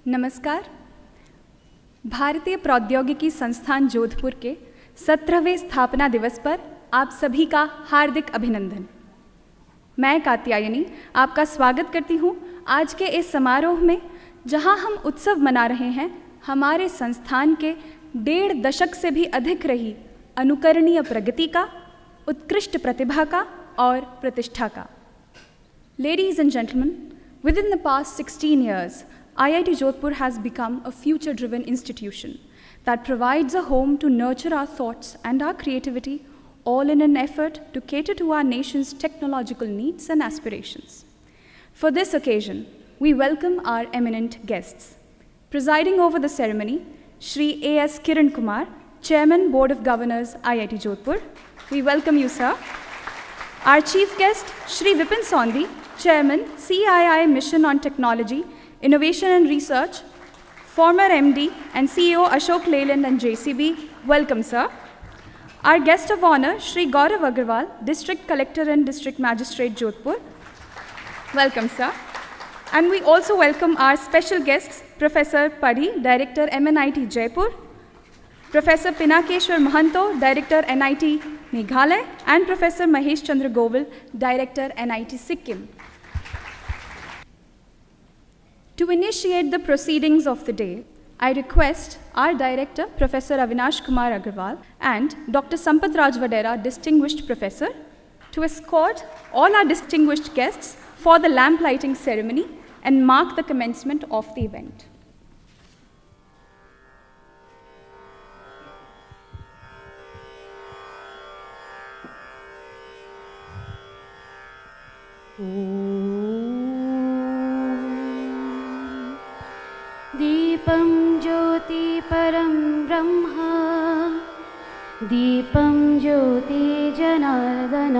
नमस्कार। भारतीय प्रौद्योगिकी संस्थान जोधपुर के 17वें स्थापना दिवस पर आप सभी का हार्दिक अभिनंदन। मैं कात्यायनी आपका स्वागत करती हूँ आज के इस समारोह में, जहाँ हम उत्सव मना रहे हैं हमारे संस्थान के 1.5 दशक से भी अधिक रही अनुकरणीय प्रगति का, उत्कृष्ट प्रतिभा का और प्रतिष्ठा का। Ladies and gentlemen, within the past 16 years, IIT Jodhpur has become a future-driven institution that provides a home to nurture our thoughts and our creativity, all in an effort to cater to our nation's technological needs and aspirations. For this occasion, we welcome our eminent guests. Presiding over the ceremony, Shri A.S. Kiran Kumar, Chairman, Board of Governors, IIT Jodhpur. We welcome you, sir. Our chief guest, Shri Vipin Sondhi, Chairman, CII Mission on Technology, Innovation and Research, former MD and CEO Ashok Leyland and JCB. Welcome, sir. Our guest of honor, Shri Gaurav Agarwal, District Collector and District Magistrate, Jodhpur. Welcome, sir. And we also welcome our special guests, Professor Padhi, Director MNIT Jaipur, Professor Pinakeshwar Mahanto, Director NIT Meghalaya, and Professor Mahesh Chandra Govil, Director NIT Sikkim. To initiate the proceedings of the day, I request our Director, Professor Avinash Kumar Agarwal, and Dr. Sampath Raj Vadera, Distinguished Professor, to escort all our distinguished guests for the lamp lighting ceremony and mark the commencement of the event. दीपं ज्योति परं ब्रह्म दीपं ज्योति जनार्दन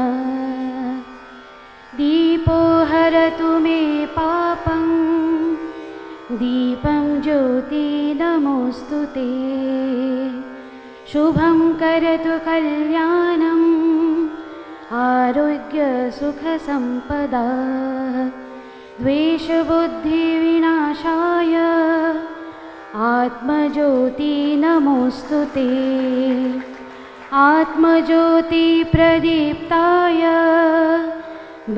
दीपो हरतु मे पापं दीपं ज्योति नमोस्तुते शुभं करतु कल्याणम् आरोग्य सुख संपदा द्वेषबुद्धिविनाशाय आत्मज्योति नमोस्तुते आत्मज्योति प्रदीप्ताय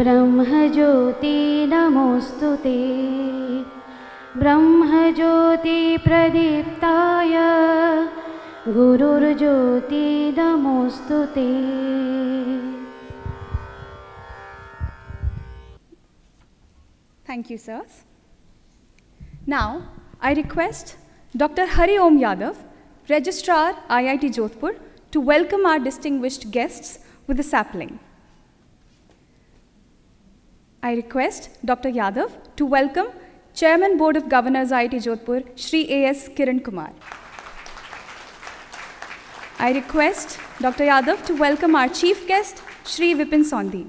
ब्रह्मज्योति नमोस्तुते ब्रह्मज्योति प्रदीप्ताय गुरुर्ज्योति नमोस्तुते. Thank you, sirs. Now, I request Dr. Hari Om Yadav, Registrar, IIT Jodhpur, to welcome our distinguished guests with a sapling. I request Dr. Yadav to welcome Chairman, Board of Governors, IIT Jodhpur, Shri A.S. Kiran Kumar. I request Dr. Yadav to welcome our chief guest, Shri Vipin Sondhi.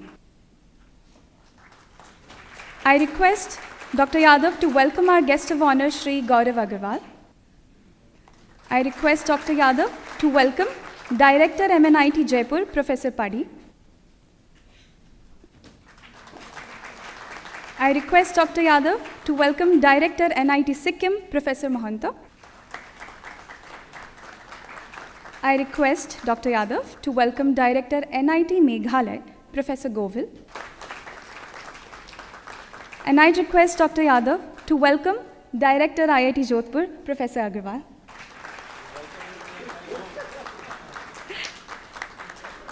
I request Dr. Yadav to welcome our guest of honor, Shri Gaurav Agarwal. I request Dr. Yadav to welcome Director MNIT Jaipur, Professor Padhi. I request Dr. Yadav to welcome Director NIT Sikkim, Professor Mahanto. I request Dr. Yadav to welcome Director NIT Meghalaya, Professor Govil. And I request Dr. Yadav to welcome Director IIT Jodhpur, Professor Agarwal.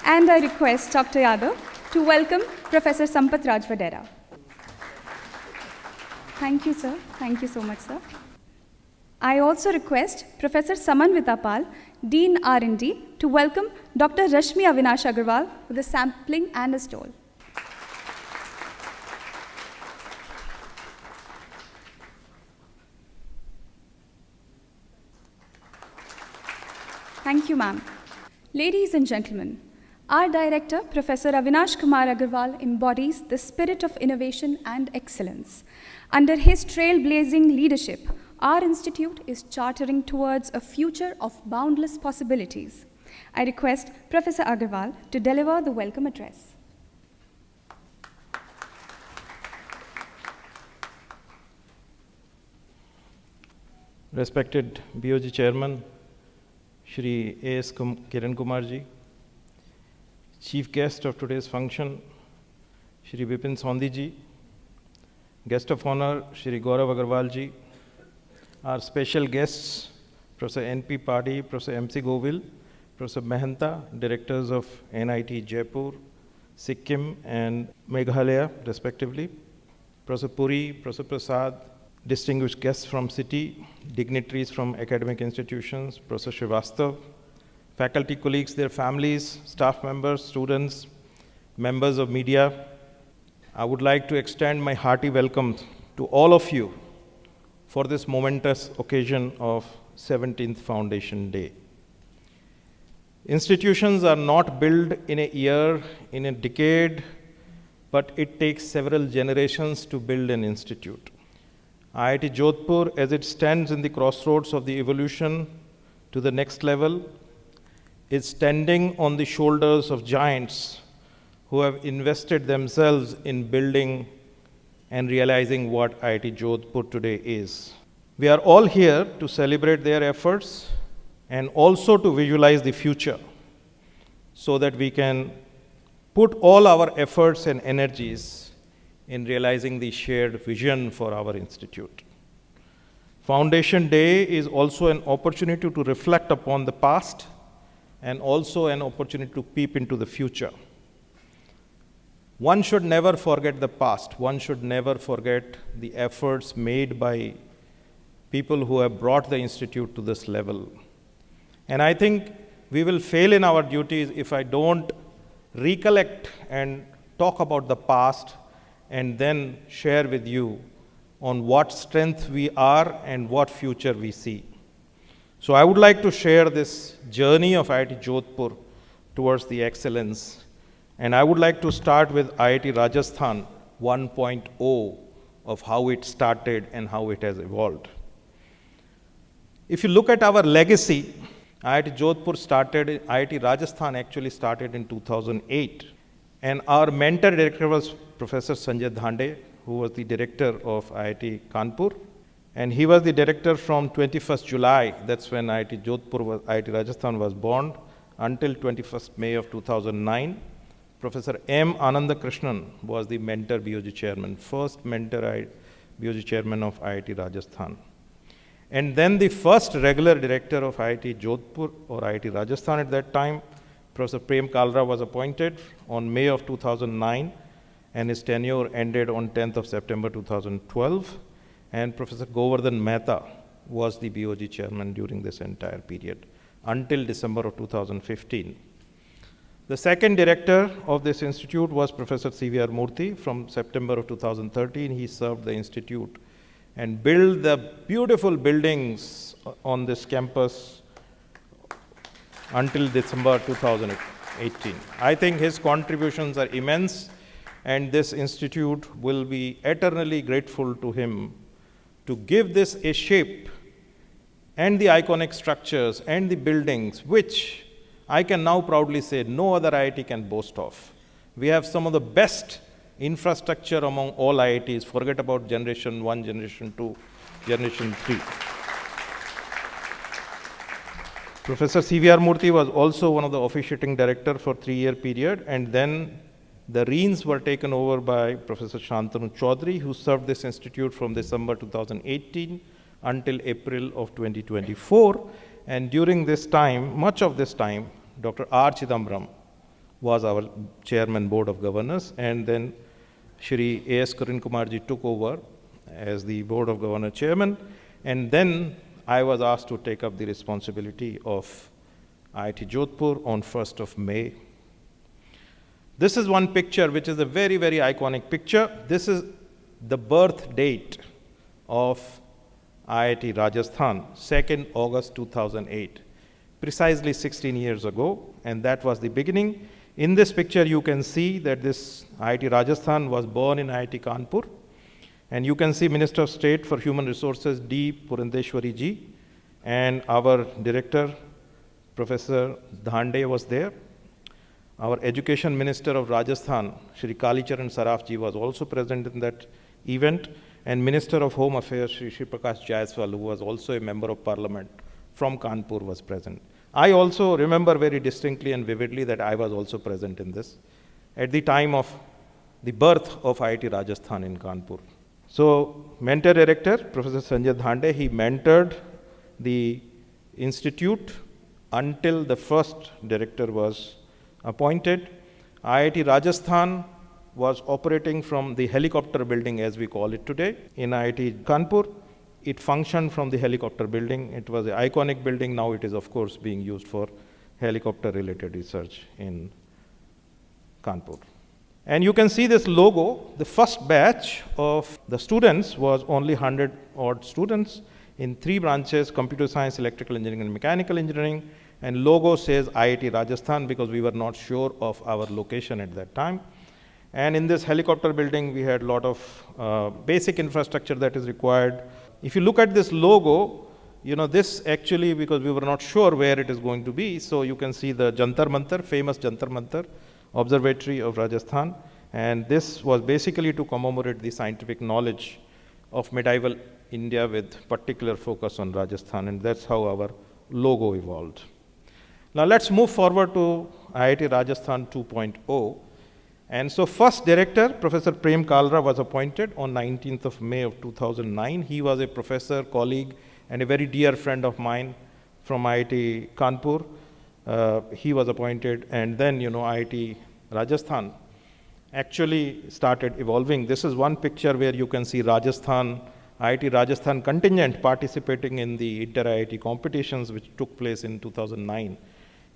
And I request Dr. Yadav to welcome Professor Sampath Raj Vadera. Thank you, sir. Thank you so much, sir. I also request Professor Samanvita Pal, Dean R&D, to welcome Dr. Rashmi Avinash Agarwal with a sampling and a stole. Thank you, ma'am. Ladies and gentlemen, our director, Professor Avinash Kumar Agarwal, embodies the spirit of innovation and excellence. Under his trailblazing leadership, our institute is chartering towards a future of boundless possibilities. I request Professor Agarwal to deliver the welcome address. respected BOG Chairman, Shri A.S. Kiran Kumar ji, Chief Guest of today's function, Shri Vipin Sondhi ji, Guest of Honor, Shri Gaurav Agarwal ji, our special guests, Professor N.P. Padi, Professor M.C. Govil, Professor Mehanta, Directors of IIT Jaipur, Sikkim and Meghalaya, respectively, Professor Puri, Professor Prasad, distinguished guests from city, dignitaries from academic institutions, Professor Srivastav, faculty colleagues, their families, staff members, students, members of media. I would like to extend my hearty welcome to all of you for this momentous occasion of 17th Foundation Day. Institutions are not built in a year, in a decade, but it takes several generations to build an institute. IIT Jodhpur, as it stands in the crossroads of the evolution to the next level, is standing on the shoulders of giants who have invested themselves in building and realizing what IIT Jodhpur today is. We are all here to celebrate their efforts and also to visualize the future so that we can put all our efforts and energies in realizing the shared vision for our institute. Foundation Day is also an opportunity to reflect upon the past and also an opportunity to peep into the future. One should never forget the past. One should never forget the efforts made by people who have brought the institute to this level. And I think we will fail in our duties if I don't recollect and talk about the past and then share with you on what strength we are and what future we see. So I would like to share this journey of IIT Jodhpur towards the excellence. And I would like to start with IIT Rajasthan 1.0 of how it started and how it has evolved. If you look at our legacy, IIT Jodhpur IIT Rajasthan actually started in 2008. And our mentor director was Professor Sanjay Dhande, who was the director of IIT Kanpur. And he was the director from 21st July, that's when IIT Rajasthan was born, until 21st May of 2009. Professor M. Anandakrishnan was the mentor BOG chairman, first mentor BOG chairman of IIT Rajasthan. And then the first regular director of IIT Jodhpur or IIT Rajasthan at that time, Professor Prem Kalra, was appointed on May of 2009, and his tenure ended on 10th of September 2012. And Professor Govardhan Mehta was the BOG chairman during this entire period until December of 2015. The second director of this institute was Professor C.V.R. Murthy. From September of 2013, he served the institute and built the beautiful buildings on this campus until December 2018. I think his contributions are immense, and this institute will be eternally grateful to him to give this a shape and the iconic structures and the buildings, which I can now proudly say no other IIT can boast of. We have some of the best infrastructure among all IITs. Forget about generation 1, generation 2, generation 3. Professor C.V.R. Murthy was also one of the officiating director for 3-year period, and then the reins were taken over by Professor Shantanu Chaudhary, who served this institute from December 2018 until April of 2024. And during this time, much of this time, Dr. R. Chidambaram was our chairman, board of governors, and then Shri A.S. Kiran Kumar ji took over as the board of governor chairman, and then I was asked to take up the responsibility of IIT Jodhpur on 1st of May. This is one picture which is a very, very iconic picture. This is the birth date of IIT Rajasthan, 2nd August 2008, precisely 16 years ago, and that was the beginning. In this picture, you can see that this IIT Rajasthan was born in IIT Kanpur, and you can see Minister of State for Human Resources D. Purandeshwari ji, and our director, Professor Dhande, was there. Our Education Minister of Rajasthan, Shri Kalicharan Saraf ji, was also present in that event. and Minister of Home Affairs, Shri Prakash Jaiswal, who was also a member of parliament from Kanpur, was present. I also remember very distinctly and vividly that I was also present in this at the time of the birth of IIT Rajasthan in Kanpur. So, mentor director, Professor Sanjay Dhande, he mentored the institute until the first director was appointed. IIT Rajasthan was operating from the helicopter building, as we call it today, in IIT Kanpur. It functioned from the helicopter building. It was an iconic building. Now it is, of course, being used for helicopter-related research in Kanpur. And you can see this logo. The first batch of the students was only 100 odd students in 3 branches: computer science, electrical engineering, and mechanical engineering. And logo says IIT Rajasthan because we were not sure of our location at that time. And in this helicopter building, we had a lot of basic infrastructure that is required. If you look at this logo, this actually, because we were not sure where it is going to be, so you can see the Jantar Mantar, famous Jantar Mantar Observatory of Rajasthan. And this was basically to commemorate the scientific knowledge of medieval India with particular focus on Rajasthan, and that's how our logo evolved. Now let's move forward to IIT Rajasthan 2.0. And so first director, Professor Prem Kalra, was appointed on 19th of May of 2009. He was a professor, colleague, and a very dear friend of mine from IIT Kanpur. He was appointed, and then, IIT Rajasthan actually started evolving. This is one picture where you can see IIT Rajasthan contingent participating in the inter-IIT competitions which took place in 2009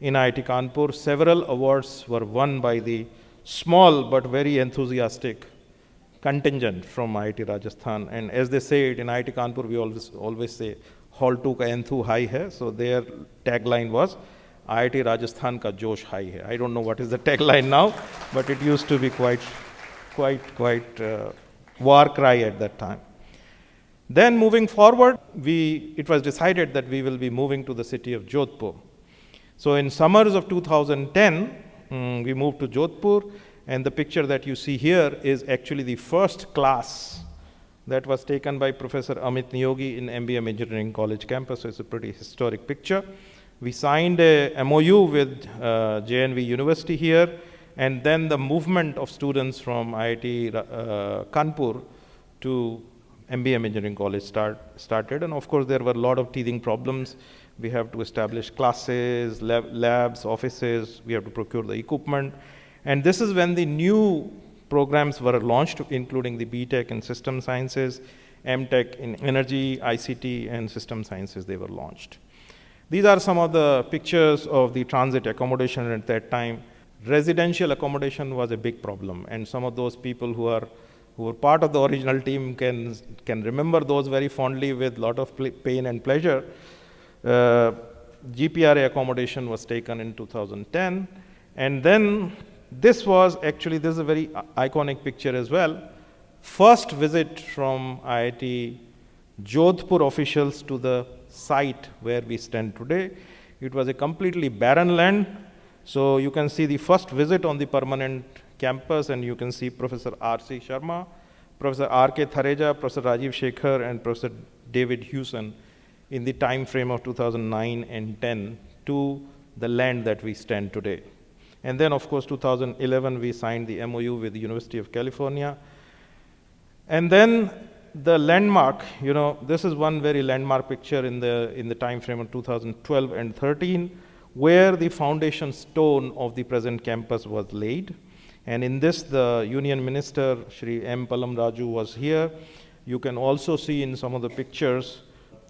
in IIT Kanpur. Several awards were won by the small but very enthusiastic contingent from IIT Rajasthan. And as they say it in IIT Kanpur, we always say, "Haltu ka enthu high hai." So their tagline was, IIT Rajasthan ka josh high hai. I don't know what is the tagline now, but it used to be quite war cry at that time. Then moving forward, it was decided that we will be moving to the city of Jodhpur. So in summers of 2010, we moved to Jodhpur, and the picture that you see here is actually the first class that was taken by Professor Amit Niyogi in MBM Engineering College campus. So it's a pretty historic picture. We signed a MOU with JNV University here, and then the movement of students from IIT Kanpur to MBM Engineering College started. And of course, there were a lot of teething problems. We have to establish classes, labs, offices. We have to procure the equipment. And this is when the new programs were launched, including the BTech in System Sciences, MTech in Energy, ICT, and System Sciences, they were launched. These are some of the pictures of the transit accommodation at that time. Residential accommodation was a big problem, and some of those people who were part of the original team can remember those very fondly with a lot of pain and pleasure. GPRA accommodation was taken in 2010, and then this is a very iconic picture as well. First visit from IIT Jodhpur officials to the site where we stand today. It was a completely barren land. So you can see the first visit on the permanent campus, and you can see Professor R.C. Sharma, Professor R.K. Thareja, Professor Rajiv Shekhar, and Professor David Hewson in the time frame of 2009 and 10 to the land that we stand today. And then, of course, 2011, we signed the MOU with the University of California. And then the landmark, this is one very landmark picture in the time frame of 2012 and 13, where the foundation stone of the present campus was laid. And in this, the Union Minister, Shri M. Palam Raju, was here. You can also see in some of the pictures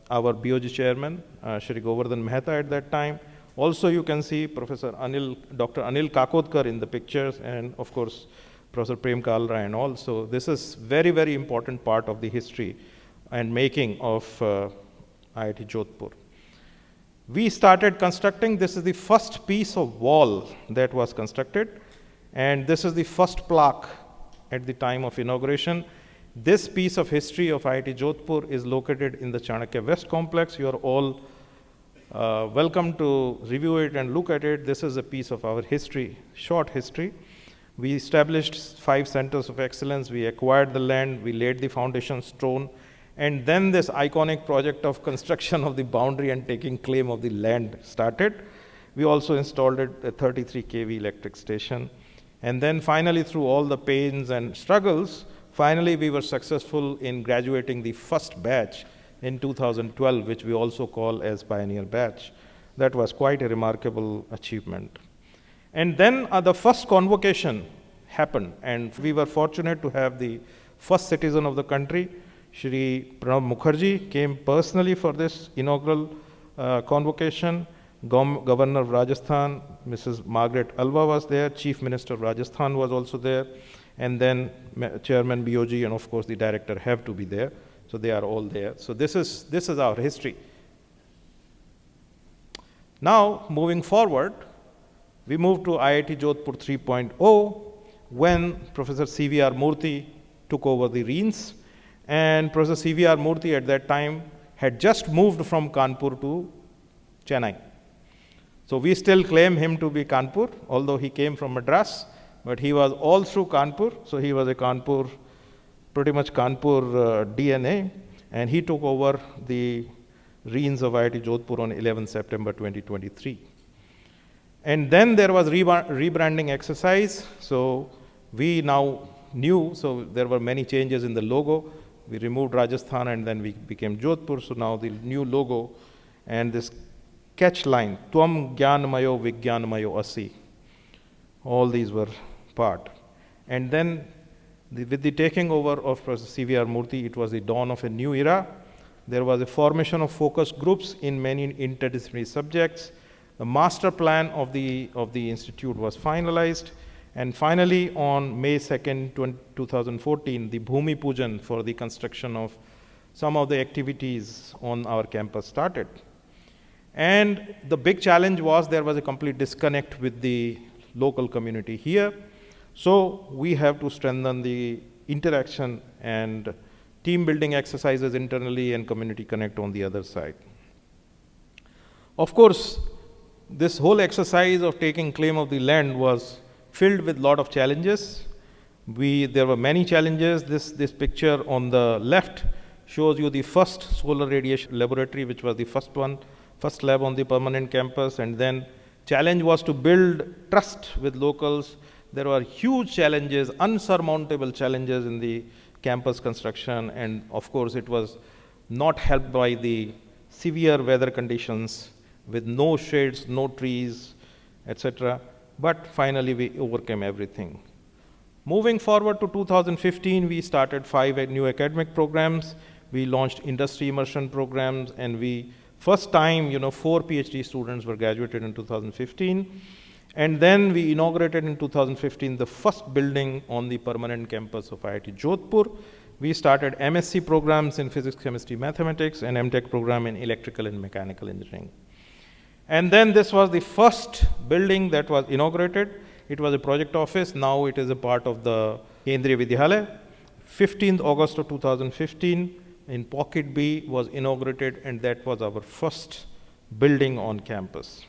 our BOG chairman, Shri Govardhan Mehta at that time. Also, you can see Dr. Anil Kakodkar in the pictures, and of course, Professor Prem Kalra and all. So this is very, very important part of the history and making of IIT Jodhpur. We started constructing. This is the first piece of wall that was constructed, and this is the first plaque at the time of inauguration. This piece of history of IIT Jodhpur is located in the Chanakya West complex. You are all welcome to review it and look at it. This is a piece of our history, short history. We established 5 centers of excellence, we acquired the land, we laid the foundation stone, and then this iconic project of construction of the boundary and taking claim of the land started. We also installed a 33 kV electric station. And then finally, through all the pains and struggles, finally we were successful in graduating the first batch in 2012, which we also call as Pioneer Batch. That was quite a remarkable achievement. And then the first convocation happened, and we were fortunate to have the first citizen of the country, Shri Pranab Mukherjee, came personally for this inaugural convocation. Governor of Rajasthan, Mrs. Margaret Alva was there, Chief Minister of Rajasthan was also there, and then Chairman BOG and of course the director have to be there. So they are all there. So this is our history. Now, moving forward, we move to IIT Jodhpur 3.0 when Professor CVR Murthy took over the reins. And Professor CVR Murthy at that time had just moved from Kanpur to Chennai. So we still claim him to be Kanpur, although he came from Madras, but he was all through Kanpur. So he was a Kanpur, pretty much Kanpur DNA, and he took over the reins of IIT Jodhpur on 11 September 2023. And then there was rebranding exercise. So we now knew, so there were many changes in the logo. We removed Rajasthan and then we became Jodhpur. So now the new logo and this catch line, Tvam Gyanmayo Vigyanmayo Asi. All these were part. And then with the taking over of Professor CVR Murthy, it was the dawn of a new era. There was a formation of focus groups in many interdisciplinary subjects. The master plan of the institute was finalized. And finally, on May 2nd, 2014, the Bhumi Pujan for the construction of some of the activities on our campus started. And the big challenge was there was a complete disconnect with the local community here. So we have to strengthen the interaction and team building exercises internally and community connect on the other side. Of course, this whole exercise of taking claim of the land was filled with a lot of challenges. There were many challenges. This picture on the left shows you the first solar radiation laboratory, which was the first lab on the permanent campus. And then challenge was to build trust with locals. There were huge challenges, unsurmountable challenges in the campus construction. And of course, it was not helped by the severe weather conditions with no shades, no trees, etc. But finally, we overcame everything. Moving forward to 2015, we started 5 new academic programs. We launched industry immersion programs, and first time, 4 PhD students were graduated in 2015. And then we inaugurated in 2015 the first building on the permanent campus of IIT Jodhpur. We started MSc programs in physics, chemistry, mathematics, and MTech program in electrical and mechanical engineering. And then this was the first building that was inaugurated. It was a project office. Now it is a part of the Kendriya Vidyalaya. 15th August of 2015 in Pocket B was inaugurated, and that was our first building on campus.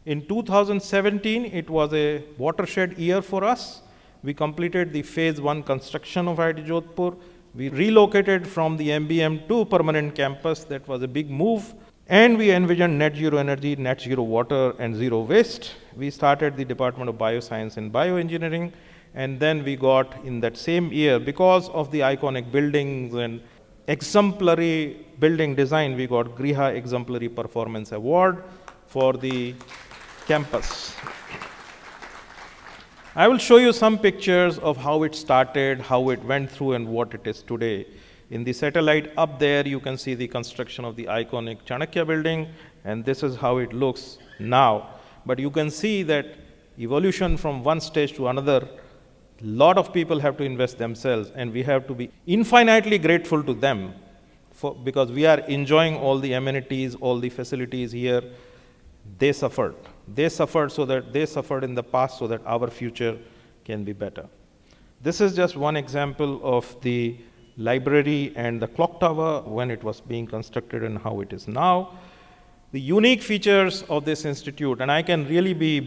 In 2017, it was a watershed year for us. We completed the phase 1 construction of IIT Jodhpur. We relocated from the MBM to permanent campus. That was a big move. And we envisioned net zero energy, net zero water, and zero waste. We started the Department of Bioscience and Bioengineering. And then we got, in that same year, because of the iconic buildings and exemplary building design, we got Griha Exemplary Performance Award for the campus. I will show you some pictures of how it started, how it went through, and what it is today. In the satellite up there, you can see the construction of the iconic Chanakya building, and this is how it looks now. But you can see that evolution from one stage to another, a lot of people have to invest themselves, and we have to be infinitely grateful to them because we are enjoying all the amenities, all the facilities here. They suffered. They suffered in the past so that our future can be better. This is just one example of the library and the clock tower when it was being constructed and how it is now. The unique features of this institute, and I can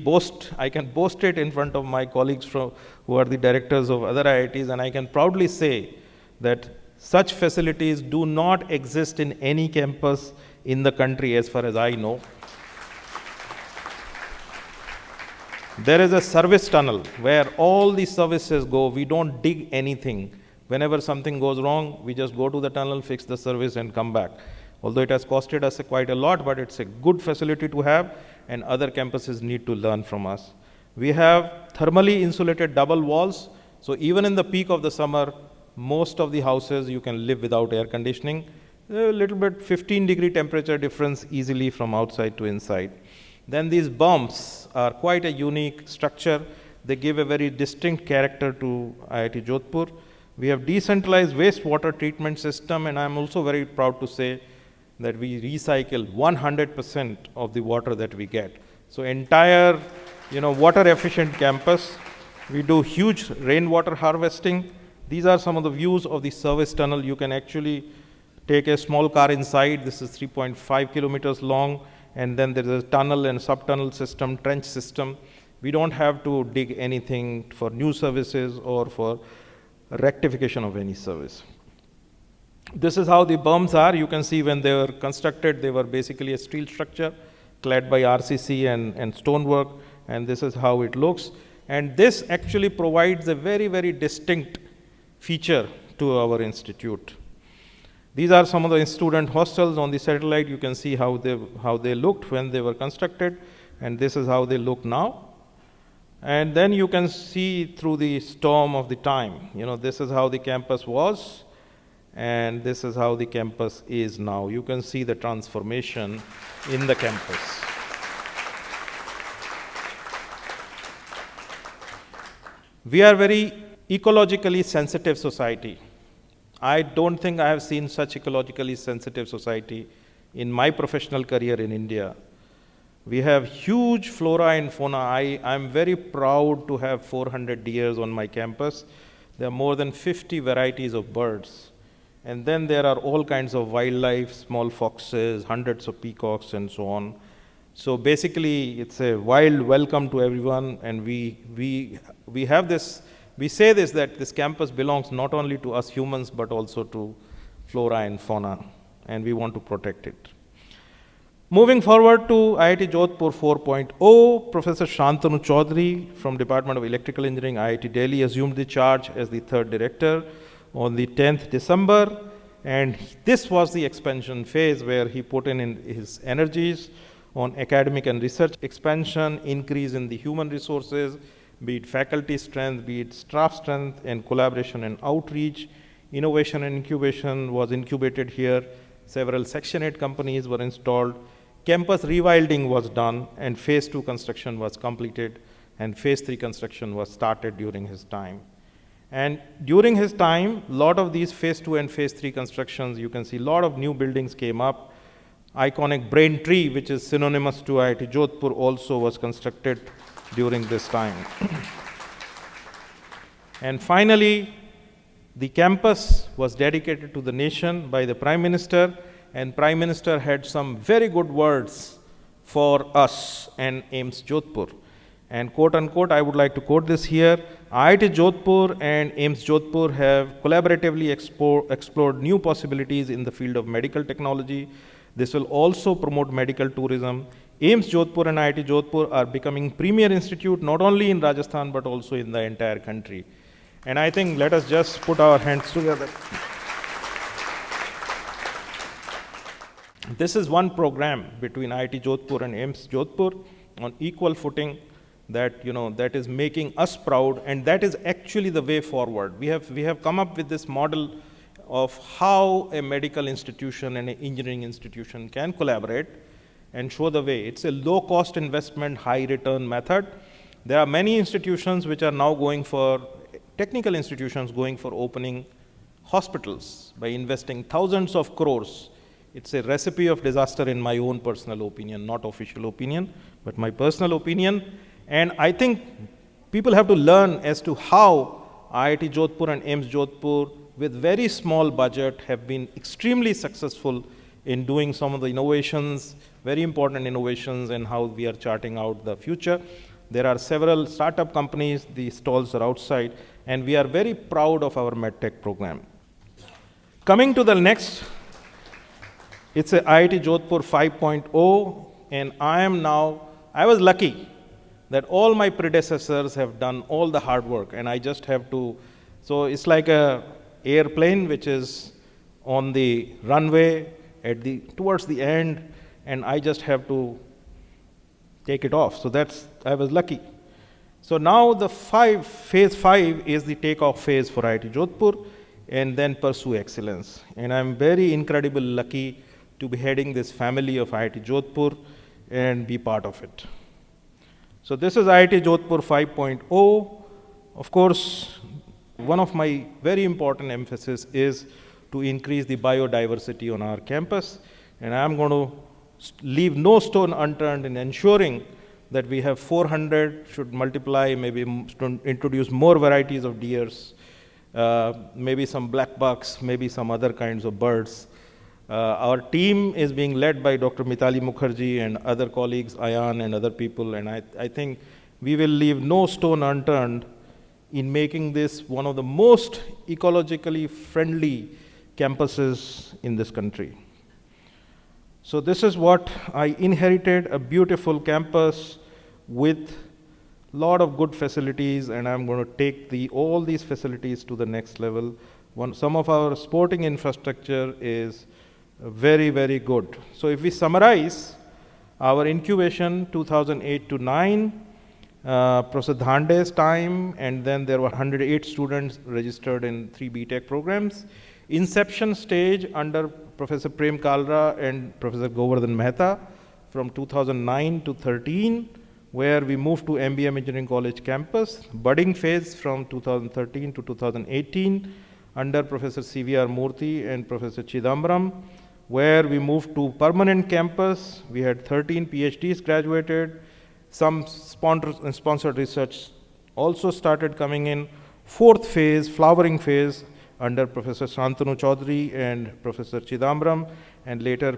boast it in front of my colleagues who are the directors of other IITs, and I can proudly say that such facilities do not exist in any campus in the country as far as I know. There is a service tunnel where all the services go. We don't dig anything. Whenever something goes wrong, we just go to the tunnel, fix the service, and come back. Although it has costed us quite a lot, but it's a good facility to have, and other campuses need to learn from us. We have thermally insulated double walls, so even in the peak of the summer, most of the houses you can live without air conditioning. A little bit 15-degree temperature difference easily from outside to inside. Then these bumps are quite a unique structure. They give a very distinct character to IIT Jodhpur. We have decentralized wastewater treatment system, and I'm also very proud to say that we recycle 100% of the water that we get. So entire, water efficient campus. We do huge rainwater harvesting. These are some of the views of the service tunnel. You can actually take a small car inside. This is 3.5 kilometers long, and then there is a tunnel and sub-tunnel system, trench system. We don't have to dig anything for new services or for rectification of any service. This is how the berms are. You can see when they were constructed, they were basically a steel structure clad by RCC and stonework, and this is how it looks. And this actually provides a very, very distinct feature to our institute. These are some of the student hostels on the satellite. You can see how they looked when they were constructed, and this is how they look now. And then you can see through the storm of the time. This is how the campus was, and this is how the campus is now. You can see the transformation in the campus. We are very ecologically sensitive society. I don't think I have seen such ecologically sensitive society in my professional career in India. We have huge flora and fauna. I'm very proud to have 400 deers on my campus. There are more than 50 varieties of birds. And then there are all kinds of wildlife, small foxes, hundreds of peacocks, and so on. So basically, it's a wild welcome to everyone, and we have this. We say this, that this campus belongs not only to us humans, but also to flora and fauna, and we want to protect it. Moving forward to IIT Jodhpur 4.0, Professor Shantanu Chaudhary from Department of Electrical Engineering, IIT Delhi, assumed the charge as the third director on the 10th December, and this was the expansion phase where he put in his energies on academic and research expansion, increase in the human resources, be it faculty strength, be it staff strength, and collaboration and outreach. Innovation and incubation was incubated here. Several Section 8 companies were installed. Campus rewilding was done, and phase 2 construction was completed, and phase 3 construction was started during his time. And during his time, a lot of these phase 2 and phase 3 constructions, you can see a lot of new buildings came up. Iconic Braintree, which is synonymous to IIT Jodhpur, also was constructed during this time. And finally, the campus was dedicated to the nation by the Prime Minister, and Prime Minister had some very good words for us and AIIMS Jodhpur. And quote unquote, I would like to quote this here: IIT Jodhpur and AIIMS Jodhpur have collaboratively explored new possibilities in the field of medical technology. This will also promote medical tourism. AIIMS Jodhpur and IIT Jodhpur are becoming premier institute not only in Rajasthan but also in the entire country. And I think let us just put our hands together. This is one program between IIT Jodhpur and AIIMS Jodhpur on equal footing that is making us proud, and that is actually the way forward. We have come up with this model of how a medical institution and an engineering institution can collaborate and show the way. It's a low-cost investment, high-return method. There are many institutions which are now technical institutions going for opening hospitals by investing thousands of crores. It's a recipe of disaster in my own personal opinion, not official opinion, but my personal opinion. And I think people have to learn as to how IIT Jodhpur and AIIMS Jodhpur, with very small budget, have been extremely successful in doing some of the innovations, very important innovations, and how we are charting out the future. There are several startup companies, the stalls are outside, and we are very proud of our MedTech program. Coming to the next, it's a IIT Jodhpur 5.0, and I was lucky that all my predecessors have done all the hard work, and I just have to, so it's like a airplane which is on the runway towards the end, and I just have to take it off. So I was lucky. So now the phase 5 is the takeoff phase for IIT Jodhpur, and then pursue excellence. And I'm very incredibly lucky to be heading this family of IIT Jodhpur and be part of it. So this is IIT Jodhpur 5.0. Of course, one of my very important emphasis is to increase the biodiversity on our campus, and I'm going to leave no stone unturned in ensuring that we have 400, should multiply, maybe introduce more varieties of deers, maybe some black bucks, maybe some other kinds of birds. Our team is being led by Dr. Mitali Mukherjee and other colleagues, Ayan and other people, and I think we will leave no stone unturned in making this one of the most ecologically friendly campuses in this country. So this is what I inherited, a beautiful campus with a lot of good facilities, and I'm going to take all these facilities to the next level. Some of our sporting infrastructure is very, very good. So if we summarize our incubation 2008 to 9, Professor Dhande's time, and then there were 108 students registered in 3 BTech programs. Inception stage under Professor Prem Kalra and Professor Govardhan Mehta from 2009 to 13, where we moved to MBM Engineering College campus. Budding phase from 2013 to 2018 under Professor CVR Murthy and Professor Chidambaram, where we moved to permanent campus. We had 13 PhDs graduated. Some sponsored research also started coming in. 4th phase, flowering phase, under Professor Shantanu Chaudhary and Professor Chidambaram, and later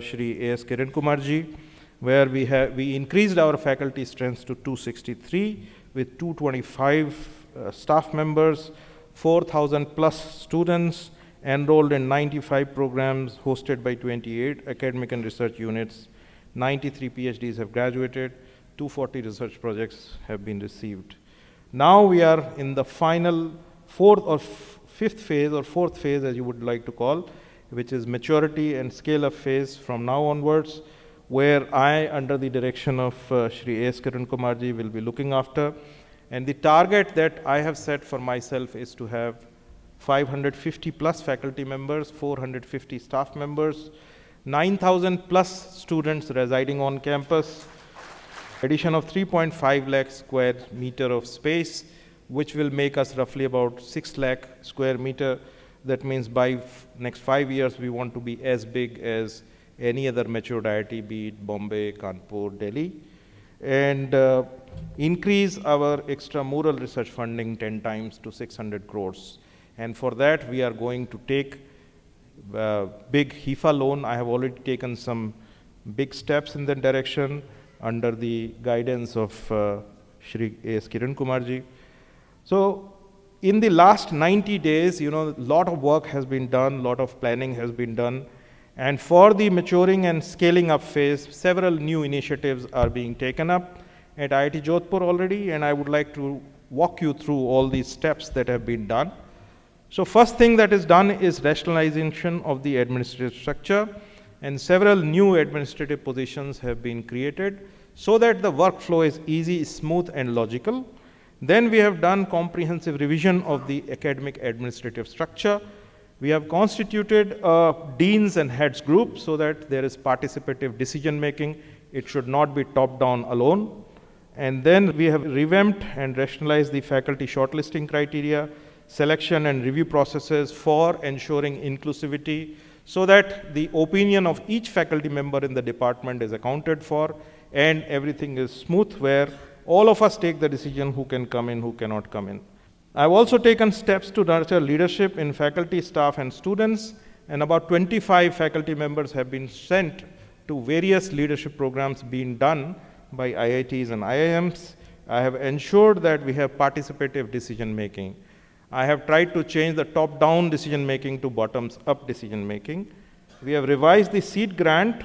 Shri A.S. Kiran Kumarji, where we increased our faculty strength to 263 with 225 staff members, 4,000 plus students enrolled in 95 programs hosted by 28 academic and research units. 93 PhDs have graduated, 240 research projects have been received. Now we are in the final 4th or 5th phase, or 4th phase as you would like to call, which is maturity and scale-up phase from now onwards, where I, under the direction of Shri A.S. Kiran Kumarji, will be looking after. And the target that I have set for myself is to have 550 plus faculty members, 450 staff members, 9,000 plus students residing on campus, addition of 3.5 lakh square meter of space, which will make us roughly about 6 lakh square meter. That means by next 5 years, we want to be as big as any other matured IIT, be it Bombay, Kanpur, Delhi, and increase our extramural research funding 10 times to 600 crores. And for that, we are going to take big HIFA loan. I have already taken some big steps in that direction under the guidance of Shri A.S. Kiran Kumarji. So in the last 90 days, a lot of work has been done, a lot of planning has been done. And for the maturing and scaling up phase, several new initiatives are being taken up at IIT Jodhpur already, and I would like to walk you through all these steps that have been done. So first thing that is done is rationalization of the administrative structure, and several new administrative positions have been created so that the workflow is easy, smooth, and logical. Then we have done comprehensive revision of the academic administrative structure. We have constituted a deans and heads group so that there is participative decision making. It should not be top-down alone. And then we have revamped and rationalized the faculty shortlisting criteria, selection and review processes for ensuring inclusivity so that the opinion of each faculty member in the department is accounted for and everything is smooth, where all of us take the decision who can come in, who cannot come in. I've also taken steps to nurture leadership in faculty, staff, and students and about 25 faculty members have been sent to various leadership programs being done by IITs and IIMs. I have ensured that we have participative decision making. I have tried to change the top-down decision making to bottoms-up decision making. We have revised the seed grant.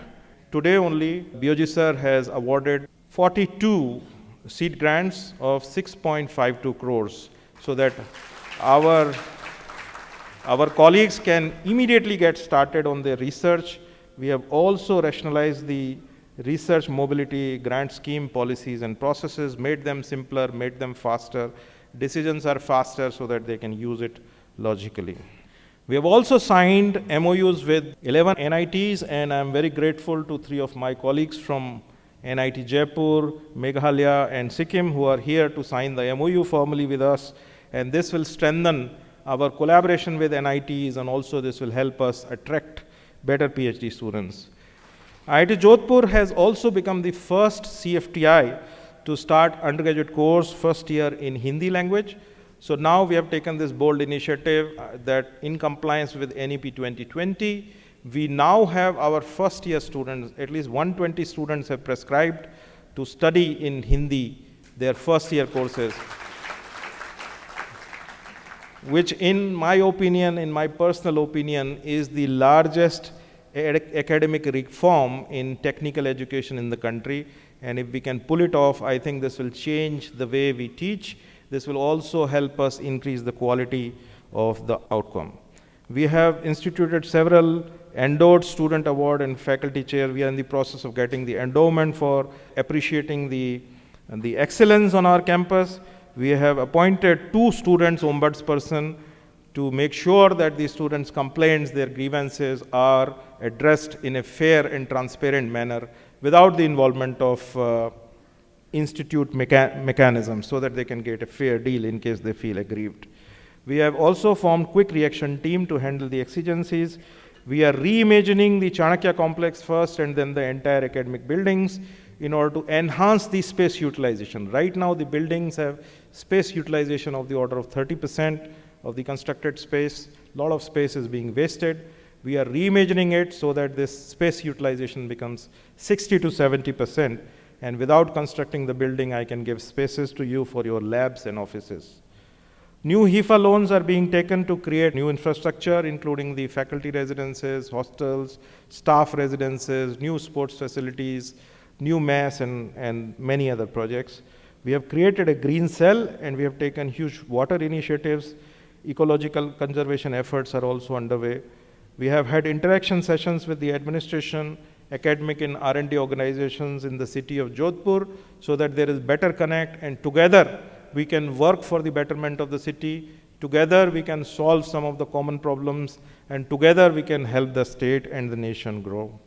Today only, BOG sir has awarded 42 seed grants of 6.52 crores so that our colleagues can immediately get started on their research. We have also rationalized the research mobility grant scheme policies and processes, made them simpler, made them faster. Decisions are faster so that they can use it logically. We have also signed MOUs with 11 NITs, and I'm very grateful to 3 of my colleagues from IIT Jaipur, Meghalaya, and Sikkim who are here to sign the MOU formally with us. And this will strengthen our collaboration with NITs, and also this will help us attract better PhD students. IIT Jodhpur has also become the first CFTI to start undergraduate course first year in Hindi language. So now we have taken this bold initiative that in compliance with NEP 2020, we now have our first year students, at least 120 students have prescribed to study in Hindi, their first year courses, which in my opinion, in my personal opinion, is the largest academic reform in technical education in the country. And if we can pull it off, I think this will change the way we teach. This will also help us increase the quality of the outcome. We have instituted several endowed student award and faculty chair. We are in the process of getting the endowment for appreciating the excellence on our campus. We have appointed 2 students ombudsperson to make sure that the students' complaints, their grievances are addressed in a fair and transparent manner without the involvement of institute mechanisms, so that they can get a fair deal in case they feel aggrieved. We have also formed quick reaction team to handle the exigencies. We are reimagining the Chanakya complex first and then the entire academic buildings in order to enhance the space utilization. Right now the buildings have space utilization of the order of 30% of the constructed space. A lot of space is being wasted. We are reimagining it so that this space utilization becomes 60 to 70%. And without constructing the building, I can give spaces to you for your labs and offices. New HIFA loans are being taken to create new infrastructure, including the faculty residences, hostels, staff residences, new sports facilities, new mass, and many other projects. We have created a green cell, and we have taken huge water initiatives. Ecological conservation efforts are also underway. We have had interaction sessions with the administration, academic and R&D organizations in the city of Jodhpur, so that there is better connect, and together we can work for the betterment of the city. Together we can solve some of the common problems, and together we can help the state and the nation grow.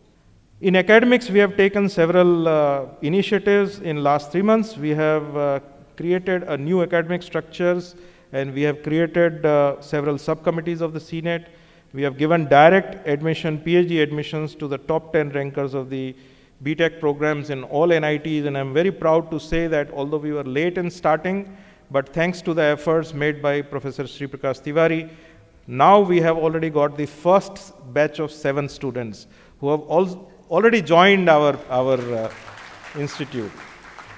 In academics, we have taken several initiatives in last 3 months. We have created a new academic structures, and we have created several subcommittees of the CNET. We have given direct admission, PhD admissions to the top 10 rankers of the BTech programs in all NITs, and I'm very proud to say that although we were late in starting, but thanks to the efforts made by Professor Sri Prakash Tiwari, now we have already got the first batch of 7 students who have already joined our institute.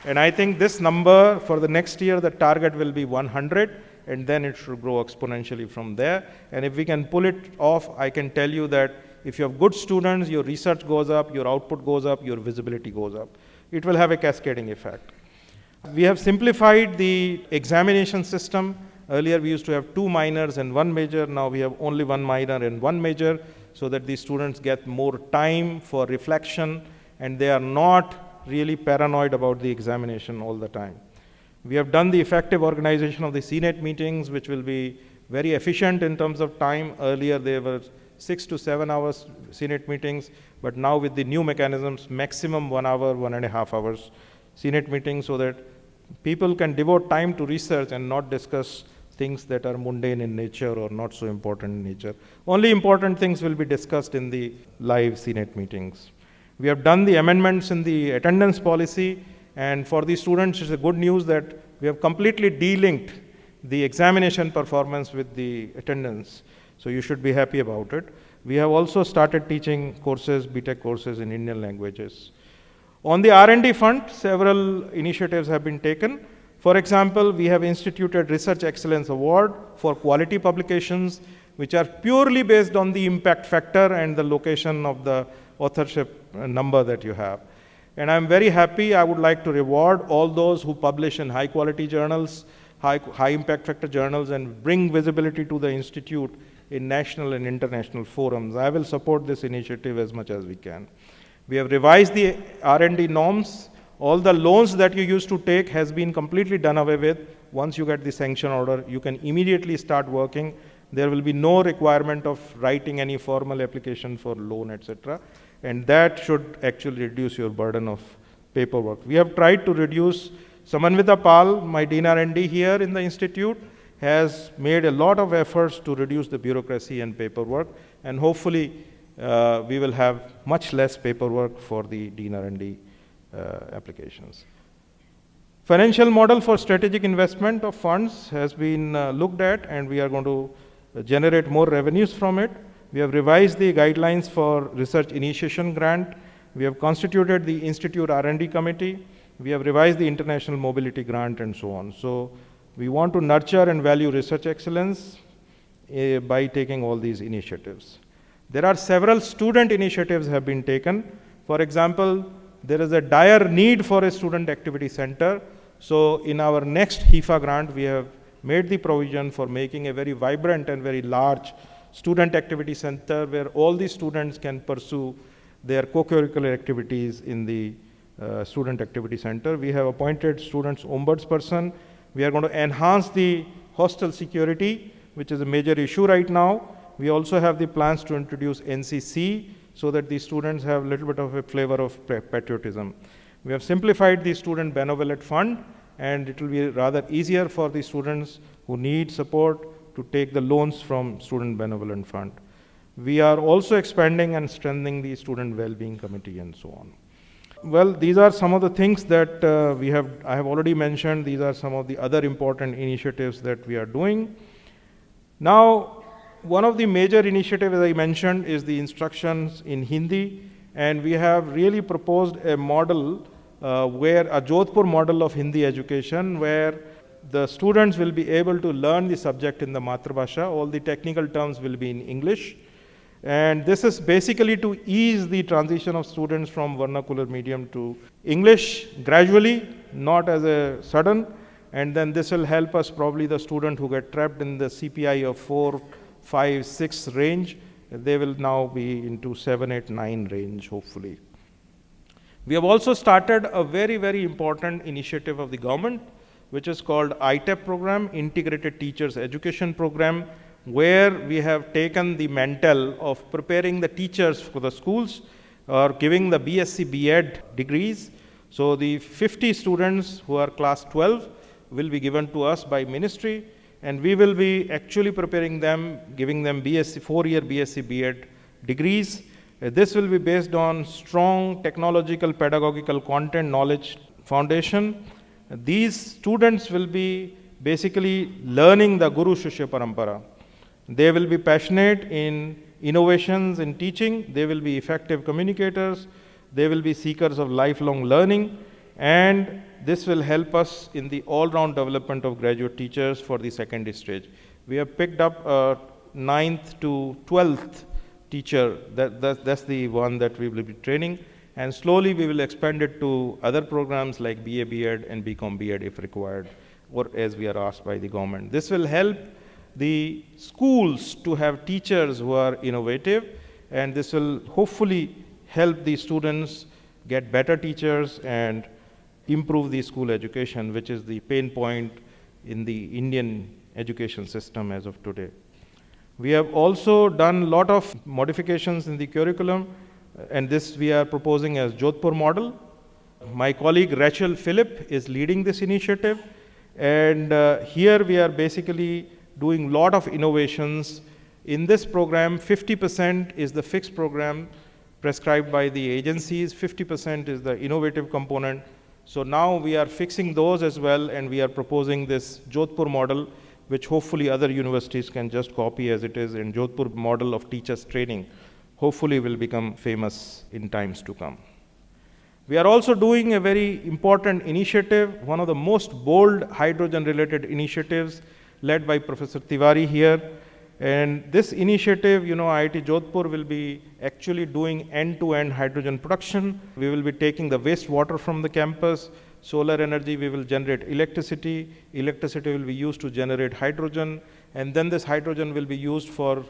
And I think this number for the next year, the target will be 100. And then it should grow exponentially from there. And if we can pull it off, I can tell you that if you have good students, your research goes up, your output goes up, your visibility goes up. It will have a cascading effect. We have simplified the examination system. Earlier we used to have 2 minors and 1 major. Now we have only 1 minor and 1 major, so that the students get more time for reflection and they are not really paranoid about the examination all the time. We have done the effective organization of the CNET meetings, which will be very efficient in terms of time. Earlier, there were 6 to 7 hours CNET meetings, but now with the new mechanisms, maximum 1 hour, 1.5 hours CNET meetings, so that people can devote time to research and not discuss things that are mundane in nature or not so important in nature. Only important things will be discussed in the live CNET meetings. We have done the amendments in the attendance policy. And for the students, it's a good news that we have completely de-linked the examination performance with the attendance. So you should be happy about it. We have also started teaching courses, BTech courses in Indian languages. On the R&D front, several initiatives have been taken. For example, we have instituted Research Excellence Award for quality publications, which are purely based on the impact factor and the location of the authorship number that you have. And I'm very happy. I would like to reward all those who publish in high quality journals, high impact factor journals, and bring visibility to the institute in national and international forums. I will support this initiative as much as we can. We have revised the R&D norms. All the loans that you used to take has been completely done away with. Once you get the sanction order, you can immediately start working. There will be no requirement of writing any formal application for loan, etc. And that should actually reduce your burden of paperwork. We have tried to reduce. Samanvita Pal, my Dean R&D here in the institute, has made a lot of efforts to reduce the bureaucracy and paperwork, and hopefully we will have much less paperwork for the Dean R&D applications. Financial model for strategic investment of funds has been looked at, and we are going to generate more revenues from it. We have revised the guidelines for research initiation grant. We have constituted the Institute R&D committee. We have revised the international mobility grant and so on. So we want to nurture and value research excellence by taking all these initiatives. There are several student initiatives have been taken. For example, there is a dire need for a student activity center. So in our next HIFA grant, we have made the provision for making a very vibrant and very large student activity center where all the students can pursue their co-curricular activities in the student activity center. We have appointed students ombudsperson. We are going to enhance the hostel security, which is a major issue right now. We also have the plans to introduce NCC so that the students have a little bit of a flavor of patriotism. We have simplified the student benevolent fund, and it will be rather easier for the students who need support to take the loans from student benevolent fund. We are also expanding and strengthening the student well-being committee and so on. Well, these are some of the things that I have already mentioned. These are some of the other important initiatives that we are doing. Now, one of the major initiatives, as I mentioned, is the instructions in Hindi, and we have really proposed a model where a Jodhpur model of Hindi education, where the students will be able to learn the subject in the Matrabhasha. All the technical terms will be in English. And this is basically to ease the transition of students from vernacular medium to English gradually, not as a sudden. And then this will help us, probably the student who get trapped in the CPI of 4, 5, 6 range, they will now be into 7, 8, 9 range, hopefully. We have also started a very, very important initiative of the government, which is called ITEP program, Integrated Teachers Education Program, where we have taken the mantle of preparing the teachers for the schools or giving the BSc B.Ed degrees. So the 50 students who are class 12 will be given to us by ministry, and we will be actually preparing them, giving them BSc, 4-year BSc B.Ed degrees. This will be based on strong technological, pedagogical content knowledge foundation. These students will be basically learning the Guru Shishya Parampara. They will be passionate in innovations in teaching. They will be effective communicators. They will be seekers of lifelong learning. And this will help us in the all-round development of graduate teachers for the second stage. We have picked up a 9th to 12th teacher. That's the one that we will be training. And slowly we will expand it to other programs like BA B.Ed and BCom B.Ed if required, or as we are asked by the government. This will help the schools to have teachers who are innovative, and this will hopefully help the students get better teachers and improve the school education, which is the pain point in the Indian education system as of today. We have also done a lot of modifications in the curriculum, and this we are proposing as Jodhpur model. My colleague Rachel Phillip is leading this initiative, and here we are basically doing a lot of innovations. In this program, 50% is the fixed program prescribed by the agencies, 50% is the innovative component. So now we are fixing those as well, and we are proposing this Jodhpur model, which hopefully other universities can just copy as it is in Jodhpur model of teachers training, hopefully will become famous in times to come. We are also doing a very important initiative, one of the most bold hydrogen-related initiatives led by Professor Tiwari here. And this initiative, IIT Jodhpur will be actually doing end-to-end hydrogen production. We will be taking the wastewater from the campus, solar energy, we will generate electricity. Electricity will be used to generate hydrogen, and then this hydrogen will be used for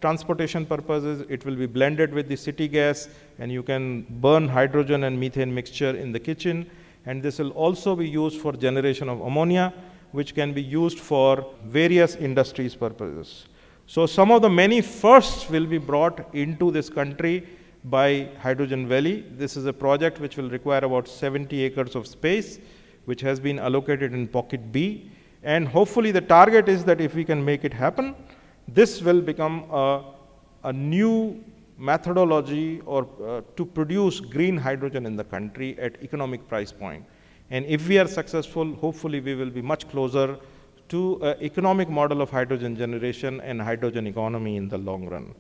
transportation purposes. It will be blended with the city gas, and you can burn hydrogen and methane mixture in the kitchen. And this will also be used for generation of ammonia, which can be used for various industries purposes. So some of the many firsts will be brought into this country by Hydrogen Valley. This is a project which will require about 70 acres of space, which has been allocated in Pocket B. And hopefully the target is that if we can make it happen, this will become a new methodology or to produce green hydrogen in the country at economic price point. And if we are successful, hopefully we will be much closer to an economic model of hydrogen generation and hydrogen economy in the long run.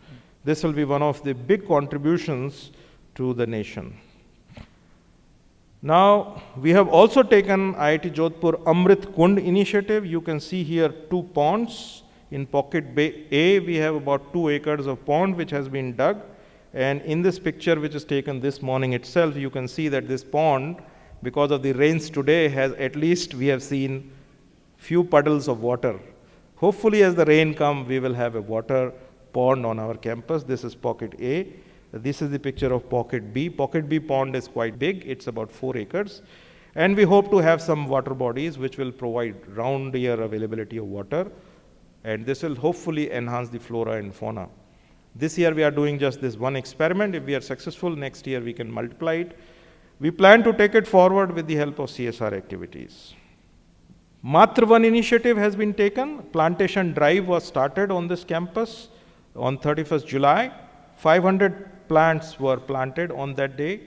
This will be one of the big contributions to the nation. Now, we have also taken IIT Jodhpur Amrit Kund initiative. You can see here 2 ponds. In Pocket Bay A, we have about 2 acres of pond which has been dug. And in this picture, which is taken this morning itself, you can see that this pond, because of the rains today, has at least, we have seen few puddles of water. Hopefully, as the rain comes, we will have a water pond on our campus. This is Pocket A. This is the picture of Pocket B. Pocket B pond is quite big. It's about 4 acres. And we hope to have some water bodies which will provide round-year availability of water. And this will hopefully enhance the flora and fauna. This year, we are doing just this one experiment. If we are successful, next year we can multiply it. We plan to take it forward with the help of CSR activities. Matra One initiative has been taken. Plantation drive was started on this campus on 31st July. 500 plants were planted on that day.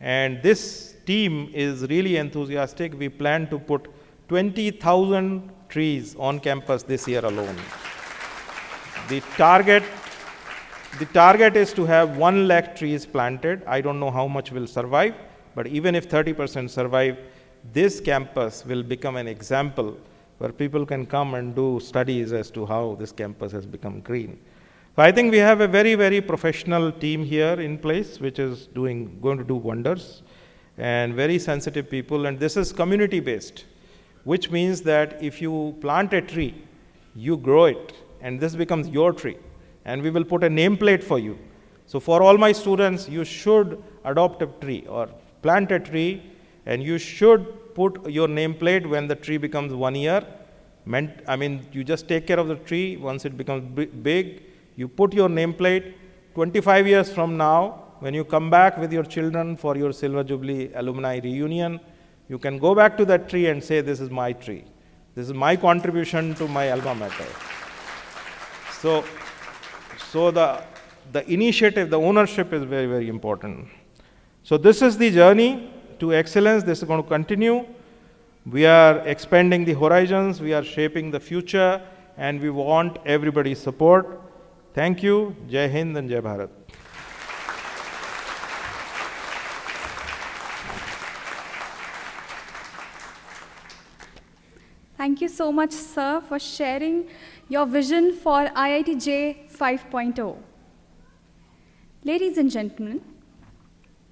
And this team is really enthusiastic. We plan to put 20,000 trees on campus this year alone. The target is to have 1 lakh trees planted. I don't know how much will survive, but even if 30% survive, this campus will become an example where people can come and do studies as to how this campus has become green. So I think we have a very, very professional team here in place, which is going to do wonders, and very sensitive people. And this is community-based, which means that if you plant a tree, you grow it, and this becomes your tree. And we will put a nameplate for you. So for all my students, you should adopt a tree or plant a tree, and you should put your nameplate when the tree becomes 1 year. You just take care of the tree. Once it becomes big, you put your nameplate. 25 years from now, when you come back with your children for your Silver Jubilee alumni reunion, you can go back to that tree and say, this is my tree. This is my contribution to my alma mater. So the initiative, the ownership is very, very important. So this is the journey to excellence. This is going to continue. We are expanding the horizons. We are shaping the future, and we want everybody's support. Thank you. Jai Hind and Jai Bharat. Thank you so much, sir, for sharing your vision for IIT J 5.0. Ladies and gentlemen,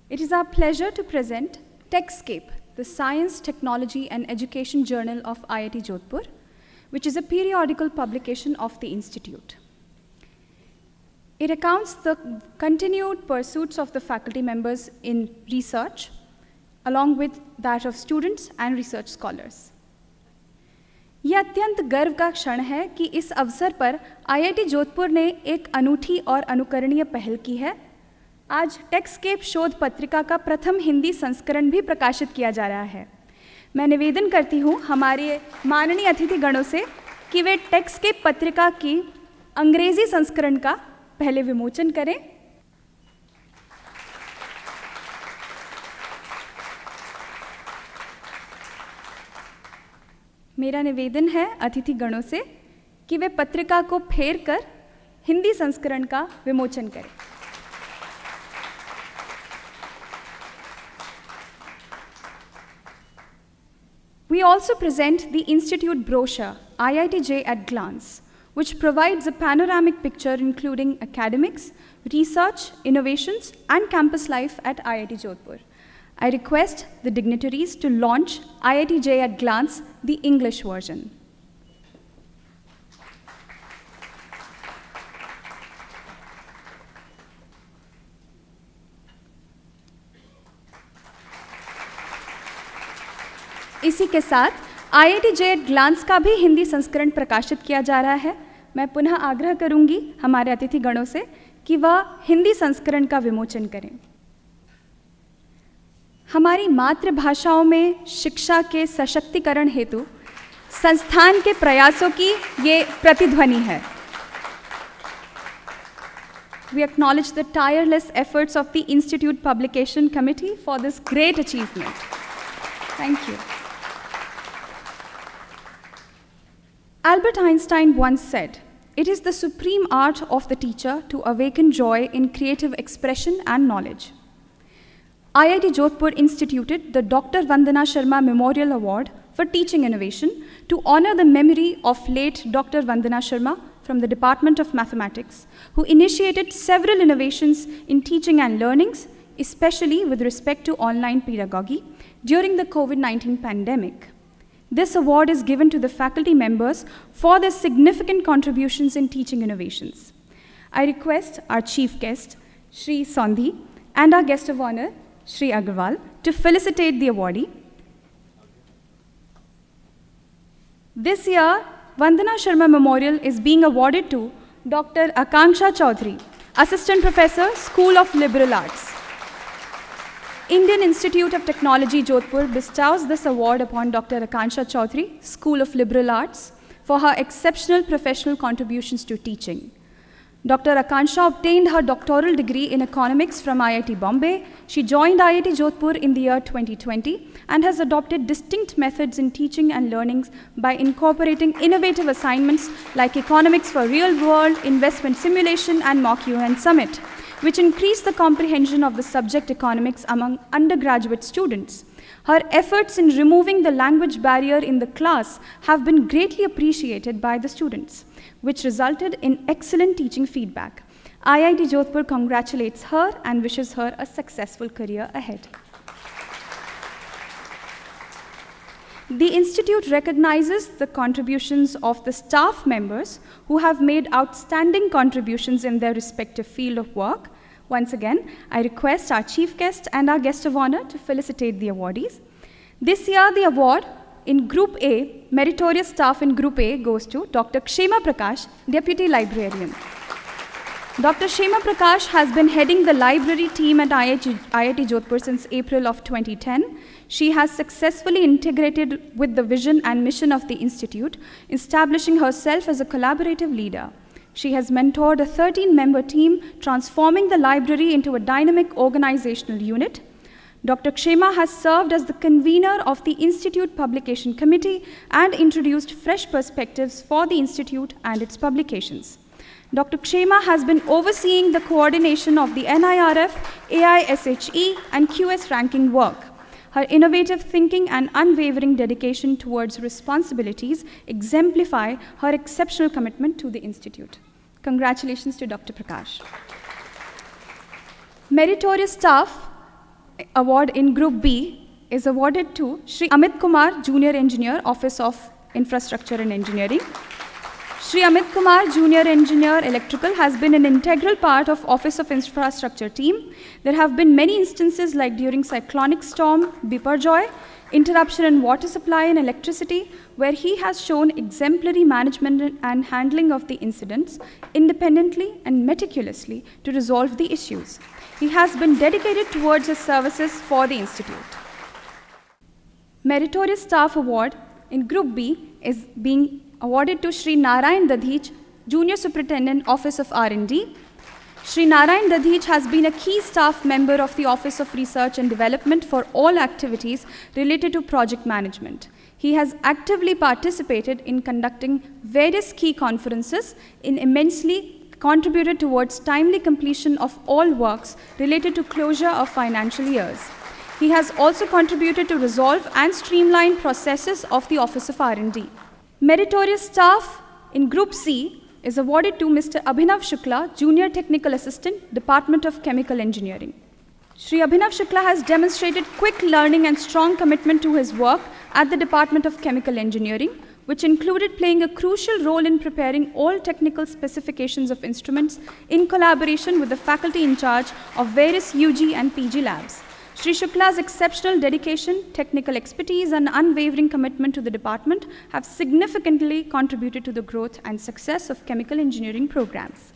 it is our pleasure to present TechScape, the Science, Technology and Education Journal of IIT Jodhpur, which is a periodical publication of the institute. It recounts the continued pursuits of the faculty members in research, along with that of students and research scholars. यह अत्यंत गर्व का क्षण है कि इस अवसर पर IIT जोधपुर ने एक अनूठी और अनुकरणीय पहल की है। आज टेक्सकेप शोध पत्रिका का प्रथम हिंदी संस्करण भी प्रकाशित किया जा रहा है। मैं निवेदन करती हूँ हमारे माननीय अतिथिगणों से कि वे टेक्सकेप पत्रिका की अंग्रेजी संस्करण का पहले विमोचन करें। मेरा निवेदन है अतिथिगणों से कि वे पत्रिका को फेर कर हिंदी संस्करण का विमोचन करें। We also present the Institute brochure, IITJ at Glance, which provides a panoramic picture including academics, research, innovations, and campus life at IIT Jodhpur. I request the dignitaries to launch IITJ at Glance, the English version. इसी के साथ IIT जे glance का भी हिंदी संस्करण प्रकाशित किया जा रहा है। मैं पुनः आग्रह करूंगी हमारे अतिथि गणों से कि वह हिंदी संस्करण का विमोचन करें। हमारी मातृभाषाओं में शिक्षा के सशक्तिकरण हेतु संस्थान के प्रयासों की ये प्रतिध्वनि है। We acknowledge the tireless efforts of the Institute Publication Committee for this great achievement. Thank you. Albert Einstein once said, "It is the supreme art of the teacher to awaken joy in creative expression and knowledge." IIT Jodhpur instituted the Dr. Vandana Sharma Memorial Award for Teaching Innovation to honor the memory of late Dr. Vandana Sharma from the Department of Mathematics, who initiated several innovations in teaching and learnings, especially with respect to online pedagogy during the COVID-19 pandemic. This award is given to the faculty members for their significant contributions in teaching innovations. I request our chief guest, Shri Sondhi, and our guest of honor, Shri Agarwal, to felicitate the awardee. This year, Vandana Sharma Memorial is being awarded to Dr. Akanksha Chaudhary, Assistant Professor, School of Liberal Arts. Indian Institute of Technology Jodhpur bestows this award upon Dr. Akanksha Chaudhary, School of Liberal Arts, for her exceptional professional contributions to teaching. Dr. Akanksha obtained her doctoral degree in economics from IIT Bombay. She joined IIT Jodhpur in the year 2020 and has adopted distinct methods in teaching and learning by incorporating innovative assignments like economics for real world, investment simulation, and mock UN summit, which increase the comprehension of the subject economics among undergraduate students. Her efforts in removing the language barrier in the class have been greatly appreciated by the students, which resulted in excellent teaching feedback. IIT Jodhpur congratulates her and wishes her a successful career ahead. The Institute recognizes the contributions of the staff members who have made outstanding contributions in their respective field of work. Once again, I request our chief guest and our guest of honor to felicitate the awardees. This year, the award in Group A, meritorious staff in Group A, goes to Dr. Kshema Prakash, Deputy Librarian. Dr. Kshema Prakash has been heading the library team at IIT Jodhpur since April of 2010. She has successfully integrated with the vision and mission of the Institute, establishing herself as a collaborative leader. She has mentored a 13-member team, transforming the library into a dynamic organizational unit. Dr. Kshema has served as the convener of the Institute Publication Committee and introduced fresh perspectives for the Institute and its publications. Dr. Kshema has been overseeing the coordination of the NIRF, AISHE, and QS ranking work. Her innovative thinking and unwavering dedication towards responsibilities exemplify her exceptional commitment to the Institute. Congratulations to Dr. Prakash. Meritorious Staff Award in Group B is awarded to Shri Amit Kumar, Junior Engineer, Office of Infrastructure and Engineering. Shri Amit Kumar, Junior Engineer Electrical, has been an integral part of Office of Infrastructure team. There have been many instances like during cyclonic storm Biparjoy, interruption in water supply and electricity, where he has shown exemplary management and handling of the incidents independently and meticulously to resolve the issues. He has been dedicated towards his services for the Institute. Meritorious Staff Award in Group B is being awarded to Shri Narayan Dadhij, Junior Superintendent, Office of R&D. Shri Narayan Dadhij has been a key staff member of the Office of Research and Development for all activities related to project management. He has actively participated in conducting various key conferences and immensely contributed towards timely completion of all works related to closure of financial years. He has also contributed to resolve and streamline processes of the Office of R&D. Meritorious staff in Group C is awarded to Mr. Abhinav Shukla, Junior Technical Assistant, Department of Chemical Engineering. Shri Abhinav Shukla has demonstrated quick learning and strong commitment to his work at the Department of Chemical Engineering, which included playing a crucial role in preparing all technical specifications of instruments in collaboration with the faculty in charge of various UG and PG labs. Shri Shukla's exceptional dedication, technical expertise, and unwavering commitment to the department have significantly contributed to the growth and success of chemical engineering programs.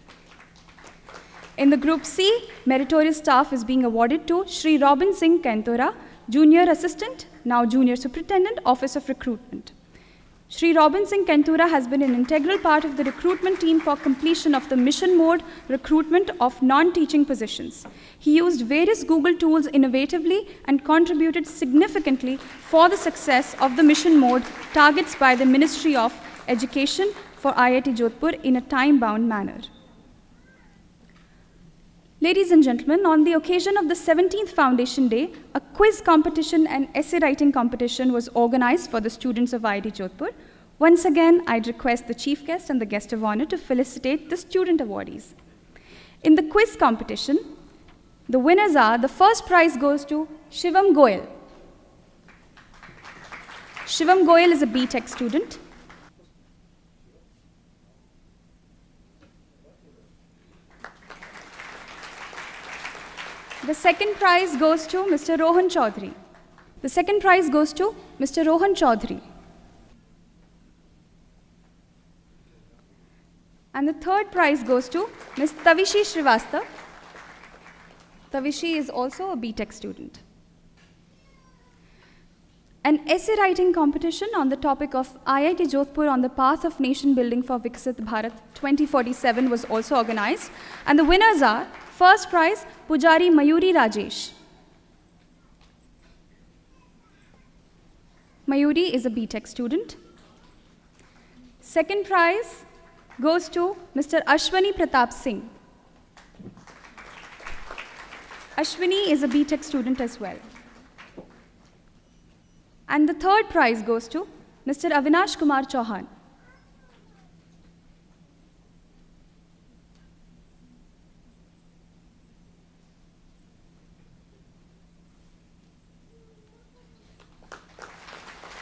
In the Group C, meritorious staff is being awarded to Shri Robin Singh Kentora, Junior Assistant, now Junior Superintendent, Office of Recruitment. Shri Robin Singh Kentura has been an integral part of the recruitment team for completion of the mission mode recruitment of non-teaching positions. He used various Google tools innovatively and contributed significantly for the success of the mission mode targets by the Ministry of Education for IIT Jodhpur in a time-bound manner. Ladies and gentlemen, on the occasion of the 17th Foundation Day, a quiz competition and essay writing competition was organized for the students of IIT Jodhpur. Once again, I'd request the chief guest and the guest of honor to felicitate the student awardees. In the quiz competition, the winners are, the first prize goes to Shivam Goyal. Shivam Goyal is a BTech student. The second prize goes to Mr. Rohan Chaudhary. The second prize goes to Mr. Rohan Chaudhary. And the third prize goes to Ms. Tavishi Srivastava. Tavishi is also a BTech student. An essay writing competition on the topic of IIT Jodhpur on the path of nation building for Viksit Bharat 2047 was also organized. And the winners are, first prize, Pujari Mayuri Rajesh. Mayuri is a BTech student. Second prize goes to Mr. Ashwani Pratap Singh. Ashwani is a BTech student as well. And the third prize goes to Mr. Avinash Kumar Chauhan.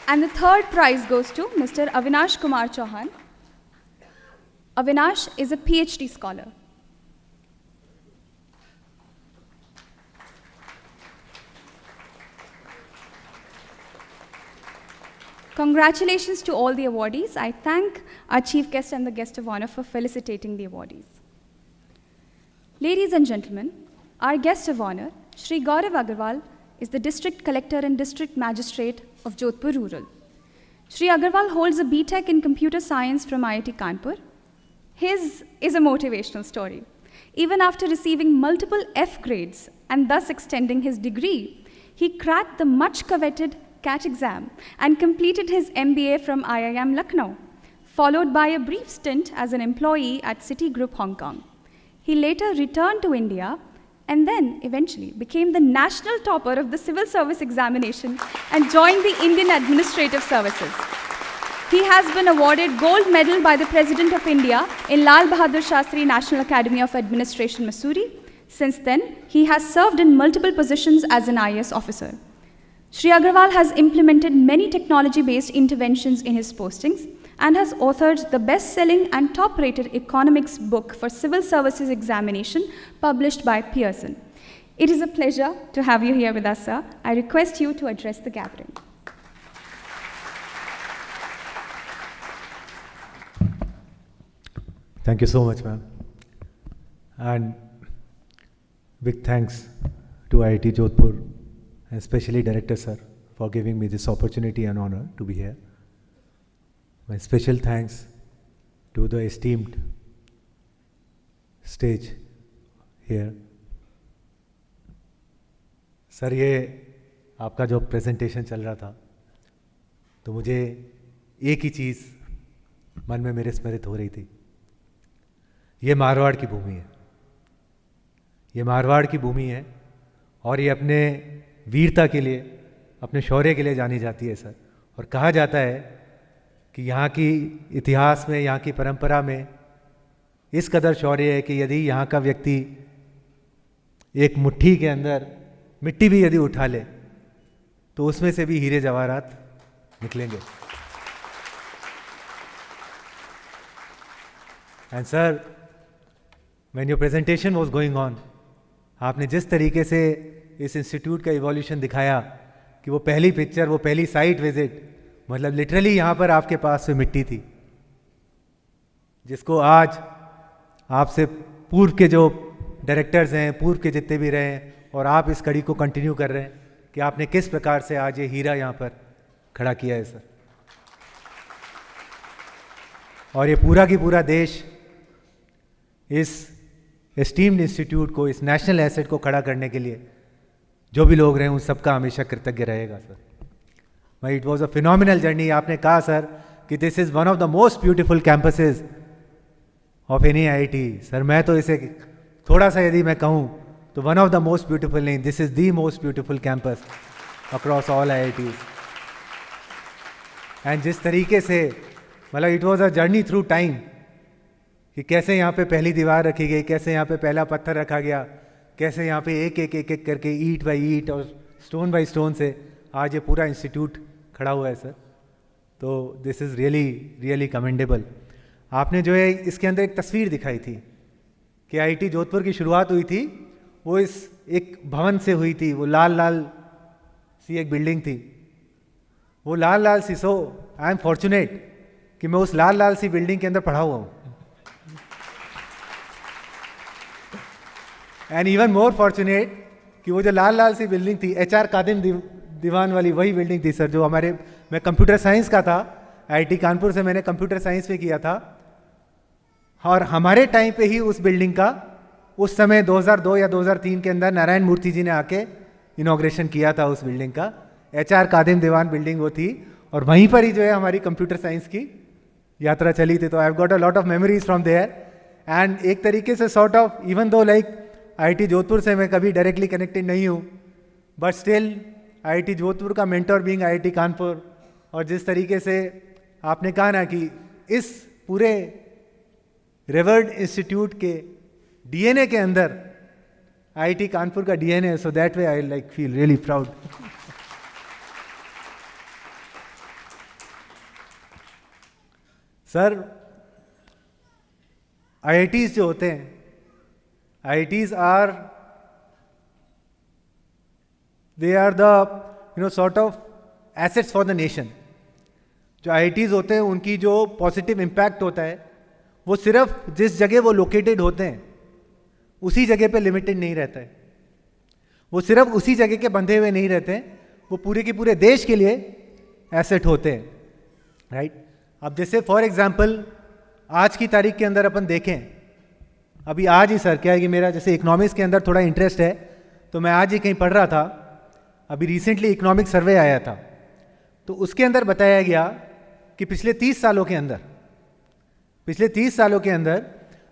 And the third prize goes to Mr. Avinash Kumar Chauhan. Avinash is a PhD scholar. Congratulations to all the awardees. I thank our chief guest and the guest of honor for felicitating the awardees. Ladies and gentlemen, our guest of honor, Shri Gaurav Agarwal, is the District Collector and District Magistrate of Jodhpur Rural. Shri Agarwal holds a BTech in Computer Science from IIT Kanpur. His is a motivational story. Even after receiving multiple F grades and thus extending his degree, he cracked the much coveted CAT exam and completed his MBA from IIM Lucknow, followed by a brief stint as an employee at Citigroup Hong Kong. He later returned to India and then eventually became the national topper of the civil service examination and joined the Indian Administrative Services. He has been awarded Gold Medal by the President of India in Lal Bahadur Shastri National Academy of Administration, Missouri. Since then, he has served in multiple positions as an IAS officer. Shri Agarwal has implemented many technology-based interventions in his postings and has authored the best-selling and top-rated economics book for civil services examination published by Pearson. It is a pleasure to have you here with us, sir. I request you to address the gathering. Thank you so much, ma'am. And big thanks to IIT Jodhpur, and especially Director Sir, for giving me this opportunity and honor to be here. My special thanks to the esteemed stage here. Sir, ये आपका जो presentation चल रहा था तो मुझे एक ही चीज़ मन में मेरे स्मृत हो रही थी, ये मारवाड़ की भूमि है, ये मारवाड़ की भूमि है और ये अपने वीरता के लिए, अपने शौर्य के लिए जानी जाती है सर। और कहा जाता है कि यहाँ की इतिहास में, यहाँ की परंपरा में इस कदर शौर्य है कि यदि यहाँ का व्यक्ति एक मुट्ठी के अंदर मिट्टी भी यदि उठा ले तो उसमें से भी हीरे जवाहरात निकलेंगे। And sir, when your presentation was going on, आपने जिस तरीके से इस इंस्टीट्यूट का इवोल्यूशन दिखाया कि वो पहली पिक्चर, वो पहली साइट विजिट, मतलब लिटरली यहाँ पर आपके पास में मिट्टी थी, जिसको आज आपसे पूर्व के जो डायरेक्टर्स हैं, पूर्व के जितने भी रहे हैं, और आप इस कड़ी को कंटिन्यू कर रहे हैं कि आपने किस प्रकार से आज ये हीरा यहाँ पर खड़ा किया है सर। और ये पूरा की पूरा देश इस एस्टीम्ड इंस्टीट्यूट को, इस नेशनल एसेट को खड़ा करने के लिए जो भी लोग रहे उन सबका हमेशा कृतज्ञ रहेगा सर। भाई, it was a phenomenal journey. आपने कहा सर कि this is one of the most beautiful campuses of any IIT। Sir, मैं तो इसे थोड़ा सा यदि मैं कहूँ तो one of the most beautiful नहीं, this is the most beautiful campus across all IITs। And जिस तरीके से, मतलब it was a journey through time, कि कैसे यहाँ पे पहली दीवार रखी गई, कैसे यहाँ पे पहला पत्थर रखा गया, कैसे यहाँ पे एक एक एक एक करके ईंट बाई ईंट और स्टोन बाई स्टोन से आज ये पूरा इंस्टीट्यूट खड़ा हुआ है सर। तो this is really really commendable. आपने जो है इसके अंदर एक तस्वीर दिखाई थी कि IIT जोधपुर की शुरुआत हुई थी, वो इस एक भवन से हुई थी, वो लाल लाल सी एक बिल्डिंग थी, वो लाल लाल सी। सो आई एम फॉर्चुनेट कि मैं उस लाल लाल सी बिल्डिंग के अंदर पढ़ा हुआ हूँ। एंड इवन मोर फॉर्चुनेट कि वो जो लाल लाल सी बिल्डिंग थी, HR कादिम दीवान वाली वही बिल्डिंग थी सर, जो हमारे, मैं कंप्यूटर साइंस का था, IIT कानपुर से मैंने कंप्यूटर साइंस में किया था, और हमारे टाइम पे ही उस बिल्डिंग का उस समय 2002 या 2003 के अंदर नारायण मूर्ति जी ने आके इनॉग्रेशन किया था उस बिल्डिंग का। HR कादिम दीवान बिल्डिंग वो थी, और वहीं पर ही जो है हमारी कंप्यूटर साइंस की यात्रा चली थी। तो I have got a lot of memories from there. And एक तरीके से sort of, even though like IIT Jodhpur से मैं कभी डायरेक्टली कनेक्टेड नहीं हूँ, बट स्टिल IIT जोधपुर का मेंटर बीइंग IIT कानपुर, और जिस तरीके से आपने कहा ना कि इस पूरे रेवर्ड इंस्टीट्यूट के DNA के अंदर IIT कानपुर का DNA है, so that way I like feel really proud. Sir, IITs जो होते हैं, IITs are, they are the sort of assets for the nation। जो IITs होते हैं उनकी जो पॉजिटिव इम्पैक्ट होता है वो सिर्फ जिस जगह वो लोकेटेड होते हैं उसी जगह पे लिमिटेड नहीं रहता है, वो सिर्फ उसी जगह के बंधे हुए नहीं रहते हैं, वो पूरे के पूरे देश के लिए एसेट होते हैं, राइट। अब जैसे फॉर एग्जांपल आज की तारीख के अंदर अपन देखें, अभी आज ही सर क्या है कि मेरा जैसे इकोनॉमिक्स के अंदर थोड़ा इंटरेस्ट है, तो मैं आज ही कहीं पढ़ रहा था, अभी रिसेंटली इकोनॉमिक सर्वे आया था, तो उसके अंदर बताया गया कि पिछले 30 सालों के अंदर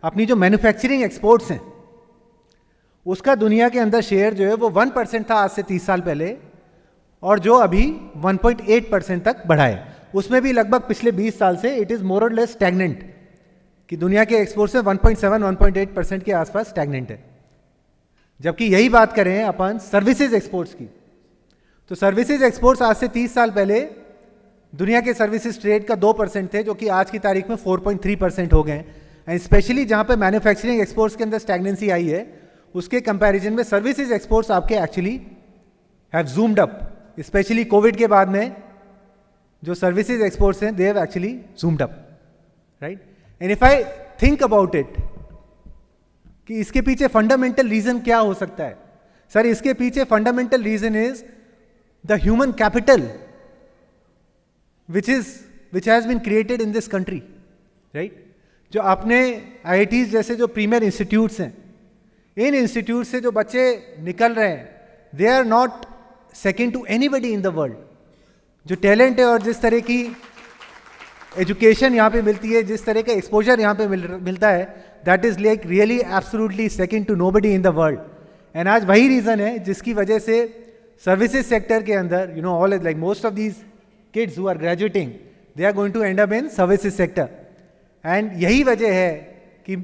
अपनी जो मैन्युफैक्चरिंग एक्सपोर्ट्स हैं उसका दुनिया के अंदर शेयर जो है वो 1% था आज से 30 साल पहले, और जो अभी 1.8% तक बढ़ा है। उसमें भी लगभग पिछले 20 साल से इट इज़ मोर और लेस स्टैग्नेंट, कि दुनिया के एक्सपोर्ट से 1.7-1.8% के आसपास स्टैग्नेंट है। जबकि यही बात करें अपन सर्विसेज एक्सपोर्ट्स की, तो सर्विसेज एक्सपोर्ट्स आज से 30 साल पहले दुनिया के सर्विसेज ट्रेड का 2% थे, जो कि आज की तारीख में 4.3% हो गए। एंड स्पेशली जहां पे मैन्युफैक्चरिंग एक्सपोर्ट्स के अंदर स्टैग्नेंसी आई है, उसके कंपैरिजन में सर्विसेज एक्सपोर्ट्स आपके actually have zoomed up, specially Covid के बाद में जो सर्विसेज एक्सपोर्ट्स हैं they have actually zoomed up, right. And if I think about it कि इसके पीछे फंडामेंटल रीजन क्या हो सकता है, सर इसके पीछे fundamental reason is the human capital which has been created in this country, right? जो अपने IITs जैसे जो प्रीमियर इंस्टीट्यूट्स हैं, इन इंस्टीट्यूट से जो बच्चे निकल रहे हैं, they are not second to anybody in the world. जो टैलेंट है और जिस तरह की एजुकेशन यहाँ पे मिलती है, जिस तरह का एक्सपोजर यहाँ पे मिलता है, that is like really absolutely second to nobody in the world. And आज वही रीज़न है जिसकी वजह से सर्विसेज सेक्टर के अंदर all like most of these kids who are graduating they are going to end up in services sector. And यही वजह है कि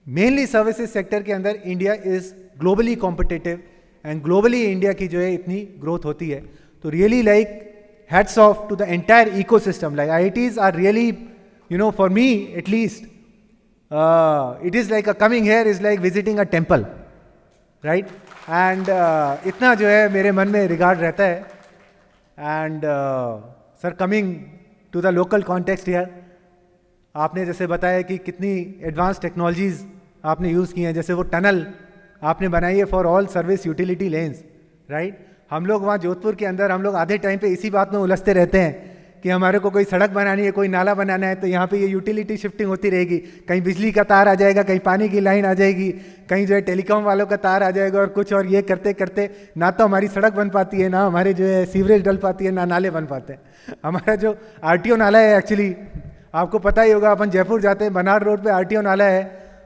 मेनली सर्विसेज सेक्टर के अंदर India is globally competitive and globally India की जो है इतनी ग्रोथ होती है. तो really like hats off to the entire ecosystem. Like IITs are really, for me at least, it is like coming here is like visiting a temple, right? And इतना जो है मेरे मन में रिगार्ड रहता है. And sir, coming to the local context here, आपने जैसे बताया कि कितनी एडवांस टेक्नोलॉजीज आपने यूज़ की हैं, जैसे वो टनल आपने बनाई है for all service utility lens, right? हम लोग वहाँ जोधपुर के अंदर हम लोग आधे टाइम पे इसी बात में उलझते रहते हैं कि हमारे को कोई सड़क बनानी है, कोई नाला बनाना है, तो यहाँ पे ये यूटिलिटी शिफ्टिंग होती रहेगी. कहीं बिजली का तार आ जाएगा, कहीं पानी की लाइन आ जाएगी, कहीं जो है टेलीकॉम वालों का तार आ जाएगा और कुछ, और ये करते करते ना तो हमारी सड़क बन पाती है, ना हमारे जो है सीवरेज डल पाती है, ना नाले बन पाते हैं. हमारा जो RTO नाला है, एक्चुअली आपको पता ही होगा, अपन जयपुर जाते हैं, बनार रोड पर RTO नाला है.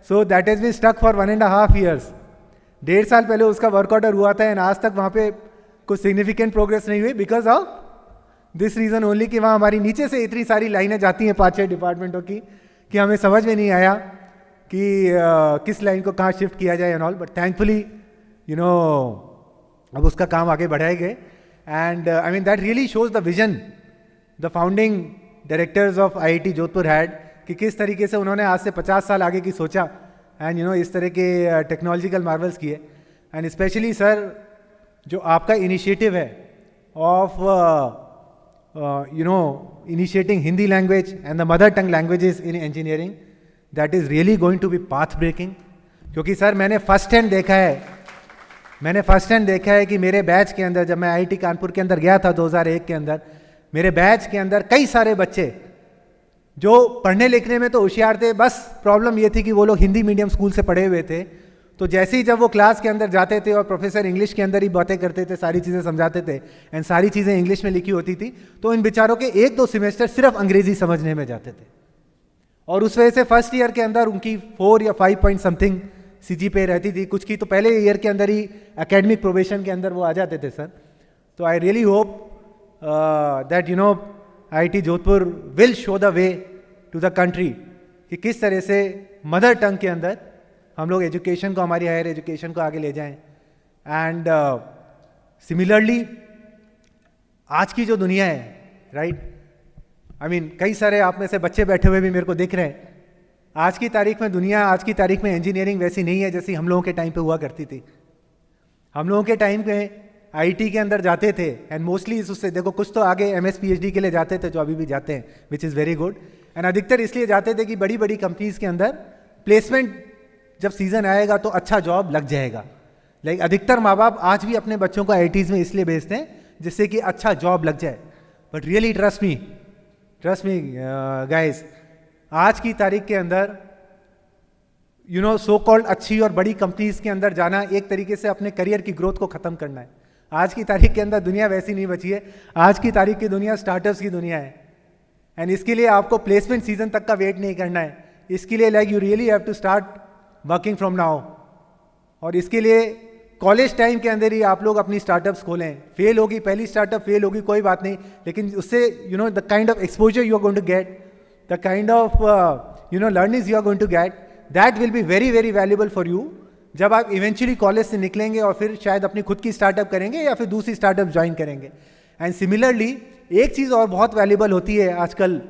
So that has been stuck for 1.5 years. 1.5 साल पहले उसका वर्क ऑर्डर हुआ था एंड आज तक वहाँ पे कुछ सिग्निफिकेंट प्रोग्रेस नहीं हुई because of this reason only कि वहाँ हमारी नीचे से इतनी सारी लाइनें जाती हैं 5-6 डिपार्टमेंटों की कि हमें समझ में नहीं आया कि किस लाइन को कहाँ शिफ्ट किया जाए एंड ऑल. बट थैंकफुली अब उसका काम आगे बढ़ाए गए. And I mean that really shows the vision the founding directors of IIT Jodhpur had, कि किस तरीके से उन्होंने आज से 50 साल आगे की सोचा एंड इस तरह के टेक्नोलॉजिकल मार्वल्स किए. एंड स्पेशली सर जो आपका इनिशिएटिव है of initiating Hindi language and the mother tongue languages in engineering, that is really going to be path breaking. क्योंकि सर मैंने फर्स्ट हैंड देखा है कि मेरे बैच के अंदर, जब मैं IIT कानपुर के अंदर गया था 2001 के अंदर, मेरे बैच के अंदर कई सारे बच्चे जो पढ़ने लिखने में तो होशियार थे, बस प्रॉब्लम ये थी कि वो लोग हिंदी मीडियम स्कूल से पढ़े हुए थे. तो जैसे ही जब वो क्लास के अंदर जाते थे और प्रोफेसर इंग्लिश के अंदर ही बातें करते थे, सारी चीज़ें समझाते थे एंड सारी चीज़ें इंग्लिश में लिखी होती थी, तो इन बेचारों के 1-2 सेमेस्टर सिर्फ अंग्रेजी समझने में जाते थे. और उस वजह से फर्स्ट ईयर के अंदर उनकी 4 या 5 पॉइंट समथिंग CGPA रहती थी. कुछ की तो पहले ईयर के अंदर ही एकेडमिक प्रोबेशन के अंदर वो आ जाते थे सर. तो I really hope that IIT Jodhpur will show the way to the country कि किस तरह से मदर टंग के अंदर हम लोग एजुकेशन को, हमारी हायर एजुकेशन को आगे ले जाएं. एंड सिमिलरली आज की जो दुनिया है, राइट, आई मीन कई सारे आप में से बच्चे बैठे हुए भी मेरे को दिख रहे हैं. आज की तारीख में दुनिया, आज की तारीख में इंजीनियरिंग वैसी नहीं है जैसी हम लोगों के टाइम पे हुआ करती थी. हम लोगों के टाइम पे IIT के अंदर जाते थे एंड मोस्टली उससे देखो कुछ तो आगे MS PhD के लिए जाते थे, जो अभी भी जाते हैं, which is very good. And अधिकतर इसलिए जाते थे कि बड़ी बड़ी कंपनीज के अंदर प्लेसमेंट जब सीजन आएगा तो अच्छा जॉब लग जाएगा. लाइक अधिकतर माँ बाप आज भी अपने बच्चों को IITs में इसलिए भेजते हैं जिससे कि अच्छा जॉब लग जाए. But really trust me guys, आज की तारीख के अंदर सो कॉल्ड अच्छी और बड़ी कंपनीज के अंदर जाना एक तरीके से अपने करियर की ग्रोथ को ख़त्म करना है. आज की तारीख के अंदर दुनिया वैसी नहीं बची है. आज की तारीख की दुनिया स्टार्टअप्स की दुनिया है. एंड इसके लिए आपको प्लेसमेंट सीजन तक का वेट नहीं करना है. इसके लिए like you really have to start working from now. और इसके लिए कॉलेज टाइम के अंदर ही आप लोग अपनी स्टार्टअप्स खोलें. फेल होगी, पहली स्टार्टअप फेल होगी, कोई बात नहीं, लेकिन उससे the kind of exposure you are going to get, the kind of learnings you are going to get, that will be very very valuable for you जब आप इवेंचुअली कॉलेज से निकलेंगे और फिर शायद अपनी खुद की स्टार्टअप करेंगे या फिर दूसरी स्टार्टअप ज्वाइन करेंगे. एंड सिमिलरली एक चीज़ और बहुत वैल्यूबल होती है आजकल,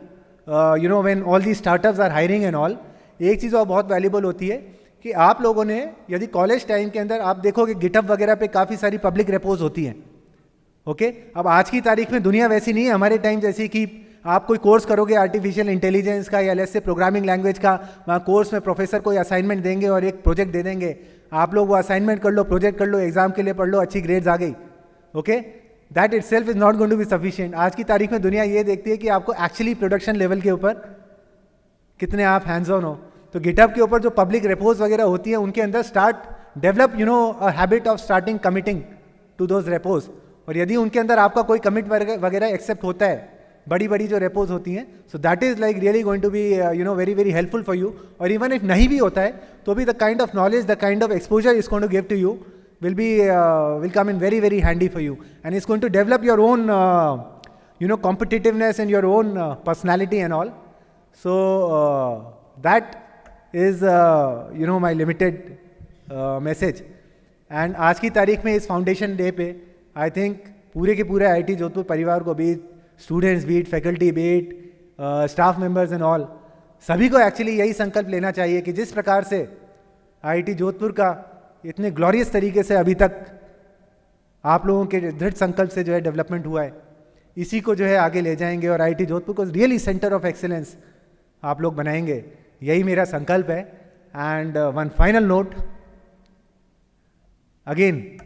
when all the startups are hiring and all, एक चीज़ और बहुत वैल्यूबल होती है कि आप लोगों ने यदि कॉलेज टाइम के अंदर आप देखोगे गिटहब वगैरह पे काफ़ी सारी पब्लिक रेपोज होती हैं. ओके, अब आज की तारीख में दुनिया वैसी नहीं है हमारे टाइम जैसी कि आप कोई कोर्स करोगे आर्टिफिशियल इंटेलिजेंस का या लेट्स से प्रोग्रामिंग लैंग्वेज का, वहाँ कोर्स में प्रोफेसर कोई असाइनमेंट देंगे और एक प्रोजेक्ट दे देंगे, आप लोग वो असाइनमेंट कर लो, प्रोजेक्ट कर लो, एग्जाम के लिए पढ़ लो, अच्छी ग्रेड्स आ गई. Okay, that itself is not going to be sufficient. आज की तारीख में दुनिया ये देखती है कि आपको एक्चुअली प्रोडक्शन लेवल के ऊपर कितने आप हैंड्स ऑन हो. तो गिटहब के ऊपर जो पब्लिक रेपोज वगैरह होती है उनके अंदर start develop a habit of starting committing to those repos. और यदि उनके अंदर आपका कोई कमिट वगैरह एक्सेप्ट होता है, बड़ी बड़ी जो रेपोज होती हैं, so that is like really going to be very very helpful for you. और इवन इफ नहीं भी होता है तो भी the kind of knowledge, the kind of exposure is going to give to you will come in very very handy for you, and it's going to develop your own competitiveness and your own personality and all. So that is my limited message. And आज की तारीख में इस foundation day पे I think पूरे के पूरे IIT Jodhpur परिवार को, भी स्टूडेंट्स, भी फैकल्टी, भी स्टाफ मेंबर्स एंड ऑल, सभी को एक्चुअली यही संकल्प लेना चाहिए कि जिस प्रकार से IIT जोधपुर का इतने ग्लोरियस तरीके से अभी तक आप लोगों के दृढ़ संकल्प से जो है डेवलपमेंट हुआ है, इसी को जो है आगे ले जाएंगे और IIT जोधपुर को रियली सेंटर ऑफ एक्सेलेंस आप लोग बनाएंगे. यही मेरा संकल्प है. And one final note, again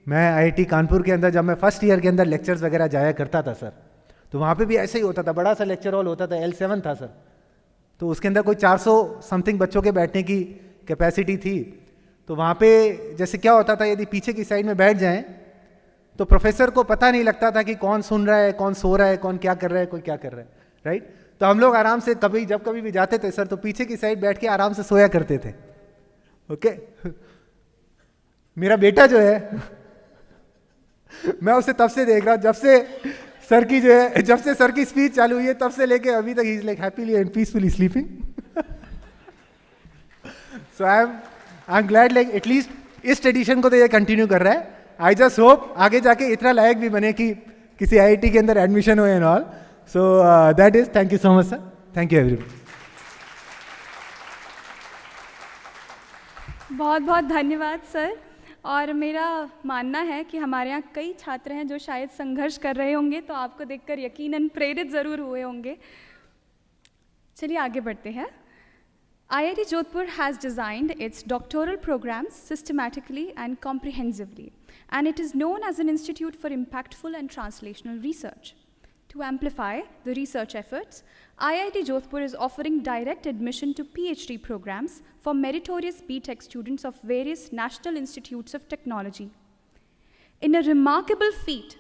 मैं IIT कानपुर के अंदर जब मैं फर्स्ट ईयर के अंदर लेक्चर्स वगैरह जाया करता था सर, तो वहाँ पे भी ऐसे ही होता था. बड़ा सा लेक्चर हॉल होता था, L7 था सर, तो उसके अंदर कोई 400 समथिंग बच्चों के बैठने की कैपेसिटी थी. तो वहाँ पे जैसे क्या होता था, यदि पीछे की साइड में बैठ जाएं तो प्रोफेसर को पता नहीं लगता था कि कौन सुन रहा है, कौन सो रहा है, कौन क्या कर रहा है, कोई क्या कर रहा है, राइट. तो हम लोग आराम से जब कभी भी जाते थे सर, तो पीछे की साइड बैठ के आराम से सोया करते थे. ओके मेरा बेटा जो है मैं उसे तब से देख रहा हूँ, जब से सर की स्पीच चालू हुई है, तब से लेके अभी तक he is like happily and peacefully sleeping. So I am glad, like at least इस ट्रेडिशन को तो ये कंटिन्यू कर रहा है. आई जस्ट होप आगे जाके इतना लायक भी बने कि किसी IIT के अंदर एडमिशन हो and all. So that is, thank you so much sir, thank you everyone. बहुत बहुत धन्यवाद सर. और मेरा मानना है कि हमारे यहाँ कई छात्र हैं जो शायद संघर्ष कर रहे होंगे, तो आपको देखकर यकीनन प्रेरित ज़रूर हुए होंगे. चलिए आगे बढ़ते हैं. IIT Jodhpur has designed its doctoral programs systematically and comprehensively, and it is known as an institute for impactful and translational research. To amplify the research efforts, IIT Jodhpur is offering direct admission to PhD programs for meritorious B.Tech students of various national institutes of technology. In a remarkable feat,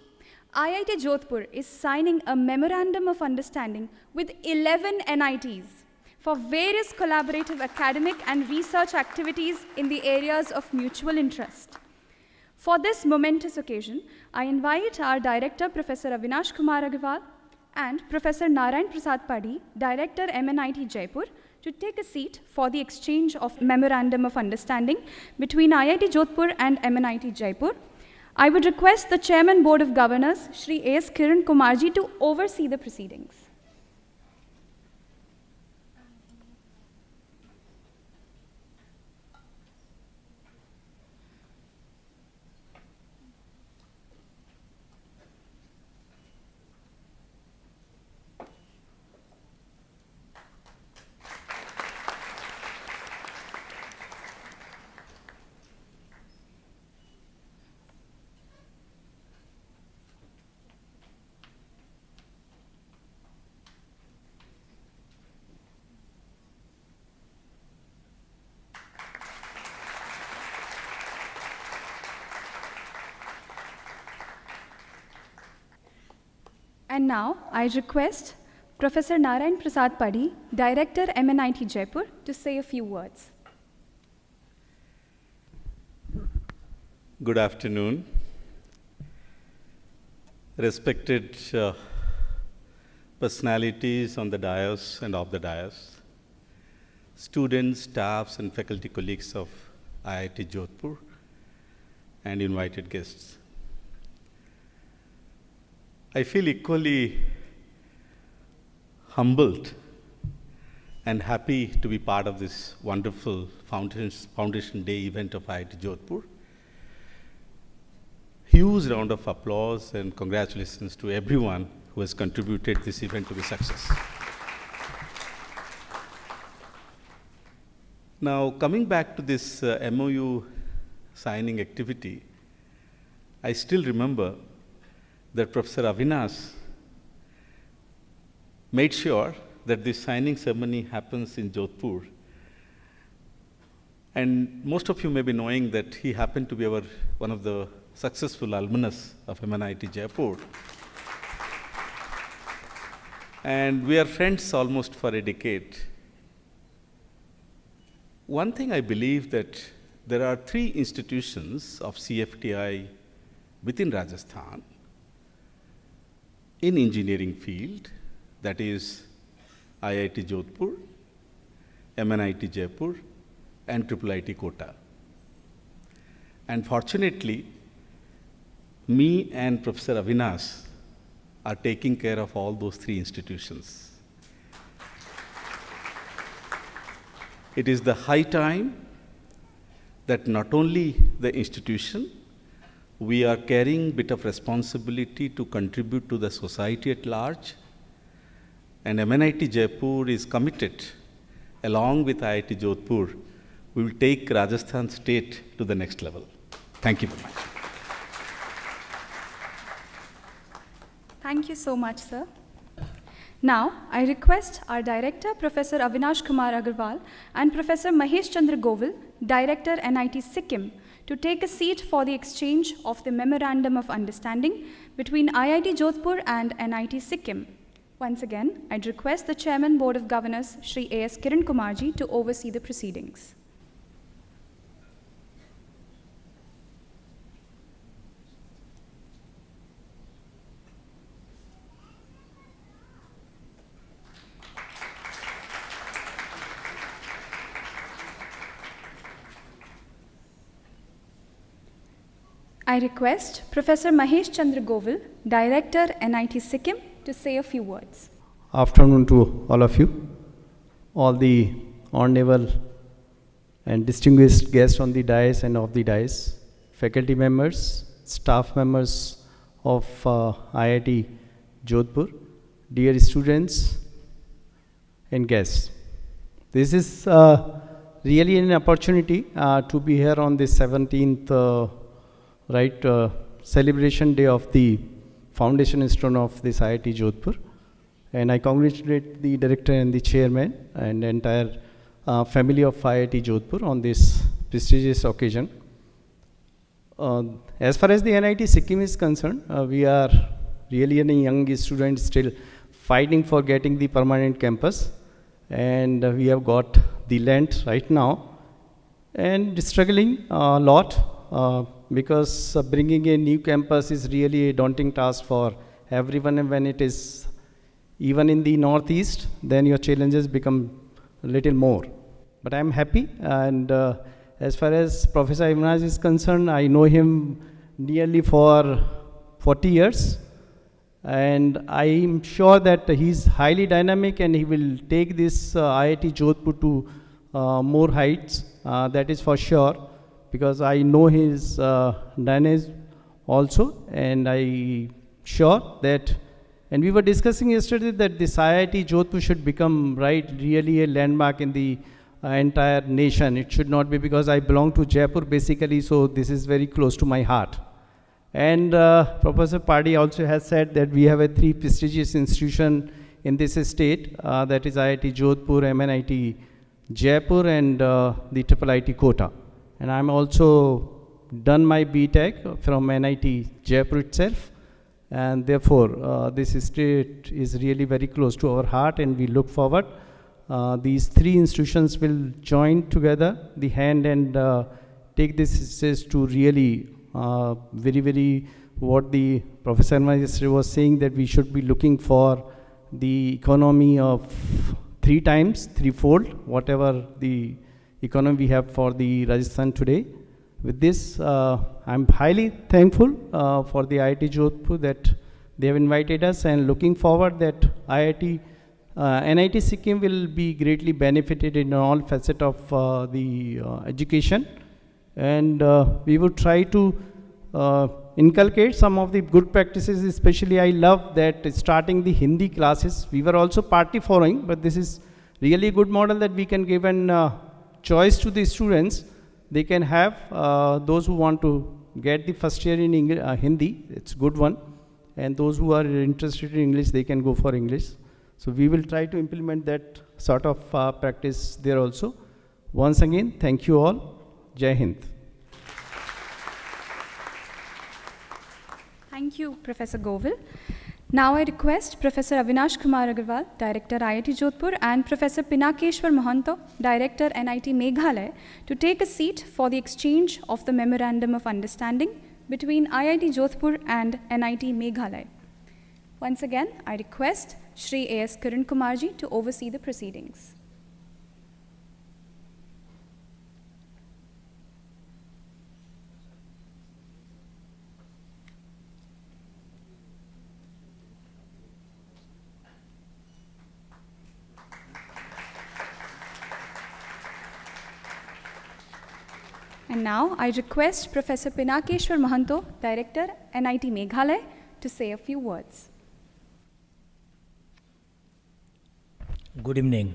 IIT Jodhpur is signing a memorandum of understanding with 11 NITs for various collaborative academic and research activities in the areas of mutual interest. For this momentous occasion, I invite our Director, Professor Avinash Kumar Agarwal, and Professor Narayan Prasad Padi, Director, MNIT Jaipur, to take a seat for the exchange of Memorandum of Understanding between IIT Jodhpur and MNIT Jaipur. I would request the Chairman Board of Governors, Shri A.S. Kiran Kumarji, to oversee the proceedings. And now I request Professor Narayan Prasad Padi, Director, MNIT Jaipur, to say a few words. Good afternoon. Respected personalities on the dais and off the dais, students, staffs, and faculty colleagues of IIT Jodhpur, and invited guests. I feel equally humbled and happy to be part of this wonderful Foundation Day event of IIT Jodhpur. Huge round of applause and congratulations to everyone who has contributed this event to be success. Now, coming back to this MOU signing activity, I still remember that Professor Avinash made sure that this signing ceremony happens in Jodhpur. And most of you may be knowing that he happened to be one of the successful alumnus of IIT Jaipur. And we are friends almost for a decade. One thing I believe that there are 3 institutions of CFTI within Rajasthan in engineering field, that is IIT Jodhpur, MNIT Jaipur, and IIIT Kota. And fortunately, me and Professor Avinash are taking care of all those 3 institutions. It is the high time that not only the institution, we are carrying a bit of responsibility to contribute to the society at large, and MNIT Jaipur is committed, along with IIT Jodhpur, we will take Rajasthan state to the next level. Thank you very much. Thank you so much, sir. Now, I request our Director, Professor Avinash Kumar Agarwal, and Professor Mahesh Chandra Govil, Director, NIT Sikkim, to take a seat for the exchange of the Memorandum of Understanding between IIT Jodhpur and NIT Sikkim. Once again, I'd request the Chairman, Board of Governors, Shri A.S. Kiran Kumarji, to oversee the proceedings. I request Professor Mahesh Chandra Govil, Director, NIT Sikkim, to say a few words. Afternoon to all of you, all the honorable and distinguished guests on the dais and off the dais, faculty members, staff members of IIT Jodhpur, dear students and guests. This is really an opportunity to be here on the 17th celebration day of the Foundation Stone of this IIT Jodhpur. And I congratulate the director and the chairman and the entire family of IIT Jodhpur on this prestigious occasion. As far as the NIT Sikkim is concerned, we are really a young student still fighting for getting the permanent campus, and we have got the land right now and struggling a lot because bringing a new campus is really a daunting task for everyone, and when it is even in the northeast, then your challenges become a little more. But I'm happy, and as far as Professor Avinash is concerned, I know him nearly for 40 years, and I'm sure that he's highly dynamic and he will take this IIT Jodhpur to more heights, that is for sure, because I know his dynamism also, and I sure that, and we were discussing yesterday that this IIT Jodhpur should become really a landmark in the entire nation. It should not be because I belong to Jaipur basically, so this is very close to my heart. And Professor Padi also has said that we have a 3 prestigious institutions in this state, that is IIT Jodhpur, MNIT Jaipur, and the IIT Kota. And I'm also done my BTech from NIT Jaipur itself, and therefore this state is really very close to our heart, and we look forward. These 3 institutions will join together the hand and take this stage to really very what the Professor yesterday was saying, that we should be looking for the economy of 3 times, threefold, whatever the economy we have for the Rajasthan today. With this, I'm highly thankful for the IIT Jodhpur that they have invited us, and looking forward that NIT Sikkim will be greatly benefited in all facets of the education, and we would try to inculcate some of the good practices. Especially I love that starting the Hindi classes, we were also partly following, but this is really a good model that we can give an choice to the students. They can have those who want to get the first year in Hindi, it's a good one, and those who are interested in English, they can go for English. So we will try to implement that sort of practice there also. Once again, thank you all. Jai Hind. Thank you, Professor Govil. Now I request Professor Avinash Kumar Agarwal, Director IIT Jodhpur, and Professor Pinakeshwar Mohanto, Director NIT Meghalaya, to take a seat for the exchange of the Memorandum of Understanding between IIT Jodhpur and NIT Meghalaya. Once again, I request Shri A.S. Kiran Kumarji to oversee the proceedings. And now I request Professor Pinakeshwar Mohanto, Director, NIT Meghalaya, to say a few words. Good evening.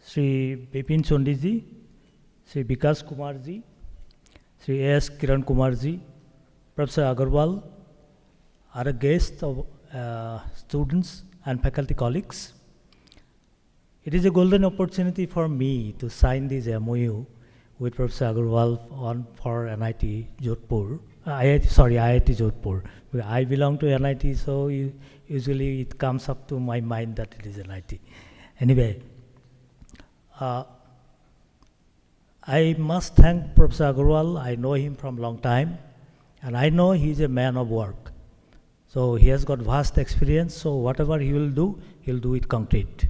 Sri Bipin Chondiji, Sri Vikas Kumarji, Sri A.S. Kiran Kumarji, Professor Agarwal, our guests of students and faculty colleagues. It is a golden opportunity for me to sign this MOU with Professor Agarwal for NIT Jodhpur, IIT Jodhpur. I belong to NIT, so usually it comes up to my mind that it is NIT. Anyway, I must thank Professor Agarwal. I know him from a long time, and I know he is a man of work. So he has got vast experience, so whatever he'll do it concrete.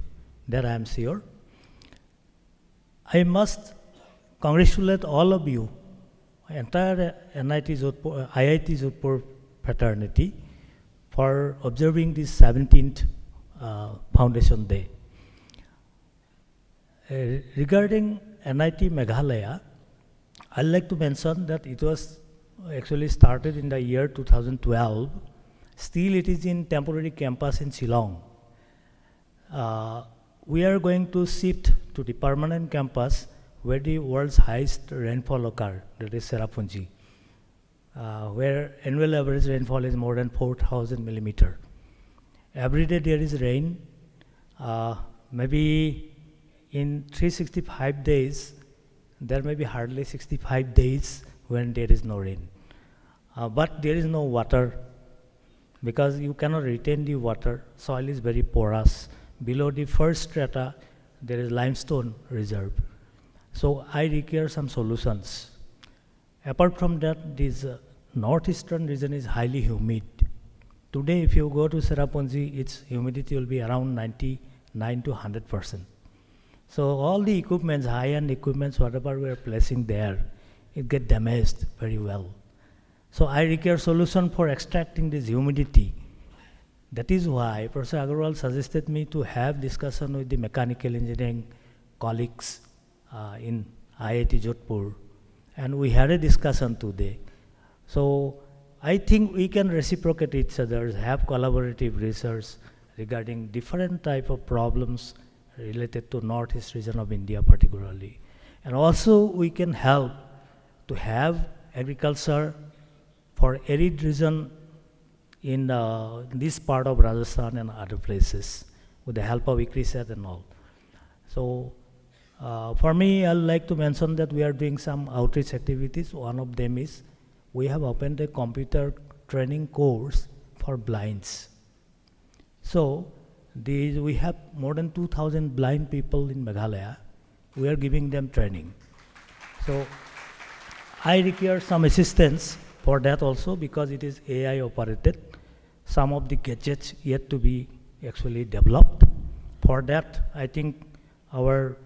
That I am sure. I must congratulate all of you, entire IIT Jodhpur fraternity, for observing this 17th Foundation Day. Regarding NIT Meghalaya, I'd like to mention that it was actually started in the year 2012. Still it is in temporary campus in Shillong. We are going to shift to the permanent campus where the world's highest rainfall occurs, that is Cherrapunji, where annual average rainfall is more than 4,000 millimeter. Every day there is rain. Maybe in 365 days, there may be hardly 65 days when there is no rain. But there is no water because you cannot retain the water. Soil is very porous. Below the first strata, there is limestone reserve. So I require some solutions. Apart from that, this northeastern region is highly humid. Today, if you go to Cherrapunji, its humidity will be around 99 to 100%. So all the equipments, high-end equipments, whatever we are placing there, it get damaged very well. So I require solution for extracting this humidity. That is why Professor Agarwal suggested me to have discussion with the mechanical engineering colleagues in IIT Jodhpur, and we had a discussion today. So I think we can reciprocate each other, have collaborative research regarding different type of problems related to northeast region of India particularly. And also we can help to have agriculture for arid region in this part of Rajasthan and other places with the help of ICRISAT and all. So for me, I'd like to mention that we are doing some outreach activities. One of them is we have opened a computer training course for blinds. So we have more than 2,000 blind people in Meghalaya. We are giving them training. So I require some assistance for that also because it is AI operated. Some of the gadgets yet to be actually developed. For that, I think our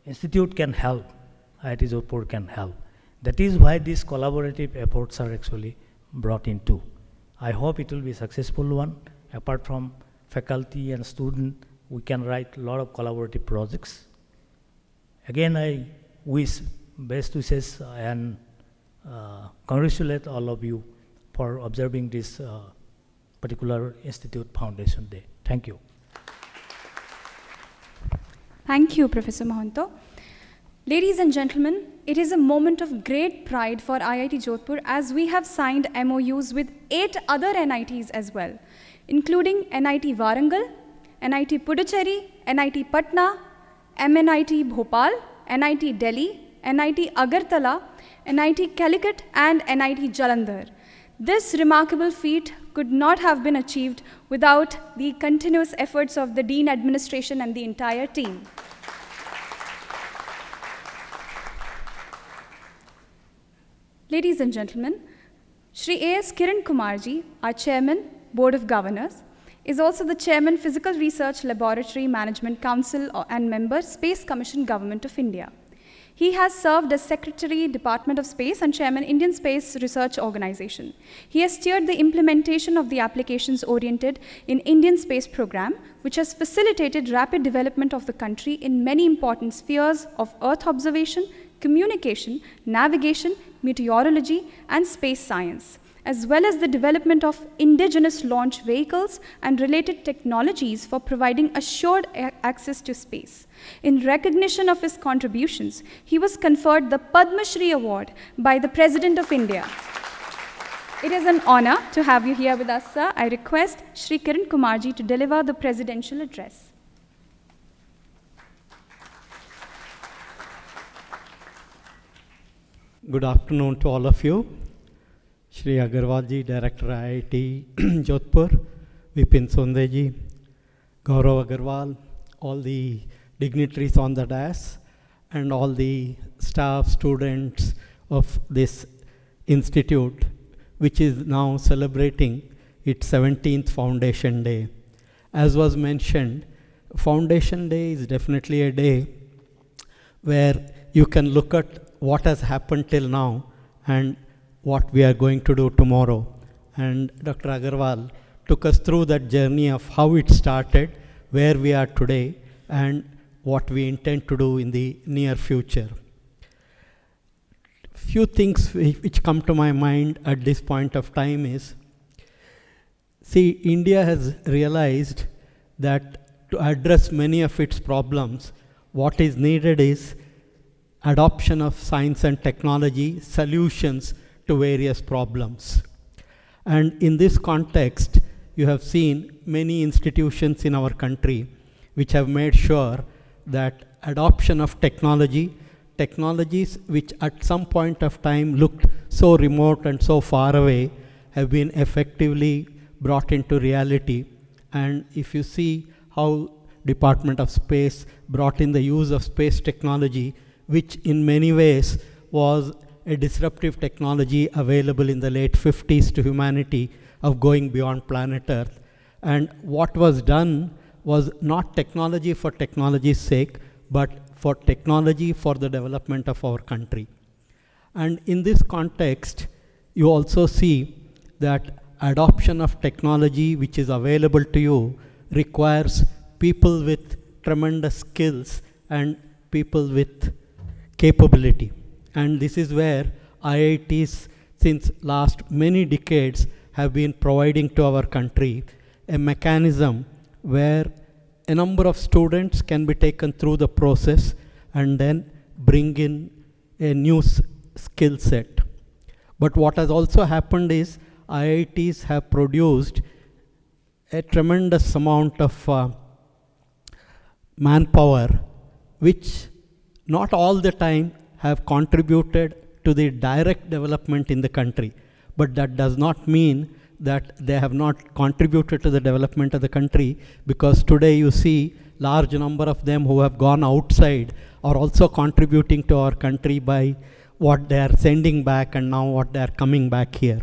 institute can help, IIT Jodhpur can help. That is why these collaborative efforts are actually brought into. I hope it will be a successful one. Apart from faculty and student, we can write a lot of collaborative projects. Again, I wish best wishes and congratulate all of you for observing this particular Institute Foundation Day. Thank you. Thank you, Professor Mohanto. Ladies and gentlemen, it is a moment of great pride for IIT Jodhpur as we have signed MOUs with 8 other NITs as well, including NIT Warangal, NIT Puducherry, NIT Patna, MNIT Bhopal, NIT Delhi, NIT Agartala, NIT Calicut, and NIT Jalandhar. This remarkable feat could not have been achieved without the continuous efforts of the Dean Administration and the entire team. Ladies and gentlemen, Shri A.S. Kiran Kumarji, our Chairman, Board of Governors, is also the Chairman, Physical Research Laboratory Management Council and member, Space Commission, Government of India. He has served as Secretary, Department of Space and Chairman, Indian Space Research Organization. He has steered the implementation of the applications oriented in Indian space program, which has facilitated rapid development of the country in many important spheres of Earth observation, communication, navigation, meteorology, and space science, as well as the development of indigenous launch vehicles and related technologies for providing assured access to space. In recognition of his contributions, he was conferred the Padma Shri Award by the President of India. It is an honor to have you here with us, sir. I request Shri Kiran Kumarji to deliver the presidential address. Good afternoon to all of you. Shri Agarwal ji, Director IIT Jodhpur, Vipin Sonde ji, Gaurav Agarwal, all the dignitaries on the dais, and all the staff, students of this institute, which is now celebrating its 17th Foundation Day. As was mentioned, Foundation Day is definitely a day where you can look at what has happened till now and what we are going to do tomorrow. And Dr. Agarwal took us through that journey of how it started, where we are today, and what we intend to do in the near future. Few things which come to my mind at this point of time is, see, India has realized that to address many of its problems, what is needed is adoption of science and technology solutions to various problems. And in this context, you have seen many institutions in our country which have made sure that adoption of technologies which at some point of time looked so remote and so far away, have been effectively brought into reality. And if you see how Department of Space brought in the use of space technology, which in many ways was a disruptive technology available in the late 50s to humanity of going beyond planet Earth. And what was done was not technology for technology's sake, but for technology for the development of our country. And in this context, you also see that adoption of technology which is available to you requires people with tremendous skills and people with capability. And this is where IITs since last many decades have been providing to our country a mechanism where a number of students can be taken through the process and then bring in a new skill set. But what has also happened is IITs have produced a tremendous amount of manpower which not all the time have contributed to the direct development in the country. But that does not mean that they have not contributed to the development of the country, because today you see large number of them who have gone outside are also contributing to our country by what they are sending back and now what they are coming back here.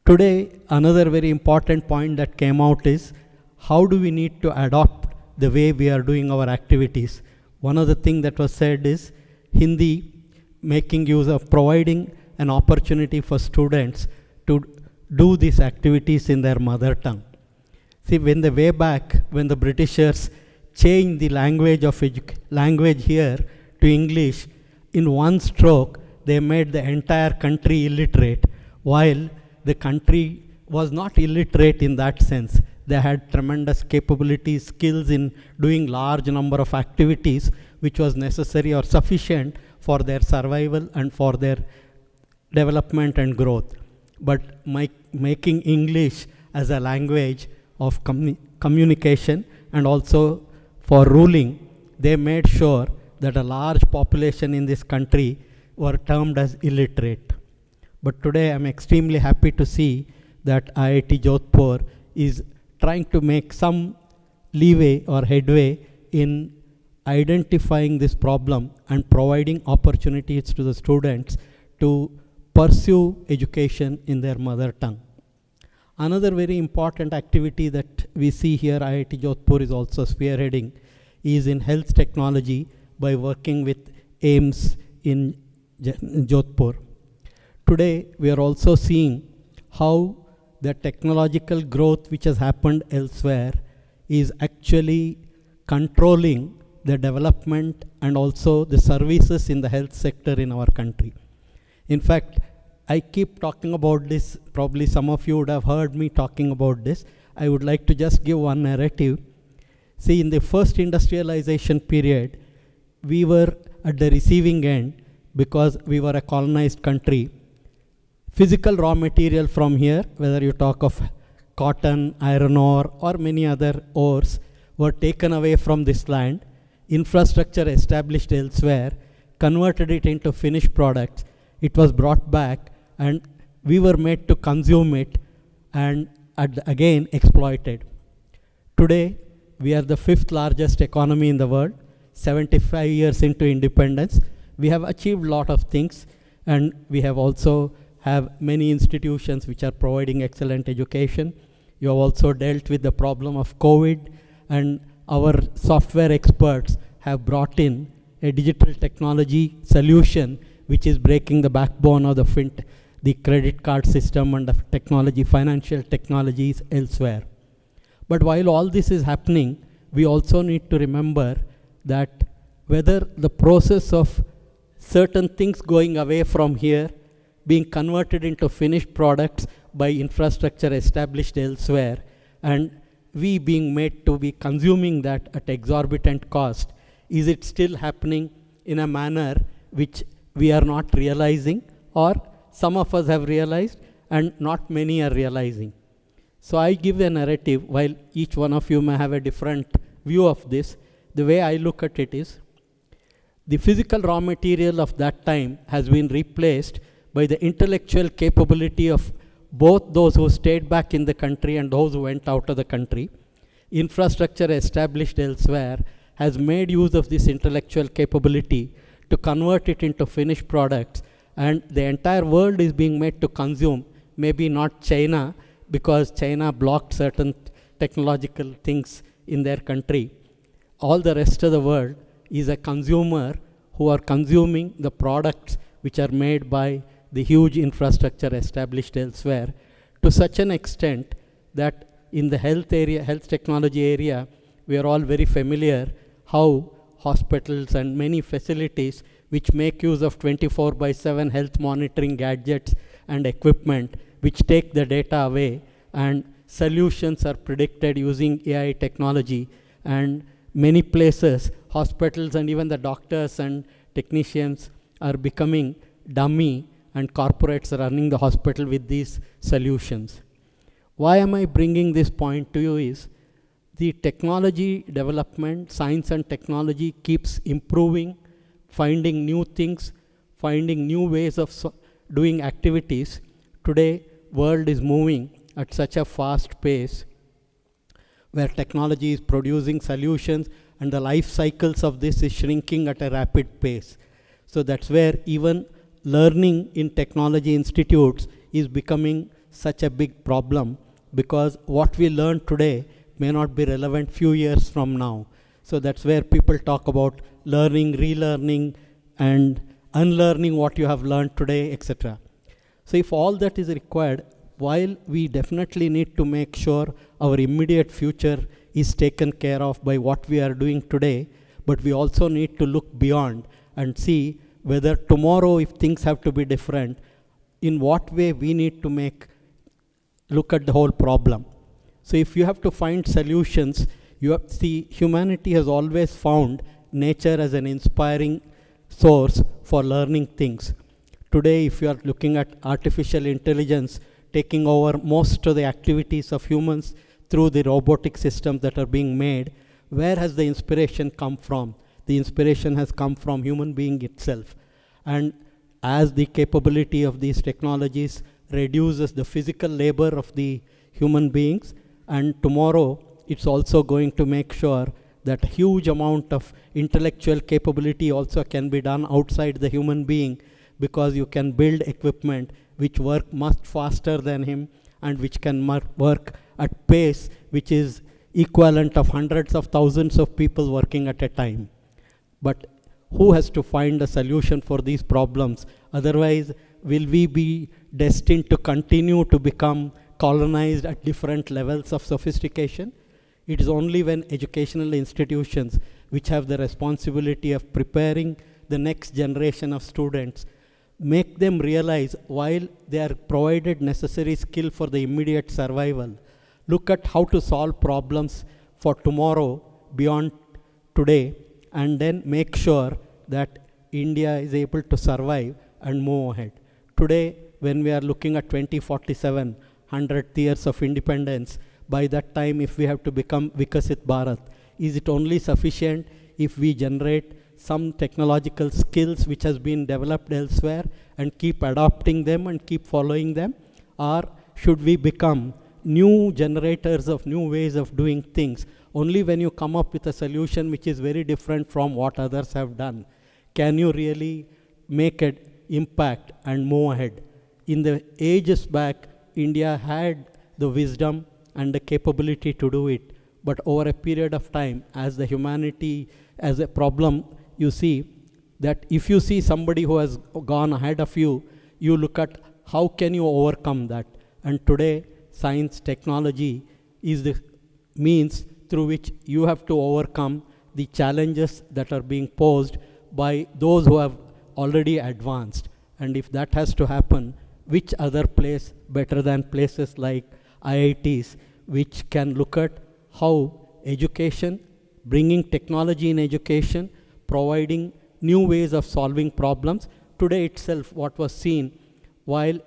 Today, another very important point that came out is how do we need to adopt the way we are doing our activities. One of the things that was said is Hindi, making use of providing an opportunity for students to do these activities in their mother tongue. See, when the way back, when the Britishers changed the language here to English, in one stroke, they made the entire country illiterate, while the country was not illiterate in that sense. They had tremendous capabilities, skills in doing large number of activities which was necessary or sufficient for their survival and for their development and growth. But making English as a language of communication and also for ruling, they made sure that a large population in this country were termed as illiterate. But today I'm extremely happy to see that IIT Jodhpur is trying to make some leeway or headway in identifying this problem and providing opportunities to the students to pursue education in their mother tongue. Another very important activity that we see here, IIT Jodhpur is also spearheading, is in health technology by working with AIIMS in Jodhpur. Today, we are also seeing how the technological growth which has happened elsewhere is actually controlling the development and also the services in the health sector in our country. In fact, I keep talking about this, probably some of you would have heard me talking about this. I would like to just give one narrative. See, in the first industrialization period, we were at the receiving end because we were a colonized country. Physical raw material from here, whether you talk of cotton, iron ore, or many other ores, were taken away from this land, infrastructure established elsewhere, converted it into finished products, it was brought back, and we were made to consume it and again exploited. Today, we are the 5th largest economy in the world, 75 years into independence. We have achieved a lot of things, and we have also have many institutions which are providing excellent education. You have also dealt with the problem of COVID, and our software experts have brought in a digital technology solution which is breaking the backbone of the credit card system and the technology, financial technologies elsewhere. But while all this is happening, we also need to remember that whether the process of certain things going away from here, being converted into finished products by infrastructure established elsewhere, and we being made to be consuming that at exorbitant cost, is it still happening in a manner which we are not realizing, or some of us have realized and not many are realizing? So I give a narrative, while each one of you may have a different view of this. The way I look at it is, the physical raw material of that time has been replaced by the intellectual capability of both those who stayed back in the country and those who went out of the country. Infrastructure established elsewhere has made use of this intellectual capability to convert it into finished products, and the entire world is being made to consume, maybe not China, because China blocked certain technological things in their country. All the rest of the world is a consumer who are consuming the products which are made by the huge infrastructure established elsewhere, to such an extent that in the health technology area, we are all very familiar how hospitals and many facilities which make use of 24/7 health monitoring gadgets and equipment which take the data away, and solutions are predicted using AI technology, and many places, hospitals and even the doctors and technicians are becoming dummy, and corporates are running the hospital with these solutions. Why am I bringing this point to you is, the technology development, science and technology keeps improving, finding new things, finding new ways of doing activities. Today, world is moving at such a fast pace where technology is producing solutions and the life cycles of this is shrinking at a rapid pace. So that's where even learning in technology institutes is becoming such a big problem, because what we learn today may not be relevant few years from now. So that's where people talk about learning, relearning, and unlearning what you have learned today, etc. So if all that is required, while we definitely need to make sure our immediate future is taken care of by what we are doing today, but we also need to look beyond and see whether tomorrow, if things have to be different, in what way we need to look at the whole problem. So if you have to find solutions, humanity has always found nature as an inspiring source for learning things. Today, if you are looking at artificial intelligence taking over most of the activities of humans through the robotic systems that are being made, where has the inspiration come from? The inspiration has come from human being itself. And as the capability of these technologies reduces the physical labor of the human beings, and tomorrow it's also going to make sure that a huge amount of intellectual capability also can be done outside the human being, because you can build equipment which work much faster than him and which can work at pace which is equivalent of hundreds of thousands of people working at a time. But who has to find a solution for these problems? Otherwise, will we be destined to continue to become colonized at different levels of sophistication? It is only when educational institutions, which have the responsibility of preparing the next generation of students, make them realize while they are provided necessary skill for the immediate survival, look at how to solve problems for tomorrow beyond today, and then make sure that India is able to survive and move ahead. Today, when we are looking at 2047, 100th years of independence, by that time, if we have to become Vikasit Bharat, is it only sufficient if we generate some technological skills which has been developed elsewhere and keep adopting them and keep following them? Or should we become new generators of new ways of doing things? Only when you come up with a solution which is very different from what others have done, can you really make an impact and move ahead. In the ages back, India had the wisdom and the capability to do it. But over a period of time, as the humanity, as a problem, you see that if you see somebody who has gone ahead of you, you look at how can you overcome that. And today, science, technology is the means through which you have to overcome the challenges that are being posed by those who have already advanced. And if that has to happen, which other place better than places like IITs, which can look at how education, bringing technology in education, providing new ways of solving problems. Today itself, what was seen, while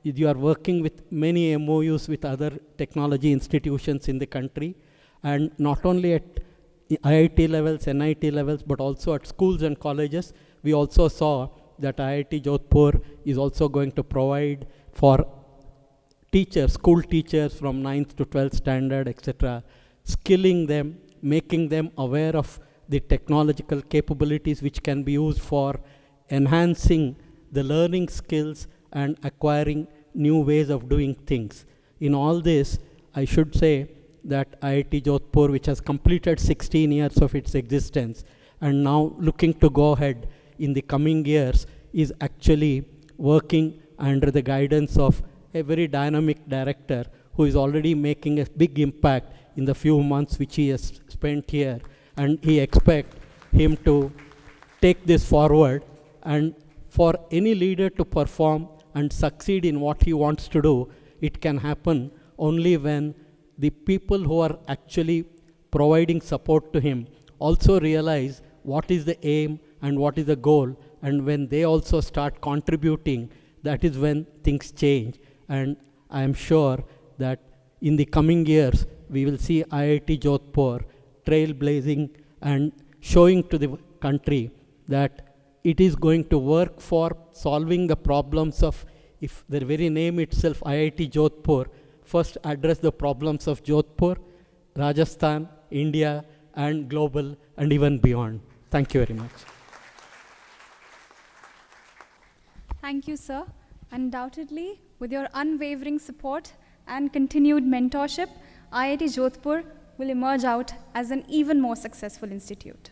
you are working with many MOUs with other technology institutions in the country, and not only at IIT levels, NIT levels, but also at schools and colleges, we also saw that IIT Jodhpur is also going to provide for teachers, school teachers from 9th to 12th standard, etc., skilling them, making them aware of the technological capabilities which can be used for enhancing the learning skills and acquiring new ways of doing things. In all this, I should say that IIT Jodhpur, which has completed 16 years of its existence and now looking to go ahead in the coming years, is actually working under the guidance of a very dynamic director who is already making a big impact in the few months which he has spent here. And he expects him to take this forward. And for any leader to perform and succeed in what he wants to do, it can happen only when the people who are actually providing support to him also realize what is the aim and what is the goal. And when they also start contributing, that is when things change. And I am sure that in the coming years, we will see IIT Jodhpur trailblazing and showing to the country that it is going to work for solving the problems of, if the very name itself, IIT Jodhpur, first address the problems of Jodhpur, Rajasthan, India, and global, and even beyond. Thank you very much. Thank you, sir. Undoubtedly, with your unwavering support and continued mentorship, IIT Jodhpur will emerge out as an even more successful institute.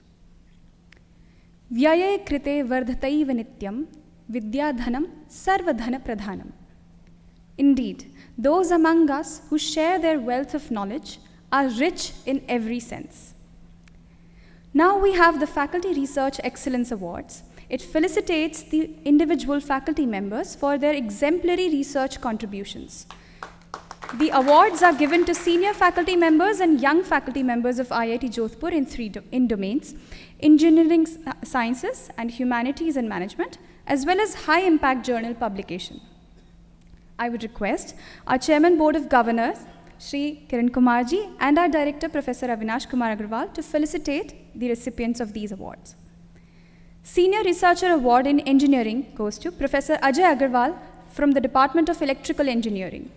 Vyaye krite vardhataiva nityam vidyadhanam sarvadhana pradhanam. Indeed, those among us who share their wealth of knowledge are rich in every sense. Now we have the Faculty Research Excellence Awards. It felicitates the individual faculty members for their exemplary research contributions. The awards are given to senior faculty members and young faculty members of IIT Jodhpur in three domains: engineering sciences and humanities and management, as well as high-impact journal publication. I would request our Chairman Board of Governors, Shri Kiran Kumarji, and our Director, Professor Avinash Kumar Agarwal, to felicitate the recipients of these awards. Senior Researcher Award in Engineering goes to Professor Ajay Agarwal from the Department of Electrical Engineering.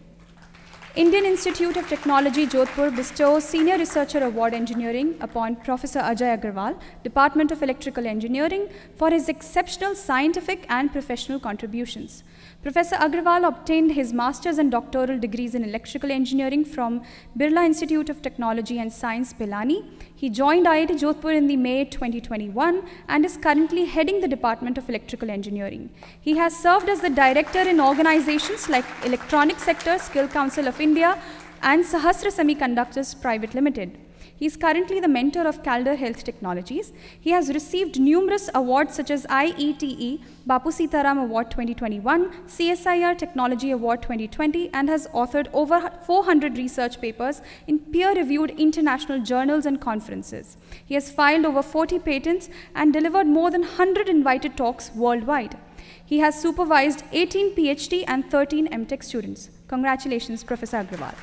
Indian Institute of Technology, Jodhpur bestows Senior Researcher Award Engineering upon Professor Ajay Agarwal, Department of Electrical Engineering, for his exceptional scientific and professional contributions. Professor Agarwal obtained his master's and doctoral degrees in electrical engineering from Birla Institute of Technology and Science, Pilani. He joined IIT Jodhpur in the May 2021 and is currently heading the Department of Electrical Engineering. He has served as the director in organizations like Electronic Sector, Skill Council of India, and Sahasra Semiconductors Private Limited. He is currently the mentor of Calder Health Technologies. He has received numerous awards such as IETE Bapu Sitaram Award 2021, CSIR Technology Award 2020, and has authored over 400 research papers in peer-reviewed international journals and conferences. He has filed over 40 patents and delivered more than 100 invited talks worldwide. He has supervised 18 PhD and 13 MTech students. Congratulations, Professor Agarwal.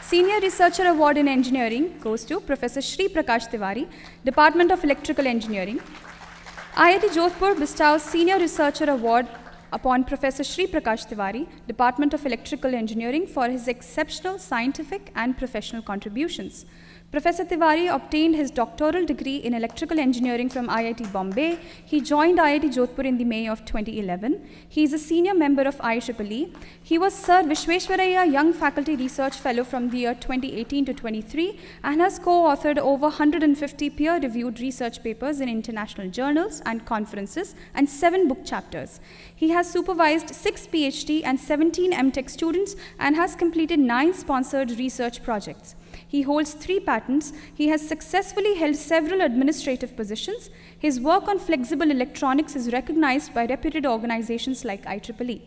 Senior Researcher Award in Engineering goes to Professor Shri Prakash Tiwari, Department of Electrical Engineering. IIT Jodhpur bestows Senior Researcher Award upon Professor Shri Prakash Tiwari, Department of Electrical Engineering, for his exceptional scientific and professional contributions. Professor Tiwari obtained his doctoral degree in electrical engineering from IIT Bombay. He joined IIT Jodhpur in the May of 2011. He is a senior member of IEEE. He was Sir Vishweshwaraya Young Faculty Research Fellow from the year 2018 to 23 and has co-authored over 150 peer-reviewed research papers in international journals and conferences and 7 book chapters. He has supervised 6 PhD and 17 MTech students and has completed 9 sponsored research projects. He holds 3 patents. He has successfully held several administrative positions. His work on flexible electronics is recognized by reputed organizations like IEEE.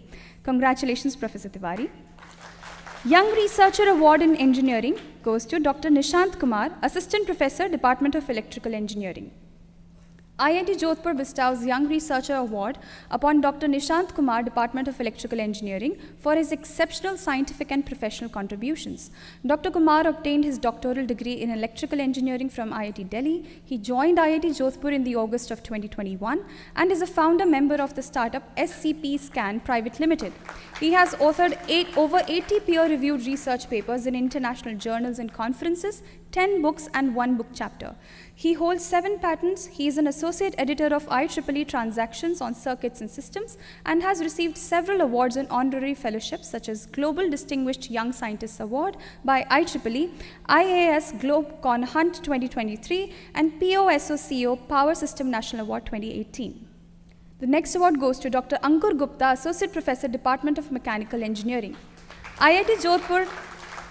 Congratulations, Professor Tiwari. Young Researcher Award in Engineering goes to Dr. Nishant Kumar, Assistant Professor, Department of Electrical Engineering. IIT Jodhpur bestows Young Researcher Award upon Dr. Nishant Kumar, Department of Electrical Engineering, for his exceptional scientific and professional contributions. Dr. Kumar obtained his doctoral degree in electrical engineering from IIT Delhi. He joined IIT Jodhpur in the August of 2021 and is a founder member of the startup SCP Scan Private Limited. He has authored over 80 peer-reviewed research papers in international journals and conferences, 10 books and 1 book chapter. He holds 7 patents. He is an associate editor of IEEE Transactions on Circuits and Systems and has received several awards and honorary fellowships such as Global Distinguished Young Scientists Award by IEEE, IAS GlobeCon Hunt 2023, and POSOCO Power System National Award 2018. The next award goes to Dr. Ankur Gupta, Associate Professor, Department of Mechanical Engineering. IIT Jodhpur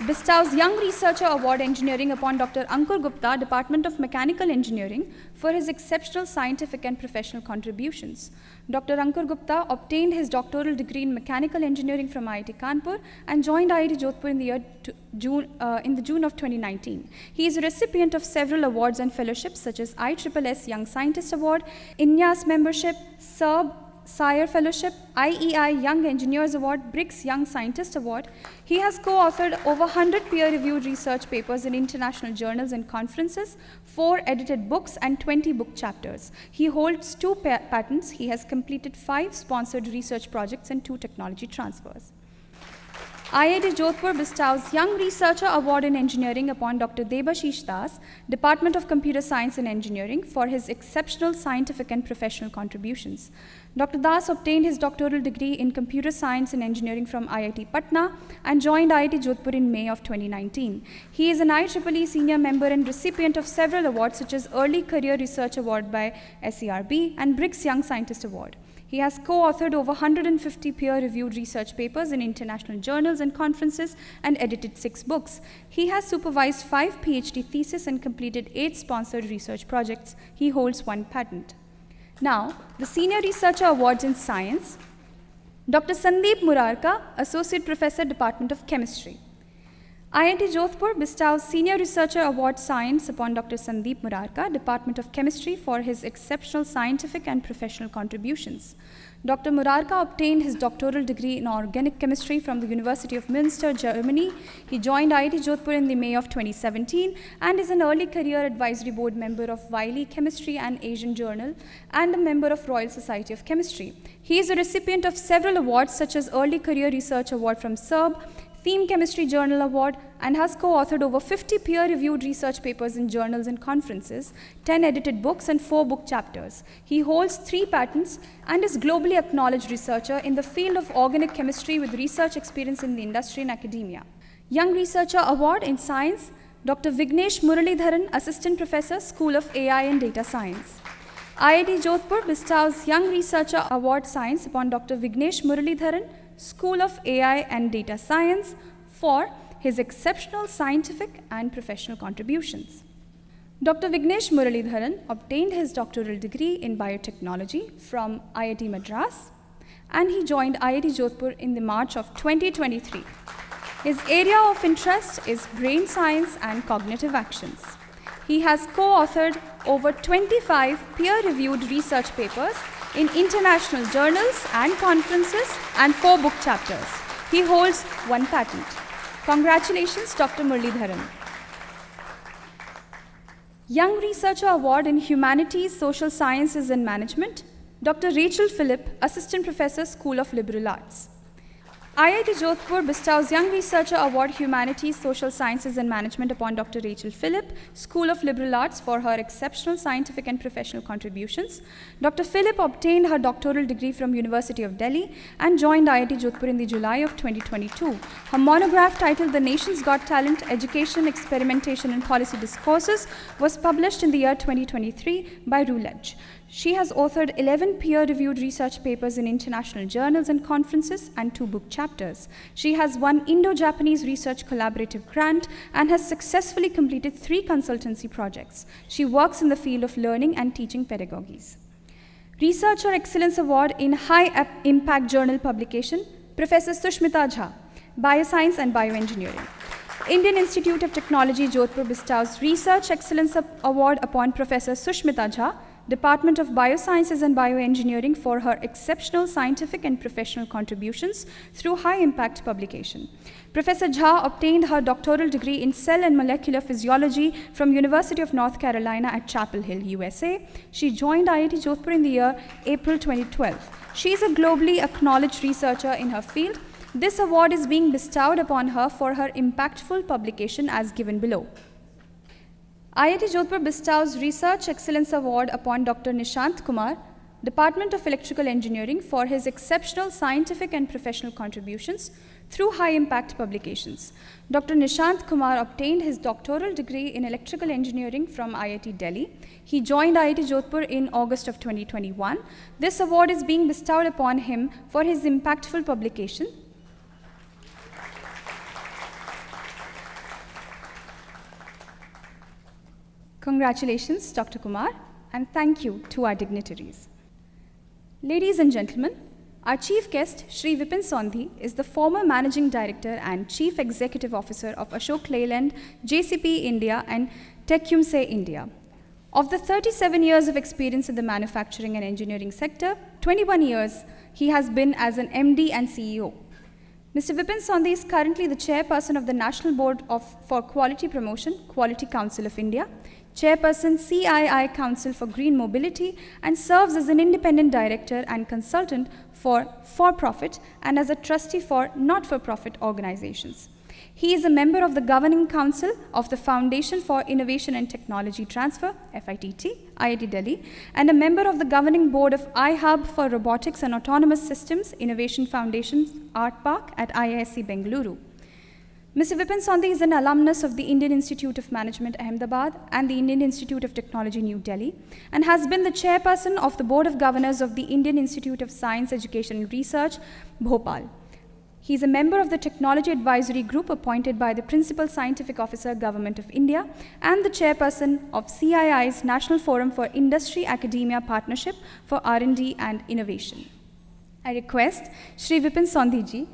bestows Young Researcher Award Engineering upon Dr. Ankur Gupta, Department of Mechanical Engineering, for his exceptional scientific and professional contributions. Dr. Ankur Gupta obtained his doctoral degree in Mechanical Engineering from IIT Kanpur and joined IIT Jodhpur in the June of 2019. He is a recipient of several awards and fellowships such as IEEE Young Scientist Award, INYAS Membership, SERB Sire Fellowship, IEI Young Engineers Award, BRICS Young Scientist Award. He has co-authored over 100 peer-reviewed research papers in international journals and conferences, 4 edited books and 20 book chapters. He holds 2 patents. He has completed 5 sponsored research projects and 2 technology transfers. IIT Jodhpur bestows Young Researcher Award in Engineering upon Dr. Debashish Das, Department of Computer Science and Engineering, for his exceptional scientific and professional contributions. Dr. Das obtained his doctoral degree in Computer Science and Engineering from IIT Patna and joined IIT Jodhpur in May of 2019. He is an IEEE senior member and recipient of several awards such as Early Career Research Award by SERB and BRICS Young Scientist Award. He has co-authored over 150 peer-reviewed research papers in international journals and conferences and edited 6 books. He has supervised 5 PhD theses and completed 8 sponsored research projects. He holds 1 patent. Now, the Senior Researcher Awards in Science. Dr. Sandeep Murarka, Associate Professor, Department of Chemistry. IIT Jodhpur bestows Senior Researcher Award Science upon Dr. Sandeep Murarka, Department of Chemistry, for his exceptional scientific and professional contributions. Dr. Murarka obtained his doctoral degree in organic chemistry from the University of Münster, Germany. He joined IIT Jodhpur in the May of 2017 and is an early career advisory board member of Wiley Chemistry and Asian Journal and a member of Royal Society of Chemistry. He is a recipient of several awards such as Early Career Research Award from SERB, Theme Chemistry Journal Award, and has co-authored over 50 peer-reviewed research papers in journals and conferences, 10 edited books, and 4 book chapters. He holds 3 patents and is globally acknowledged researcher in the field of organic chemistry with research experience in the industry and academia. Young Researcher Award in Science, Dr. Vignesh Muralidharan, Assistant Professor, School of AI and Data Science. IIT Jodhpur bestows Young Researcher Award Science upon Dr. Vignesh Muralidharan, School of AI and Data Science, for his exceptional scientific and professional contributions. Dr. Vignesh Muralidharan obtained his doctoral degree in biotechnology from IIT Madras, and he joined IIT Jodhpur in the March of 2023. His area of interest is brain science and cognitive actions. He has co-authored over 25 peer-reviewed research papers in international journals and conferences and 4 book chapters. He holds 1 patent. Congratulations, Dr. Muralidharan. Young Researcher Award in Humanities, Social Sciences and Management, Dr. Rachel Phillip, Assistant Professor, School of Liberal Arts. IIT Jodhpur bestows Young Researcher Award Humanities, Social Sciences and Management upon Dr. Rachel Phillip, School of Liberal Arts, for her exceptional scientific and professional contributions. Dr. Phillip obtained her doctoral degree from University of Delhi and joined IIT Jodhpur in the July of 2022. Her monograph titled The Nation's Got Talent, Education, Experimentation and Policy Discourses was published in the year 2023 by Routledge. She has authored 11 peer-reviewed research papers in international journals and conferences and 2 book chapters. She has won Indo-Japanese Research Collaborative Grant and has successfully completed 3 consultancy projects. She works in the field of learning and teaching pedagogies. Researcher Excellence Award in High Impact Journal Publication, Professor Sushmita Jha, Bioscience and Bioengineering. Indian Institute of Technology, Jodhpur bestows Research Excellence Award upon Professor Sushmita Jha, Department of Biosciences and Bioengineering, for her exceptional scientific and professional contributions through high-impact publication. Professor Jha obtained her doctoral degree in Cell and Molecular Physiology from University of North Carolina at Chapel Hill, USA. She joined IIT Jodhpur in the year April 2012. She is a globally acknowledged researcher in her field. This award is being bestowed upon her for her impactful publication as given below. IIT Jodhpur bestows Research Excellence Award upon Dr. Nishant Kumar, Department of Electrical Engineering, for his exceptional scientific and professional contributions through high-impact publications. Dr. Nishant Kumar obtained his doctoral degree in electrical engineering from IIT Delhi. He joined IIT Jodhpur in August of 2021. This award is being bestowed upon him for his impactful publication. Congratulations, Dr. Kumar, and thank you to our dignitaries. Ladies and gentlemen, our chief guest, Shri Vipin Sondhi, is the former Managing Director and Chief Executive Officer of Ashok Leyland, JCP India and TechUmse India. Of the 37 years of experience in the manufacturing and engineering sector, 21 years he has been as an MD and CEO. Mr. Vipin Sondhi is currently the chairperson of the National Board for Quality Promotion, Quality Council of India, chairperson CII Council for Green Mobility, and serves as an independent director and consultant for-profit and as a trustee for not-for-profit organizations. He is a member of the Governing Council of the Foundation for Innovation and Technology Transfer, FITT, IIT Delhi, and a member of the Governing Board of iHub for Robotics and Autonomous Systems Innovation Foundation's Art Park at IISc Bengaluru. Mr. Vipin Sondhi is an alumnus of the Indian Institute of Management, Ahmedabad, and the Indian Institute of Technology, New Delhi, and has been the chairperson of the Board of Governors of the Indian Institute of Science, Education and Research, Bhopal. He is a member of the Technology Advisory Group appointed by the Principal Scientific Officer, Government of India, and the chairperson of CII's National Forum for Industry-Academia Partnership for R&D and Innovation. I request Shri Vipin Sondhi ji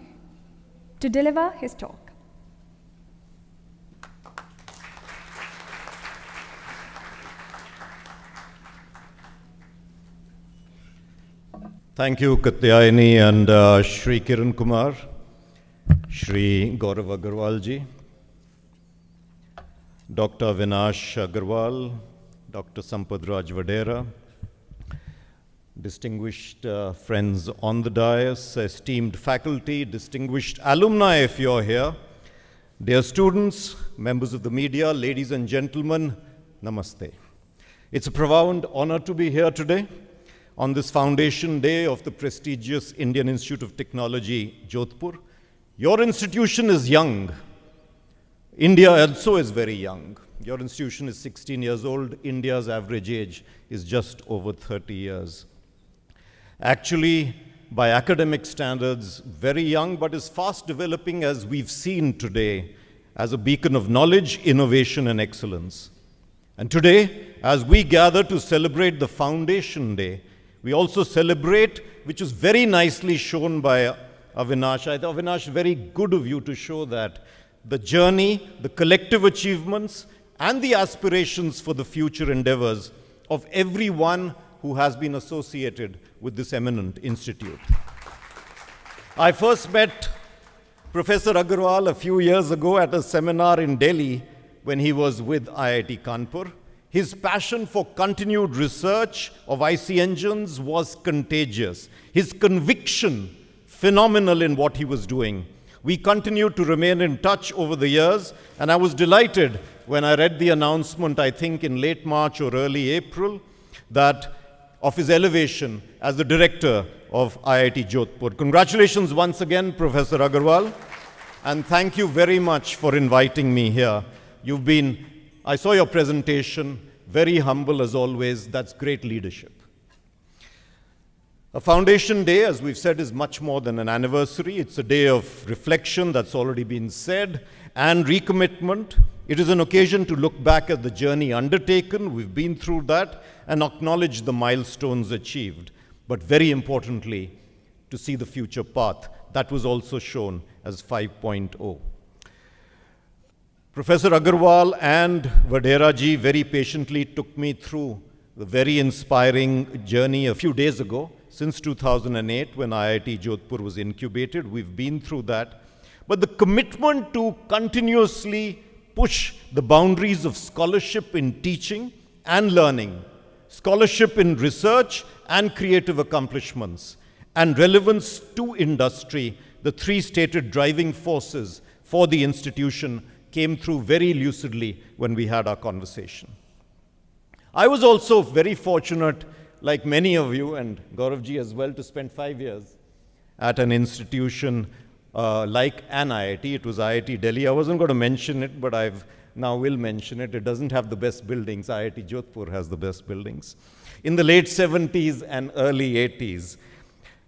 to deliver his talk. Thank you, Katyayani and Shri Kiran Kumar, Shri Gaurav Agarwal ji, Dr. Avinash Agarwal, Dr. Sampadraj Vadera, distinguished friends on the dais, esteemed faculty, distinguished alumni if you're here, dear students, members of the media, ladies and gentlemen, namaste. It's a profound honor to be here today on this Foundation Day of the prestigious Indian Institute of Technology, Jodhpur. Your institution is young. India also is very young. Your institution is 16 years old. India's average age is just over 30 years. Actually, by academic standards, very young, but is fast developing, as we've seen today, as a beacon of knowledge, innovation, and excellence. And today, as we gather to celebrate the Foundation Day, we also celebrate, which is very nicely shown by Avinash. I thought, Avinash, very good of you to show that the journey, the collective achievements, and the aspirations for the future endeavors of everyone who has been associated with this eminent institute. I first met Professor Agarwal a few years ago at a seminar in Delhi when he was with IIT Kanpur. His passion for continued research of IC engines was contagious. His conviction, phenomenal in what he was doing. We continued to remain in touch over the years, and I was delighted when I read the announcement, I think in late March or early April, that of his elevation as the director of IIT Jodhpur. Congratulations once again, Professor Agarwal, and thank you very much for inviting me here. You've been, I saw your presentation, very humble as always. That's great leadership. A Foundation Day, as we've said, is much more than an anniversary. It's a day of reflection, that's already been said, and recommitment. It is an occasion to look back at the journey undertaken, we've been through that, and acknowledge the milestones achieved. But very importantly, to see the future path. That was also shown as 5.0. Professor Agarwal and Vadera ji very patiently took me through the very inspiring journey a few days ago. Since 2008, when IIT Jodhpur was incubated, we've been through that. But the commitment to continuously push the boundaries of scholarship in teaching and learning, scholarship in research and creative accomplishments, and relevance to industry, the three stated driving forces for the institution came through very lucidly when we had our conversation. I was also very fortunate, like many of you, and Gauravji as well, to spend 5 years at an institution like an IIT. It was IIT Delhi. I wasn't going to mention it, but I now will mention it. It doesn't have the best buildings. IIT Jodhpur has the best buildings. In the late 70s and early 80s.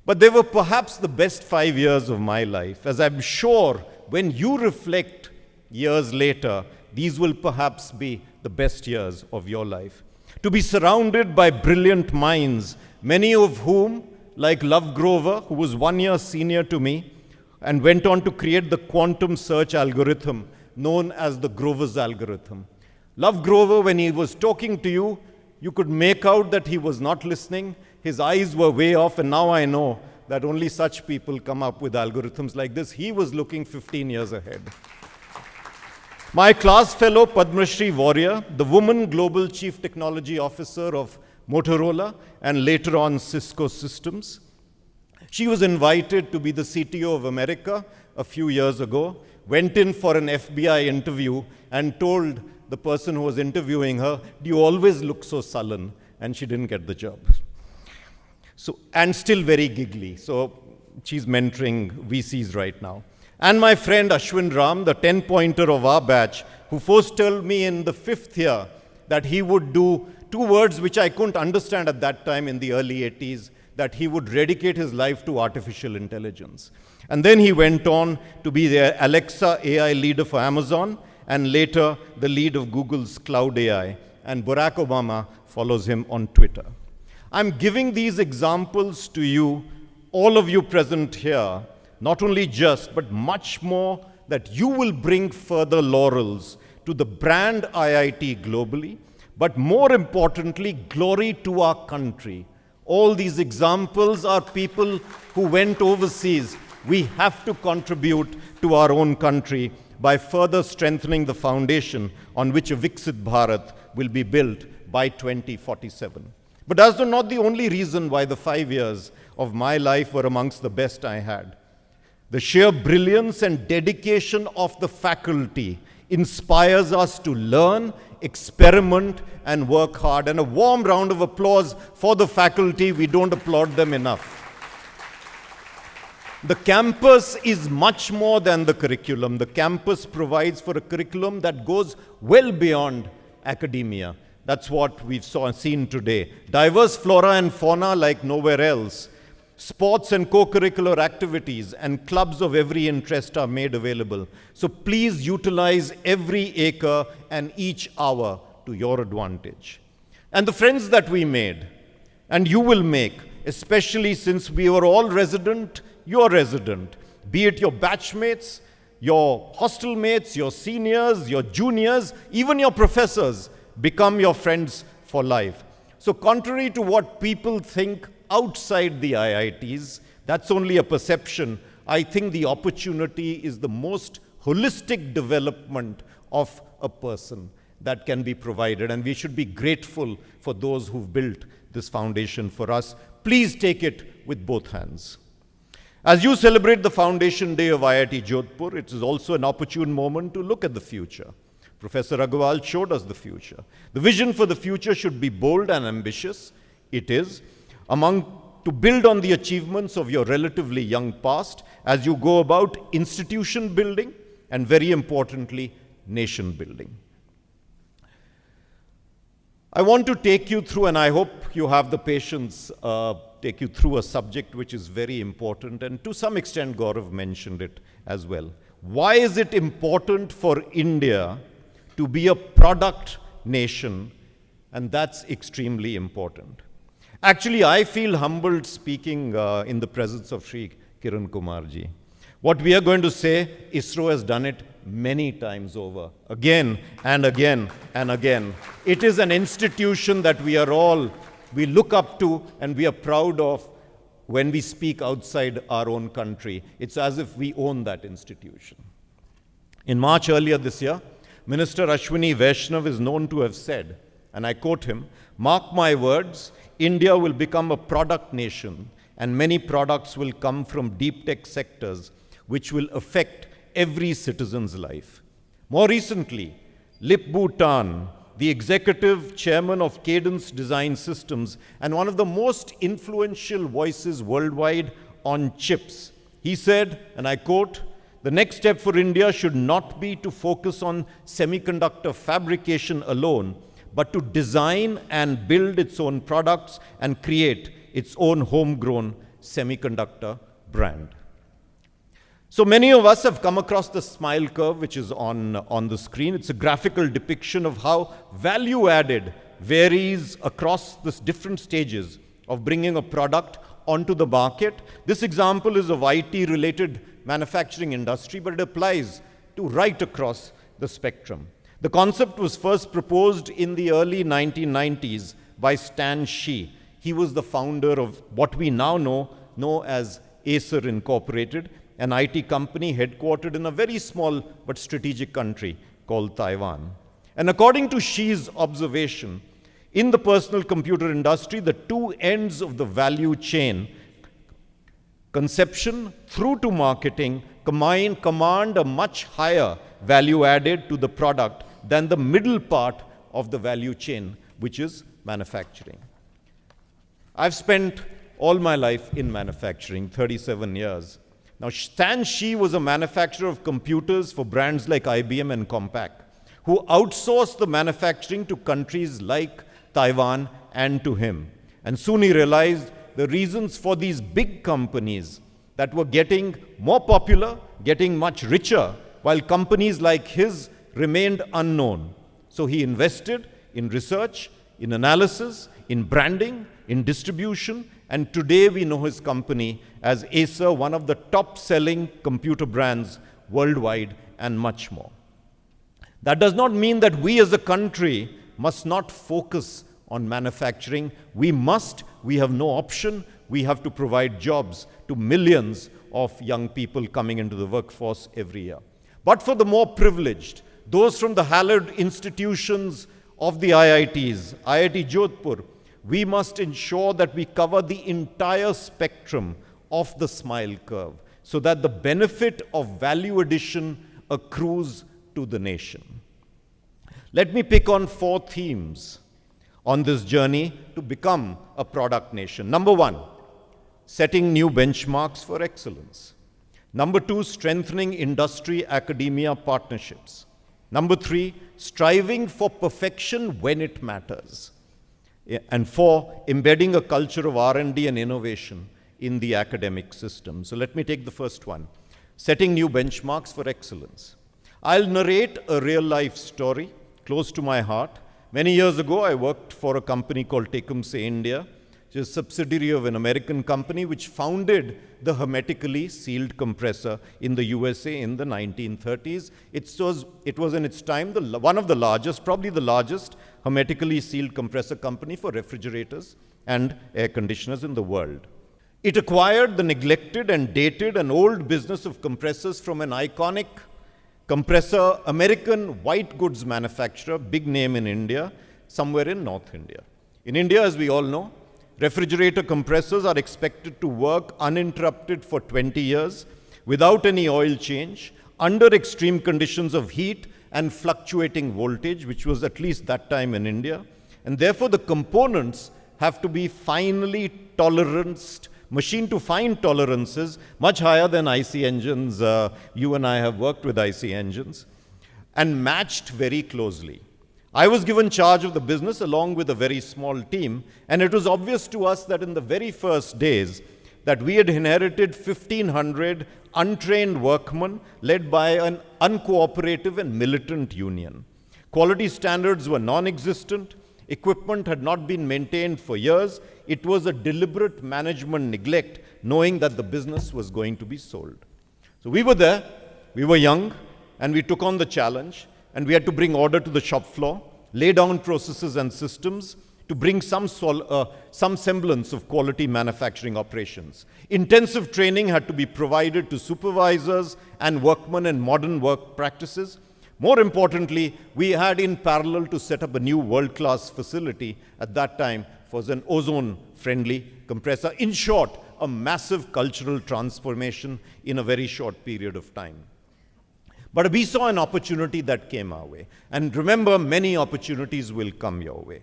But they were perhaps the best 5 years of my life, as I'm sure when you reflect years later, these will perhaps be the best years of your life. To be surrounded by brilliant minds, many of whom, like Love Grover, who was 1 year senior to me, and went on to create the quantum search algorithm known as the Grover's algorithm. Love Grover, when he was talking to you, you could make out that he was not listening. His eyes were way off, and now I know that only such people come up with algorithms like this. He was looking 15 years ahead. My class fellow, Padma Shri Warrior, the woman Global Chief Technology Officer of Motorola and later on Cisco Systems. She was invited to be the CTO of America a few years ago, went in for an FBI interview and told the person who was interviewing her, "Do you always look so sullen?" And she didn't get the job. So, and still very giggly. So she's mentoring VCs right now. And my friend Ashwin Ram, the 10-pointer of our batch, who first told me in the 5th year that he would do 2 words which I couldn't understand at that time in the early 80s, that he would dedicate his life to artificial intelligence. And then he went on to be the Alexa AI leader for Amazon, and later the lead of Google's Cloud AI. And Barack Obama follows him on Twitter. I'm giving these examples to you, all of you present here, not only just, but much more, that you will bring further laurels to the brand IIT globally, but more importantly, glory to our country. All these examples are people who went overseas. We have to contribute to our own country by further strengthening the foundation on which a Viksit Bharat will be built by 2047. But that's not the only reason why the 5 years of my life were amongst the best I had. The sheer brilliance and dedication of the faculty inspires us to learn, experiment, and work hard. And a warm round of applause for the faculty. We don't applaud them enough. The campus is much more than the curriculum. The campus provides for a curriculum that goes well beyond academia. That's what we've seen today. Diverse flora and fauna like nowhere else. Sports and co-curricular activities and clubs of every interest are made available. So please utilize every acre and each hour to your advantage. And the friends that we made, and you will make, especially since we were all resident, you're resident, be it your batchmates, your hostel mates, your seniors, your juniors, even your professors, become your friends for life. So contrary to what people think outside the IITs, that's only a perception. I think the opportunity is the most holistic development of a person that can be provided, and we should be grateful for those who've built this foundation for us. Please take it with both hands. As you celebrate the Foundation Day of IIT Jodhpur, it is also an opportune moment to look at the future. Professor Agarwal showed us the future. The vision for the future should be bold and ambitious. It is. To build on the achievements of your relatively young past as you go about institution building and, very importantly, nation building. I want to take you through, and I hope you have the patience, take you through a subject which is very important, and to some extent Gaurav mentioned it as well. Why is it important for India to be a product nation? And that's extremely important. Actually, I feel humbled speaking in the presence of Sri Kiran Kumarji. What we are going to say, ISRO has done it many times over, again and again and again. It is an institution that we look up to and we are proud of when we speak outside our own country. It's as if we own that institution. In March earlier this year, Minister Ashwini Vaishnav is known to have said, and I quote him, "Mark my words, India will become a product nation and many products will come from deep tech sectors which will affect every citizen's life." More recently, Lip-Bu Tan, the executive chairman of Cadence Design Systems and one of the most influential voices worldwide on chips, he said, and I quote, "The next step for India should not be to focus on semiconductor fabrication alone, but to design and build its own products and create its own homegrown semiconductor brand." So many of us have come across the smile curve, which is on the screen. It's a graphical depiction of how value added varies across the different stages of bringing a product onto the market. This example is of IT-related manufacturing industry, but it applies to right across the spectrum. The concept was first proposed in the early 1990s by Stan Shi. He was the founder of what we now know as Acer Incorporated, an IT company headquartered in a very small but strategic country called Taiwan. And according to Shi's observation, in the personal computer industry, the two ends of the value chain, conception through to marketing, command a much higher value added to the product than the middle part of the value chain, which is manufacturing. I've spent all my life in manufacturing, 37 years. Now, Stan Shi was a manufacturer of computers for brands like IBM and Compaq, who outsourced the manufacturing to countries like Taiwan and to him. And soon he realized the reasons for these big companies that were getting more popular, getting much richer, while companies like his remained unknown. So he invested in research, in analysis, in branding, in distribution, and today we know his company as Acer, one of the top-selling computer brands worldwide, and much more. That does not mean that we as a country must not focus on manufacturing. We have no option. We have to provide jobs to millions of young people coming into the workforce every year. But for the more privileged, those from the hallowed institutions of the IITs, IIT Jodhpur, we must ensure that we cover the entire spectrum of the smile curve so that the benefit of value addition accrues to the nation. Let me pick on 4 themes on this journey to become a product nation. Number 1, setting new benchmarks for excellence. Number 2, strengthening industry-academia partnerships. Number 3, striving for perfection when it matters. And 4, embedding a culture of R&D and innovation in the academic system. So let me take the first one, setting new benchmarks for excellence. I'll narrate a real-life story close to my heart. Many years ago, I worked for a company called Tecumseh India, which is a subsidiary of an American company which founded the hermetically sealed compressor in the USA in the 1930s. It was in its time one of the largest, probably the largest, hermetically sealed compressor company for refrigerators and air conditioners in the world. It acquired the neglected and dated and old business of compressors from an iconic compressor, American white goods manufacturer, big name in India, somewhere in North India. In India, as we all know, refrigerator compressors are expected to work uninterrupted for 20 years without any oil change, under extreme conditions of heat and fluctuating voltage, which was at least that time in India. And therefore, the components have to be finely toleranced, machine to fine tolerances, much higher than IC engines. You and I have worked with IC engines, and matched very closely. I was given charge of the business along with a very small team, and it was obvious to us that in the very first days that we had inherited 1,500 untrained workmen led by an uncooperative and militant union. Quality standards were non-existent. Equipment had not been maintained for years. It was a deliberate management neglect, knowing that the business was going to be sold. So we were there, we were young, and we took on the challenge, and we had to bring order to the shop floor, lay down processes and systems to bring some semblance of quality manufacturing operations. Intensive training had to be provided to supervisors and workmen in modern work practices. More importantly, we had in parallel to set up a new world-class facility at that time for an ozone-friendly compressor. In short, a massive cultural transformation in a very short period of time. But we saw an opportunity that came our way. And remember, many opportunities will come your way.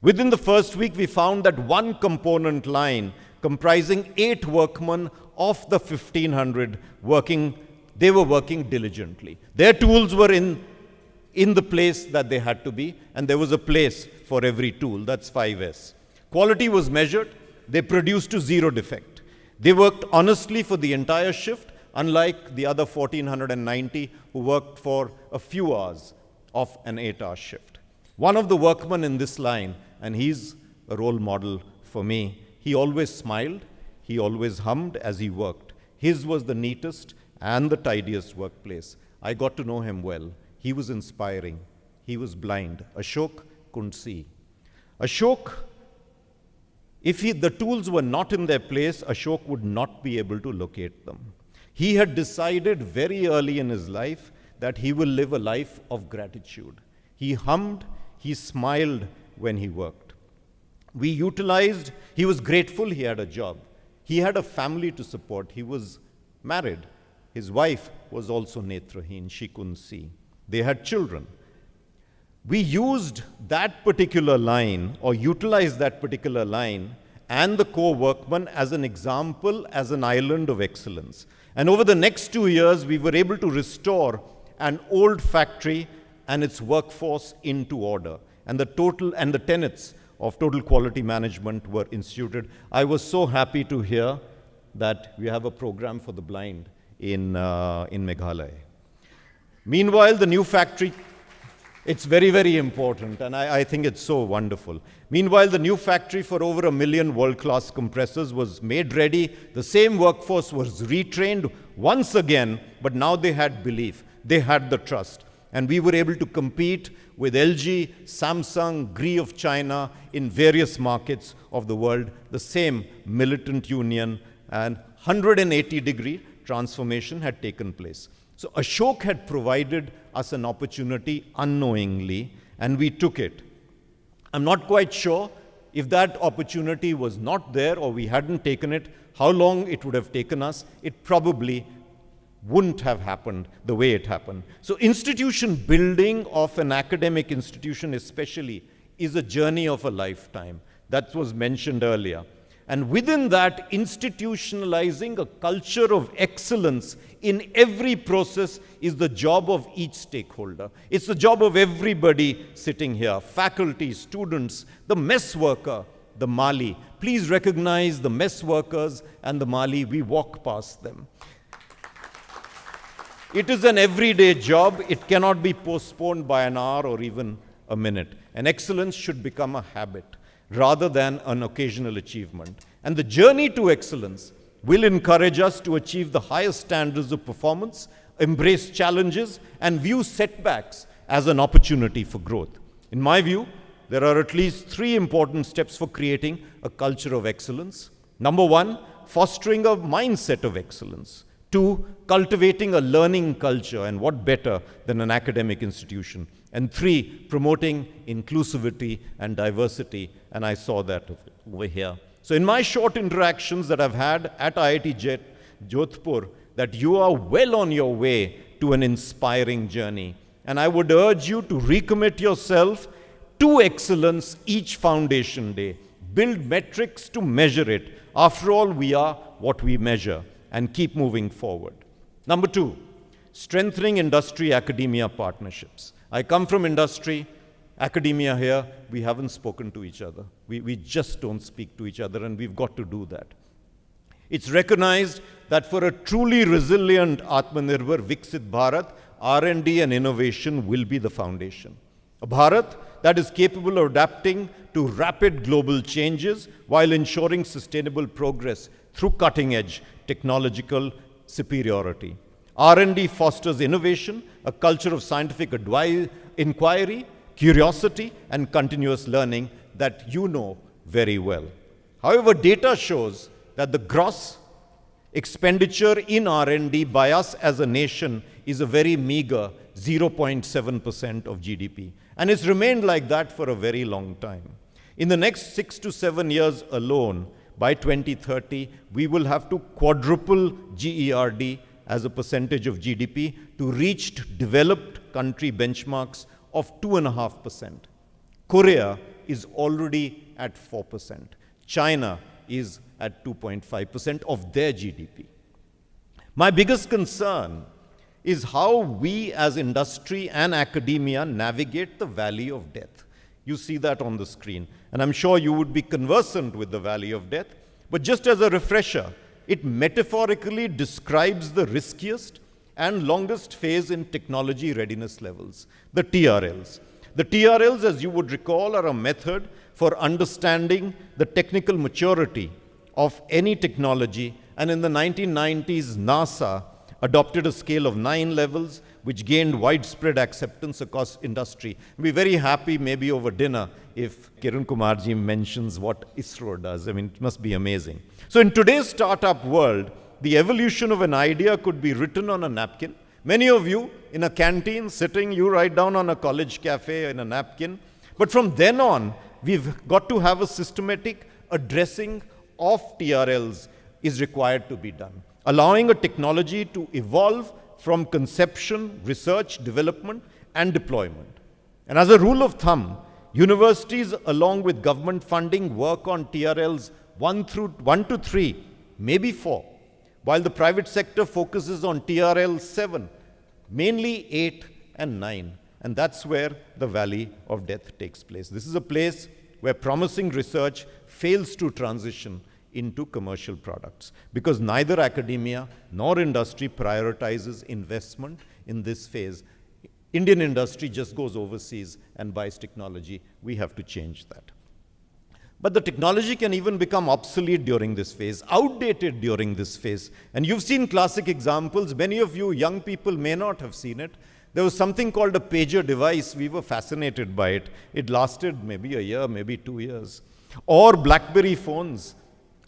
Within the first week, we found that one component line comprising 8 workmen of the 1,500 they were working diligently. Their tools were in the place that they had to be, and there was a place for every tool. That's 5S. Quality was measured. They produced to 0 defect. They worked honestly for the entire shift, unlike the other 1,490 who worked for a few hours of an 8-hour shift. One of the workmen in this line, and he's a role model for me, he always smiled, he always hummed as he worked. His was the neatest and the tidiest workplace. I got to know him well. He was inspiring. He was blind. Ashok couldn't see. Ashok, if the tools were not in their place, Ashok would not be able to locate them. He had decided very early in his life that he will live a life of gratitude. He hummed, he smiled when he worked. He was grateful he had a job. He had a family to support. He was married. His wife was also netrahin. She couldn't see. They had children. We used that particular line, or utilized that particular line, and the core workman as an example, as an island of excellence. And over the next 2 years, we were able to restore an old factory and its workforce into order. And the tenets of total quality management were instituted. I was so happy to hear that we have a program for the blind in Meghalaya. Meanwhile, the new factory, it's very, very important, and I think it's so wonderful. Meanwhile, the new factory for over 1 million world-class compressors was made ready. The same workforce was retrained once again, but now they had belief. They had the trust. And we were able to compete with LG, Samsung, Gree of China in various markets of the world, the same militant union, and 180-degree transformation had taken place. So Ashok had provided us an opportunity unknowingly, and we took it. I'm not quite sure if that opportunity was not there or we hadn't taken it, how long it would have taken us. It probably wouldn't have happened the way it happened. So institution building of an academic institution especially is a journey of a lifetime. That was mentioned earlier. And within that, institutionalizing a culture of excellence in every process is the job of each stakeholder. It's the job of everybody sitting here, faculty, students, the mess worker, the Mali. Please recognize the mess workers and the Mali. We walk past them. It is an everyday job. It cannot be postponed by an hour or even a minute. And excellence should become a habit rather than an occasional achievement. And the journey to excellence will encourage us to achieve the highest standards of performance, embrace challenges, and view setbacks as an opportunity for growth. In my view, there are at least 3 important steps for creating a culture of excellence. Number 1, fostering a mindset of excellence. 2, cultivating a learning culture, and what better than an academic institution. And 3, promoting inclusivity and diversity, and I saw that over here. So in my short interactions that I've had at IIT Jodhpur, that you are well on your way to an inspiring journey. And I would urge you to recommit yourself to excellence each Foundation Day. Build metrics to measure it. After all, we are what we measure, and keep moving forward. Number 2, strengthening industry-academia partnerships. I come from industry, academia here, we haven't spoken to each other. We just don't speak to each other, and we've got to do that. It's recognized that for a truly resilient Atmanirbhar Viksit Bharat, R&D and innovation will be the foundation. A Bharat that is capable of adapting to rapid global changes while ensuring sustainable progress through cutting-edge technological superiority. R&D fosters innovation, a culture of scientific inquiry, curiosity, and continuous learning that you know very well. However, data shows that the gross expenditure in R&D by us as a nation is a very meager 0.7% of GDP. And it's remained like that for a very long time. In the next 6 to 7 years alone, by 2030, we will have to quadruple GERD as a percentage of GDP to reach developed country benchmarks of 2.5%. Korea is already at 4%. China is at 2.5% of their GDP. My biggest concern is how we as industry and academia navigate the valley of death. You see that on the screen, and I'm sure you would be conversant with the valley of death. But just as a refresher, it metaphorically describes the riskiest and longest phase in technology readiness levels, the TRLs. The TRLs, as you would recall, are a method for understanding the technical maturity of any technology, and in the 1990s, NASA adopted a scale of 9 levels, which gained widespread acceptance across industry. We'll be very happy maybe over dinner if Kiran Kumarji mentions what ISRO does. I mean, it must be amazing. So in today's startup world, the evolution of an idea could be written on a napkin. Many of you in a canteen sitting, you write down on a college cafe in a napkin. But from then on, we've got to have a systematic addressing of TRLs is required to be done, allowing a technology to evolve from conception, research, development, and deployment. And as a rule of thumb, universities, along with government funding, work on TRLs 1 to 3, maybe 4, while the private sector focuses on TRL 7, mainly 8 and 9. And that's where the valley of death takes place. This is a place where promising research fails to transition into commercial products, because neither academia nor industry prioritizes investment in this phase. Indian industry just goes overseas and buys technology. We have to change that. But the technology can even become obsolete during this phase, outdated during this phase. And you've seen classic examples. Many of you young people may not have seen it. There was something called a pager device. We were fascinated by it. It lasted maybe a year, maybe 2 years. Or BlackBerry phones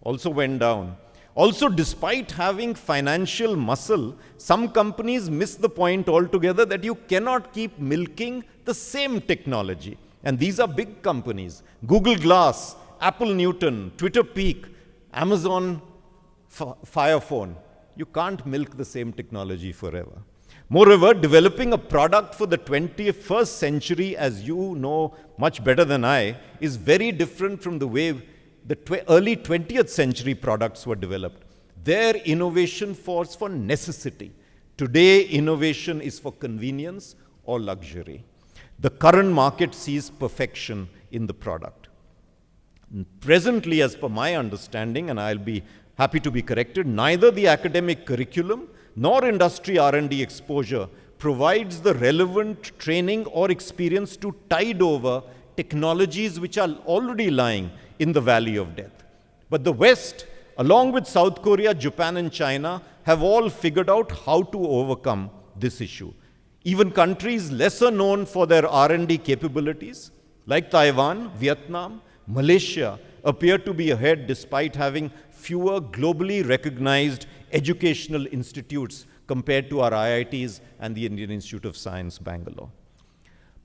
also went down. Also, despite having financial muscle, some companies miss the point altogether that you cannot keep milking the same technology. And these are big companies. Google Glass, Apple Newton, Twitter Peak, Amazon Fire Phone. You can't milk the same technology forever. Moreover, developing a product for the 21st century, as you know much better than I, is very different from the way the early 20th century products were developed. Their innovation was for necessity. Today, innovation is for convenience or luxury. The current market sees perfection in the product. Presently, as per my understanding, and I'll be happy to be corrected, neither the academic curriculum nor industry R&D exposure provides the relevant training or experience to tide over technologies which are already lying in the valley of death. But the West, along with South Korea, Japan and China, have all figured out how to overcome this issue. Even countries lesser known for their R&D capabilities, like Taiwan, Vietnam, Malaysia, appear to be ahead despite having fewer globally recognized educational institutes compared to our IITs and the Indian Institute of Science, Bangalore.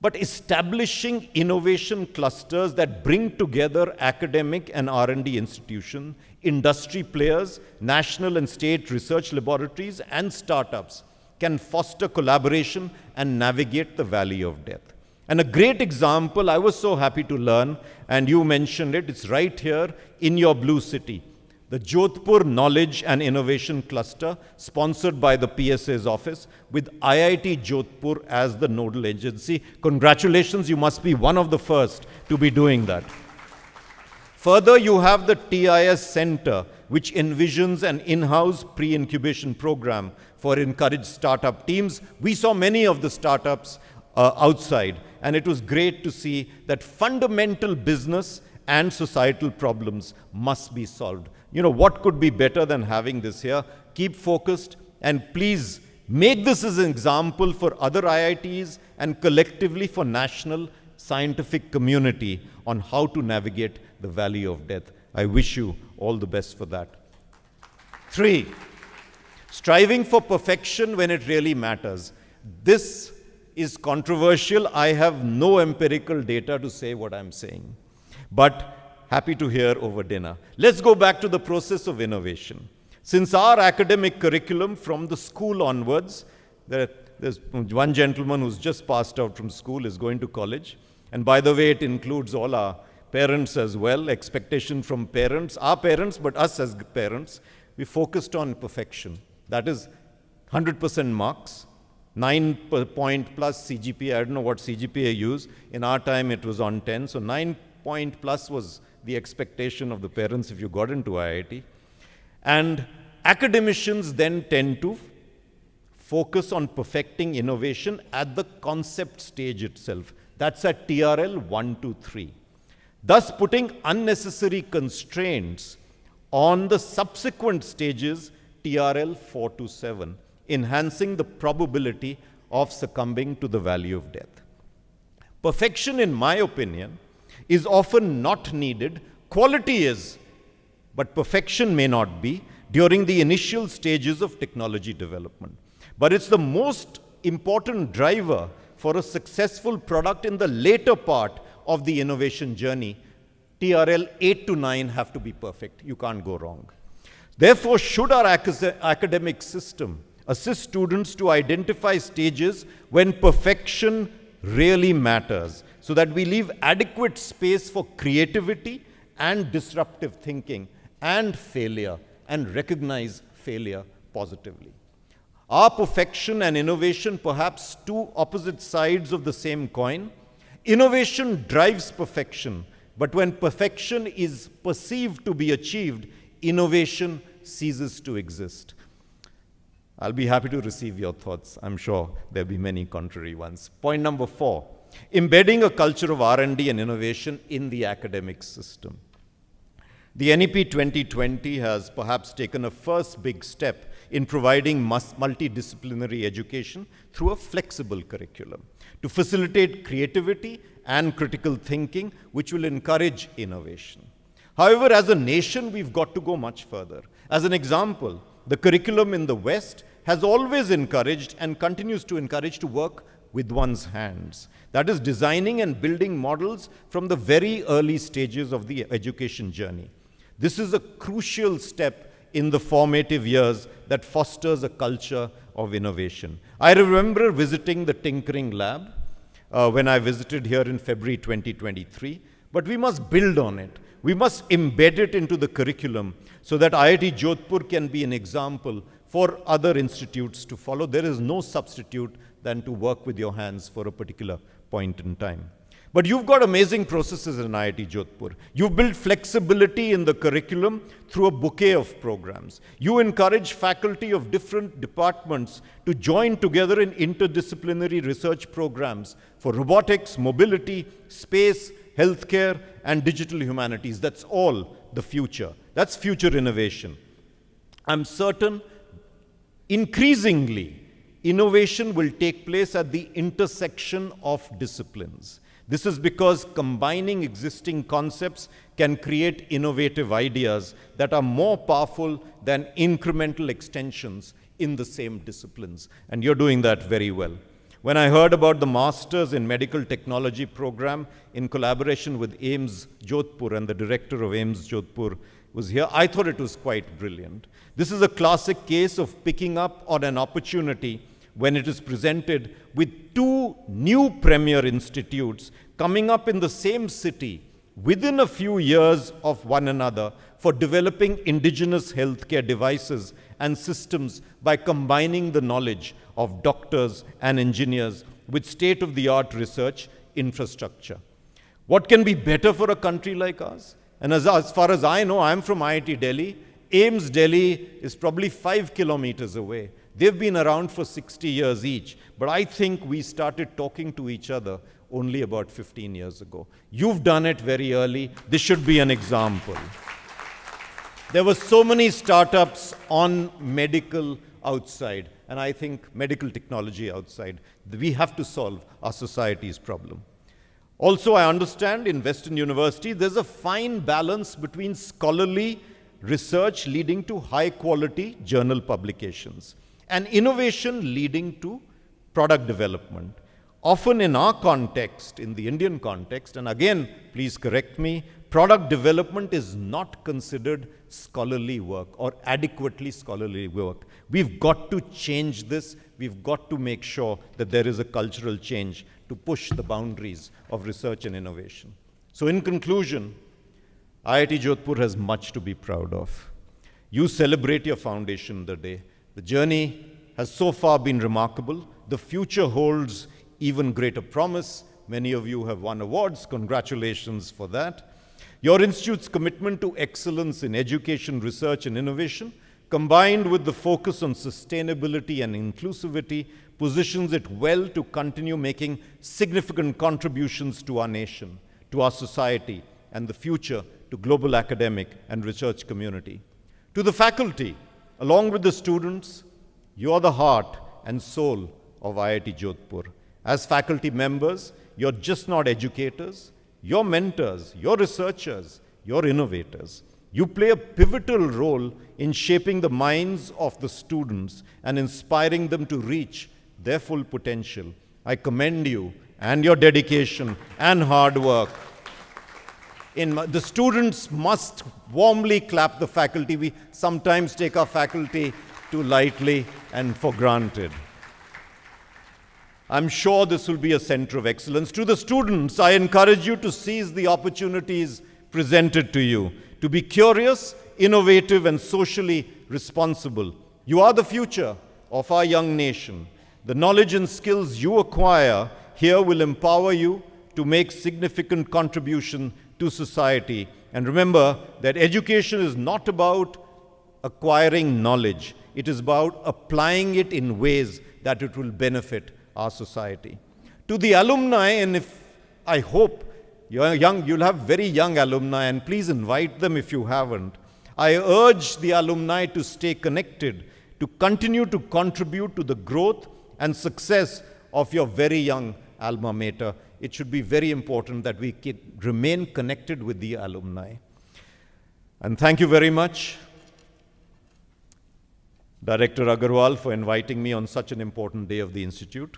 But establishing innovation clusters that bring together academic and R&D institutions, industry players, national and state research laboratories, and startups can foster collaboration and navigate the valley of death. And a great example, I was so happy to learn, and you mentioned it, it's right here in your blue city. The Jodhpur Knowledge and Innovation Cluster, sponsored by the PSA's office, with IIT Jodhpur as the nodal agency. Congratulations, you must be one of the first to be doing that. Further, you have the TIS Center, which envisions an in-house pre-incubation program for encouraged startup teams. We saw many of the startups outside, and it was great to see that fundamental business and societal problems must be solved. You know, what could be better than having this here? Keep focused, and please make this as an example for other IITs and collectively for national scientific community on how to navigate the valley of death. I wish you all the best for that. 3, striving for perfection when it really matters. This is controversial. I have no empirical data to say what I'm saying, but happy to hear over dinner. Let's go back to the process of innovation. Since our academic curriculum from the school onwards, there's one gentleman who's just passed out from school, is going to college. And by the way, it includes all our parents as well, expectation from parents, our parents, but us as parents. We focused on perfection. That is 100% marks, 9 point plus CGPA. I don't know what CGPA use. In our time, it was on 10. So 9 point plus was the expectation of the parents if you got into IIT. And academicians then tend to focus on perfecting innovation at the concept stage itself. That's at TRL 1 to 3. Thus putting unnecessary constraints on the subsequent stages, TRL 4 to 7, enhancing the probability of succumbing to the valley of death. Perfection, in my opinion, is often not needed. Quality is, but perfection may not be during the initial stages of technology development. But it's the most important driver for a successful product in the later part of the innovation journey. TRL 8 to 9 have to be perfect. You can't go wrong. Therefore, should our academic system assist students to identify stages when perfection really matters, so that we leave adequate space for creativity and disruptive thinking and failure, and recognize failure positively. Are perfection and innovation perhaps two opposite sides of the same coin? Innovation drives perfection, but when perfection is perceived to be achieved, innovation ceases to exist. I'll be happy to receive your thoughts. I'm sure there'll be many contrary ones. Point number 4. Embedding a culture of R&D and innovation in the academic system. The NEP 2020 has perhaps taken a first big step in providing multidisciplinary education through a flexible curriculum to facilitate creativity and critical thinking, which will encourage innovation. However, as a nation, we've got to go much further. As an example, the curriculum in the West has always encouraged and continues to encourage to work with one's hands. That is, designing and building models from the very early stages of the education journey. This is a crucial step in the formative years that fosters a culture of innovation. I remember visiting the Tinkering Lab when I visited here in February 2023, but we must build on it. We must embed it into the curriculum so that IIT Jodhpur can be an example for other institutes to follow. There is no substitute than to work with your hands for a particular point in time. But you've got amazing processes in IIT Jodhpur. You've built flexibility in the curriculum through a bouquet of programs. You encourage faculty of different departments to join together in interdisciplinary research programs for robotics, mobility, space, healthcare, and digital humanities. That's all the future. That's future innovation. I'm certain increasingly innovation will take place at the intersection of disciplines. This is because combining existing concepts can create innovative ideas that are more powerful than incremental extensions in the same disciplines. And you're doing that very well. When I heard about the Masters in Medical Technology program in collaboration with AIIMS Jodhpur, and the director of AIIMS Jodhpur was here, I thought it was quite brilliant. This is a classic case of picking up on an opportunity when it is presented with two new premier institutes coming up in the same city within a few years of one another for developing indigenous healthcare devices and systems by combining the knowledge of doctors and engineers with state-of-the-art research infrastructure. What can be better for a country like ours? And as far as I know, I'm from IIT Delhi. AIIMS Delhi is probably 5 kilometers away. They've been around for 60 years each, but I think we started talking to each other only about 15 years ago. You've done it very early. This should be an example. There were so many startups on medical outside, and I think medical technology outside. We have to solve our society's problem. Also, I understand in Western University, there's a fine balance between scholarly research leading to high-quality journal publications and innovation leading to product development. Often in our context, in the Indian context, and again, please correct me, product development is not considered scholarly work or adequately scholarly work. We've got to change this. We've got to make sure that there is a cultural change to push the boundaries of research and innovation. So in conclusion, IIT Jodhpur has much to be proud of. You celebrate your foundation today. The journey has so far been remarkable. The future holds even greater promise. Many of you have won awards. Congratulations for that. Your institute's commitment to excellence in education, research, and innovation, combined with the focus on sustainability and inclusivity, positions it well to continue making significant contributions to our nation, to our society, and the future to global academic and research community. To the faculty, along with the students, you are the heart and soul of IIT Jodhpur. As faculty members, you're just not educators, you're mentors, you're researchers, you're innovators. You play a pivotal role in shaping the minds of the students and inspiring them to reach their full potential. I commend you and your dedication and hard work. The students must warmly clap the faculty. We sometimes take our faculty too lightly and for granted. I'm sure this will be a center of excellence. To the students, I encourage you to seize the opportunities presented to you, to be curious, innovative, and socially responsible. You are the future of our young nation. The knowledge and skills you acquire here will empower you to make significant contribution to society. And remember that education is not about acquiring knowledge. It is about applying it in ways that it will benefit our society. To the alumni, and I hope you're young, you'll have very young alumni, and please invite them if you haven't. I urge the alumni to stay connected to continue to contribute to the growth and success of your very young alma mater. It should be very important that we remain connected with the alumni. And thank you very much, Director Agarwal, for inviting me on such an important day of the Institute.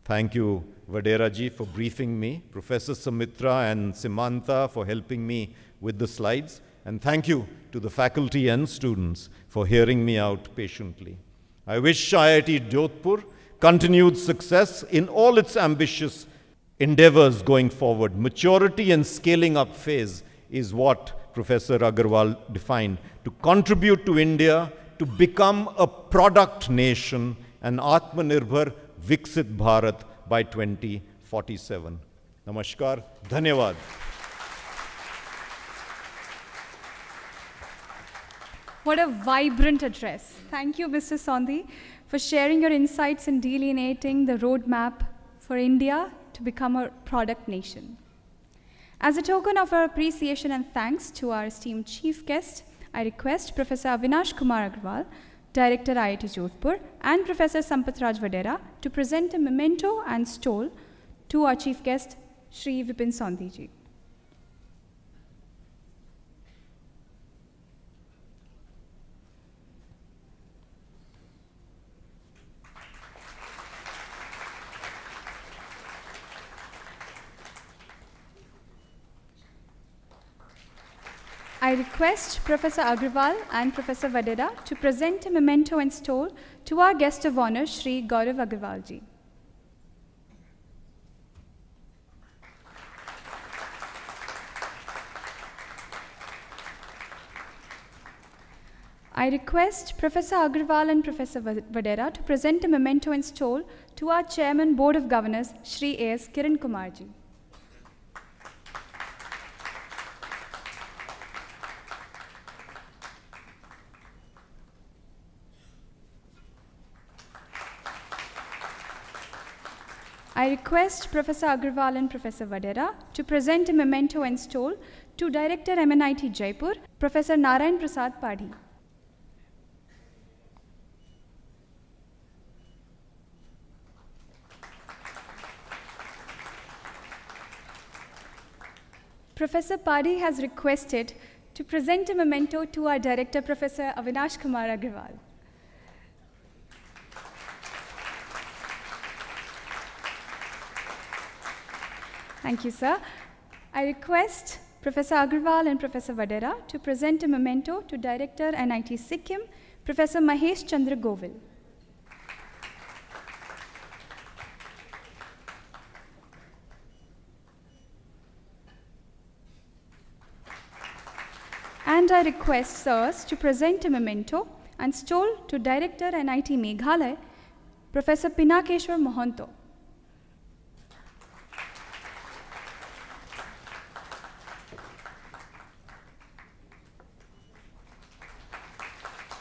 Thank you, Vadera ji, for briefing me, Professor Sumitra and Simanta for helping me with the slides, and thank you to the faculty and students for hearing me out patiently. I wish IIT Jodhpur continued success in all its ambitious endeavors going forward. Maturity and scaling up phase is what Professor Agarwal defined, to contribute to India to become a product nation, an Atmanirbhar Viksit Bharat by 2047. Namaskar, Dhanyavad. What a vibrant address. Thank you, Mr. Sondhi, for sharing your insights in delineating the roadmap for India to become a product nation. As a token of our appreciation and thanks to our esteemed chief guest, I request Professor Avinash Kumar Agarwal, Director IIT Jodhpur, and Professor Sampath Raj Vadera to present a memento and stole to our chief guest, Shri Vipin Sondhi ji. I request Professor Agarwal and Professor Vadera to present a memento and stole to our guest of honor, Shri Gaurav Agarwal ji. I request Professor Agarwal and Professor Vadera to present a memento and stole to our Chairman Board of Governors, Shri A.S. Kiran Kumar ji. I request Professor Agarwal and Professor Vadera to present a memento and stole to Director IIT Jaipur, Professor Narayan Prasad Padhi. Professor Padhi has requested to present a memento to our Director, Professor Avinash Kumar Agarwal. Thank you, sir. I request Professor Agarwal and Professor Vadera to present a memento to Director NIT Sikkim, Professor Mahesh Chandra Govil. And I request sirs to present a memento and stole to Director NIT Meghalaya, Professor Pinakeshwar Mohanto.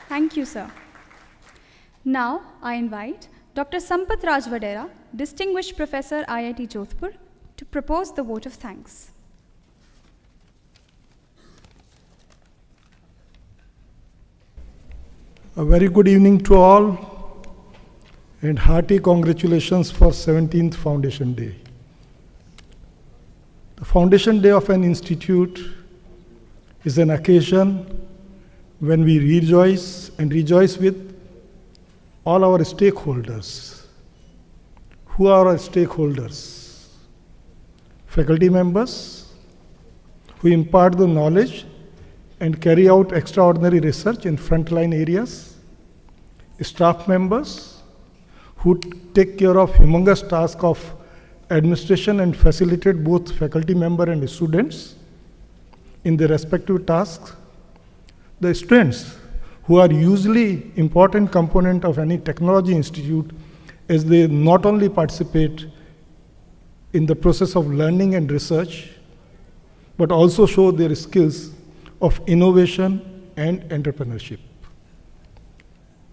Thank you, sir. Now, I invite Dr. Sampath Raj Vadera, Distinguished Professor, IIT Jodhpur, to propose the vote of thanks. A very good evening to all, and hearty congratulations for 17th Foundation Day. The Foundation Day of an institute is an occasion when we rejoice with all our stakeholders. Who are our stakeholders? Faculty members who impart the knowledge and carry out extraordinary research in frontline areas, staff members who take care of humongous task of administration and facilitate both faculty member and students in their respective tasks, the students who are usually important component of any technology institute, as they not only participate in the process of learning and research, but also show their skills of innovation and entrepreneurship.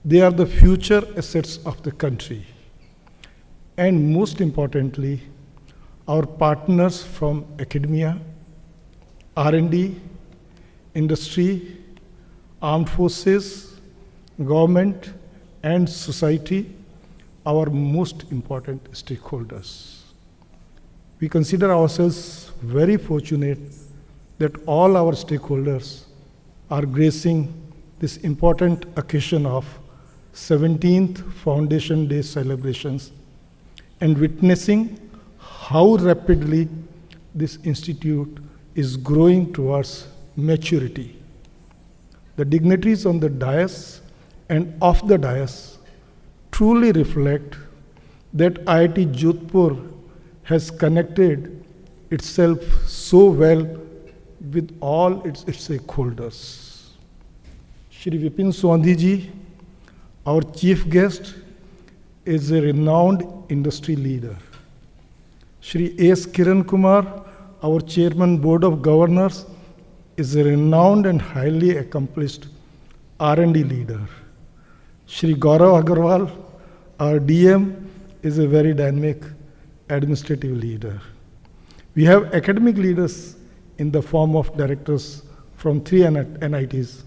They are the future assets of the country. And most importantly, our partners from academia, R&D, industry, armed forces, government, and society our most important stakeholders. We consider ourselves very fortunate that all our stakeholders are gracing this important occasion of 17th Foundation Day celebrations and witnessing how rapidly this institute is growing towards maturity. The dignitaries on the dais and off the dais truly reflect that IIT Jodhpur has connected itself so well with all its stakeholders. Shri Vipin Sondhi ji, our chief guest, is a renowned industry leader. Shri S. Kiran Kumar, our chairman board of governors, is a renowned and highly accomplished R&D leader. Shri Gaurav Agarwal, our DM, is a very dynamic administrative leader. We have academic leaders in the form of directors from 3 NITs,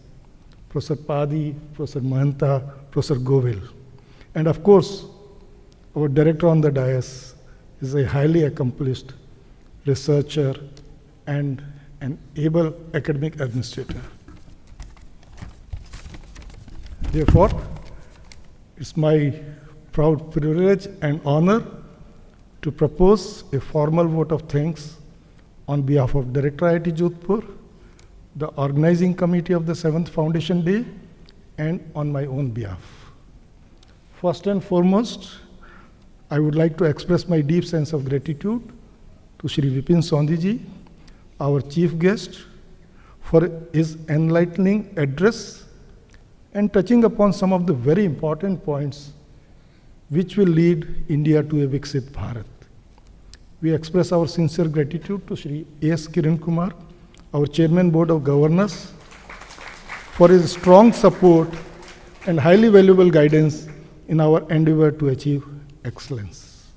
Professor Padi, Professor Mahanta, Professor Govil. And of course, our director on the dais is a highly accomplished researcher and an able academic administrator. Therefore, it's my proud privilege and honor to propose a formal vote of thanks on behalf of Director IIT Jodhpur, the organizing committee of the 7th Foundation Day, and on my own behalf. First and foremost, I would like to express my deep sense of gratitude to Shri Vipin Sondhi ji, our chief guest, for his enlightening address and touching upon some of the very important points which will lead India to a Viksit Bharat. We express our sincere gratitude to Shri S. Kiran Kumar, our Chairman Board of Governors, for his strong support and highly valuable guidance in our endeavor to achieve excellence.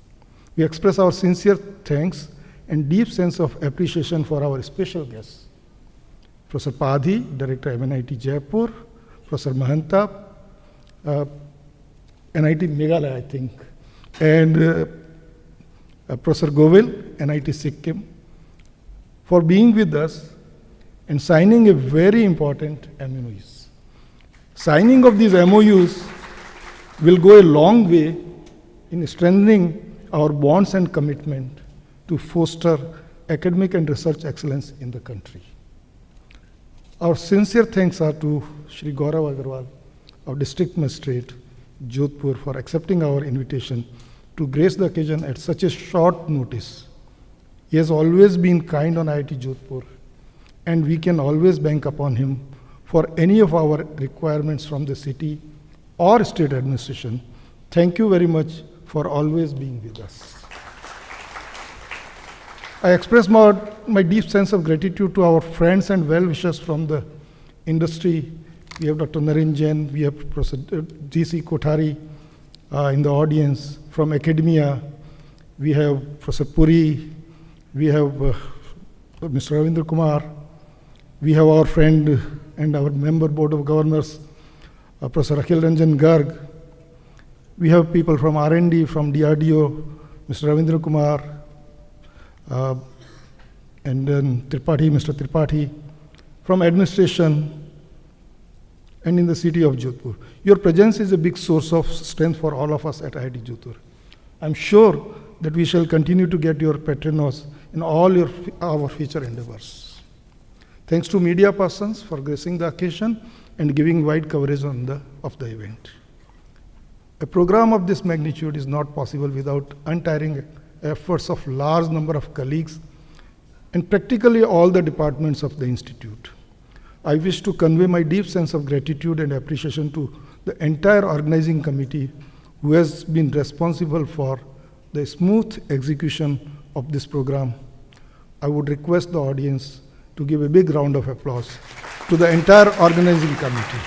We express our sincere thanks and deep sense of appreciation for our special guests, Professor Padi, Director IIT Jaipur, Professor Mahanta, NIT Meghalaya, I think, and Professor Govil, NIT Sikkim, for being with us and signing a very important MOUs. Signing of these MOUs will go a long way in strengthening our bonds and commitment to foster academic and research excellence in the country. Our sincere thanks are to Shri Gaurav Agarwal, our District Magistrate, Jodhpur, for accepting our invitation to grace the occasion at such a short notice. He has always been kind on IIT Jodhpur, and we can always bank upon him for any of our requirements from the city or state administration. Thank you very much for always being with us. I express my deep sense of gratitude to our friends and well-wishers from the industry. We have Dr. Naren Jain, we have Professor G.C. Kothari in the audience. From academia, we have Professor Puri, we have Mr. Ravindra Kumar, we have our friend and our member board of governors, Professor Akhil Ranjan Garg. We have people from R&D, from DRDO, Mr. Ravindra Kumar, and then Tripathi, Mr. Tripathi, from administration, and in the city of Jodhpur. Your presence is a big source of strength for all of us at IIT Jodhpur. I'm sure that we shall continue to get your patronage in all our future endeavors. Thanks to media persons for gracing the occasion and giving wide coverage of the event. A program of this magnitude is not possible without untiring efforts of large number of colleagues and practically all the departments of the institute. I wish to convey my deep sense of gratitude and appreciation to the entire organizing committee who has been responsible for the smooth execution of this program. I would request the audience to give a big round of applause to the entire organizing committee.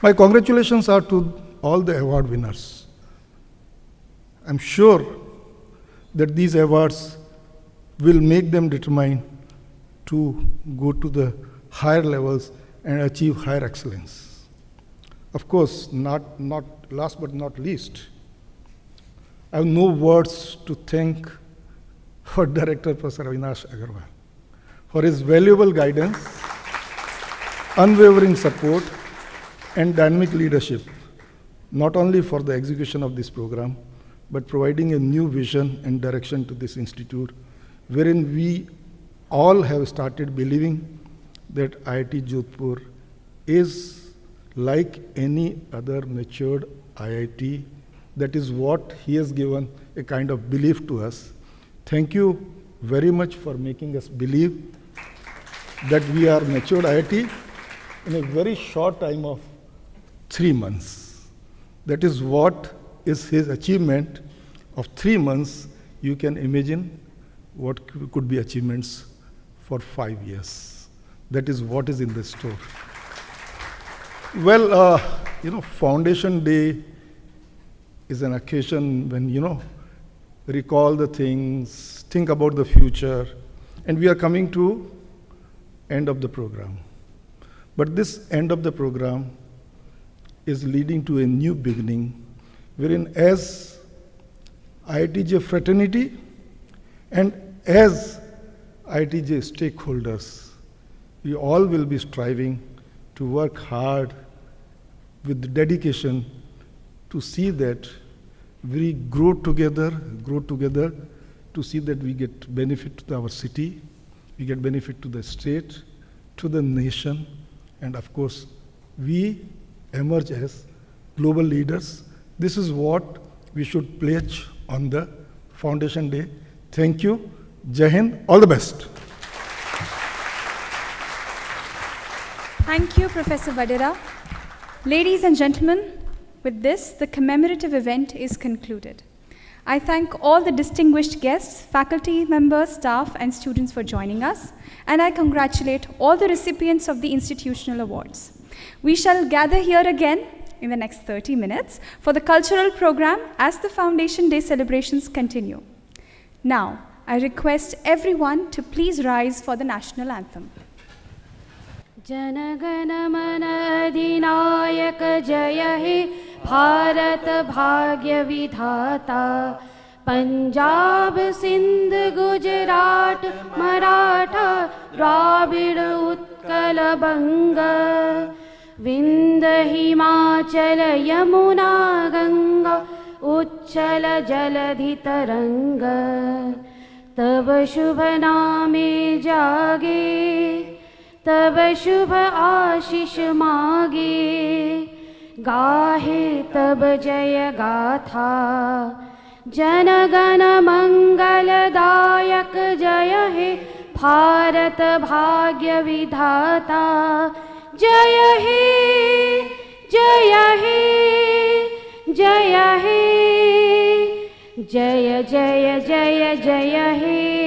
My congratulations are to all the award winners. I'm sure that these awards will make them determined to go to the higher levels and achieve higher excellence. Of course, not last but not least, I have no words to thank our Director, Professor Avinash Agarwal, for his valuable guidance, unwavering support, and dynamic leadership, not only for the execution of this program, but providing a new vision and direction to this institute, wherein we all have started believing that IIT Jodhpur is like any other matured IIT. That is what he has given a kind of belief to us. Thank you very much for making us believe that we are matured IIT in a very short time of 3 months. That is what is his achievement of 3 months. You can imagine what could be achievements for 5 years. That is what is in the store. Well, Foundation Day is an occasion when, recall the things, think about the future, and we are coming to end of the program. But this end of the program is leading to a new beginning, wherein as IITJ fraternity and as IITJ stakeholders, we all will be striving to work hard with dedication to see that we grow together to see that we get benefit to our city, we get benefit to the state, to the nation, and of course, we emerge as global leaders. This is what we should pledge on the Foundation Day. Thank you. Jai Hind. All the best. Thank you, Professor Vadera. Ladies and gentlemen, with this, the commemorative event is concluded. I thank all the distinguished guests, faculty members, staff, and students for joining us, and I congratulate all the recipients of the institutional awards. We shall gather here again in the next 30 minutes for the cultural program as the Foundation Day celebrations continue. Now, I request everyone to please rise for the national anthem. जनगण मन अधिनायक जय हे भारत भाग्य विधाता पंजाब सिंध गुजरात मराठा द्राविड़ उत्कल बंग विंध्य हिमाचल यमुना गंगा उच्चल जलधि तरंग तब शुभ नामे जागे तब शुभ आशीष मागे गाहे तब जय गाथा जनगण मंगलदायक जय हे भारत भाग्य विधाता जय हे जय हे जय हे जय जय जय जय हे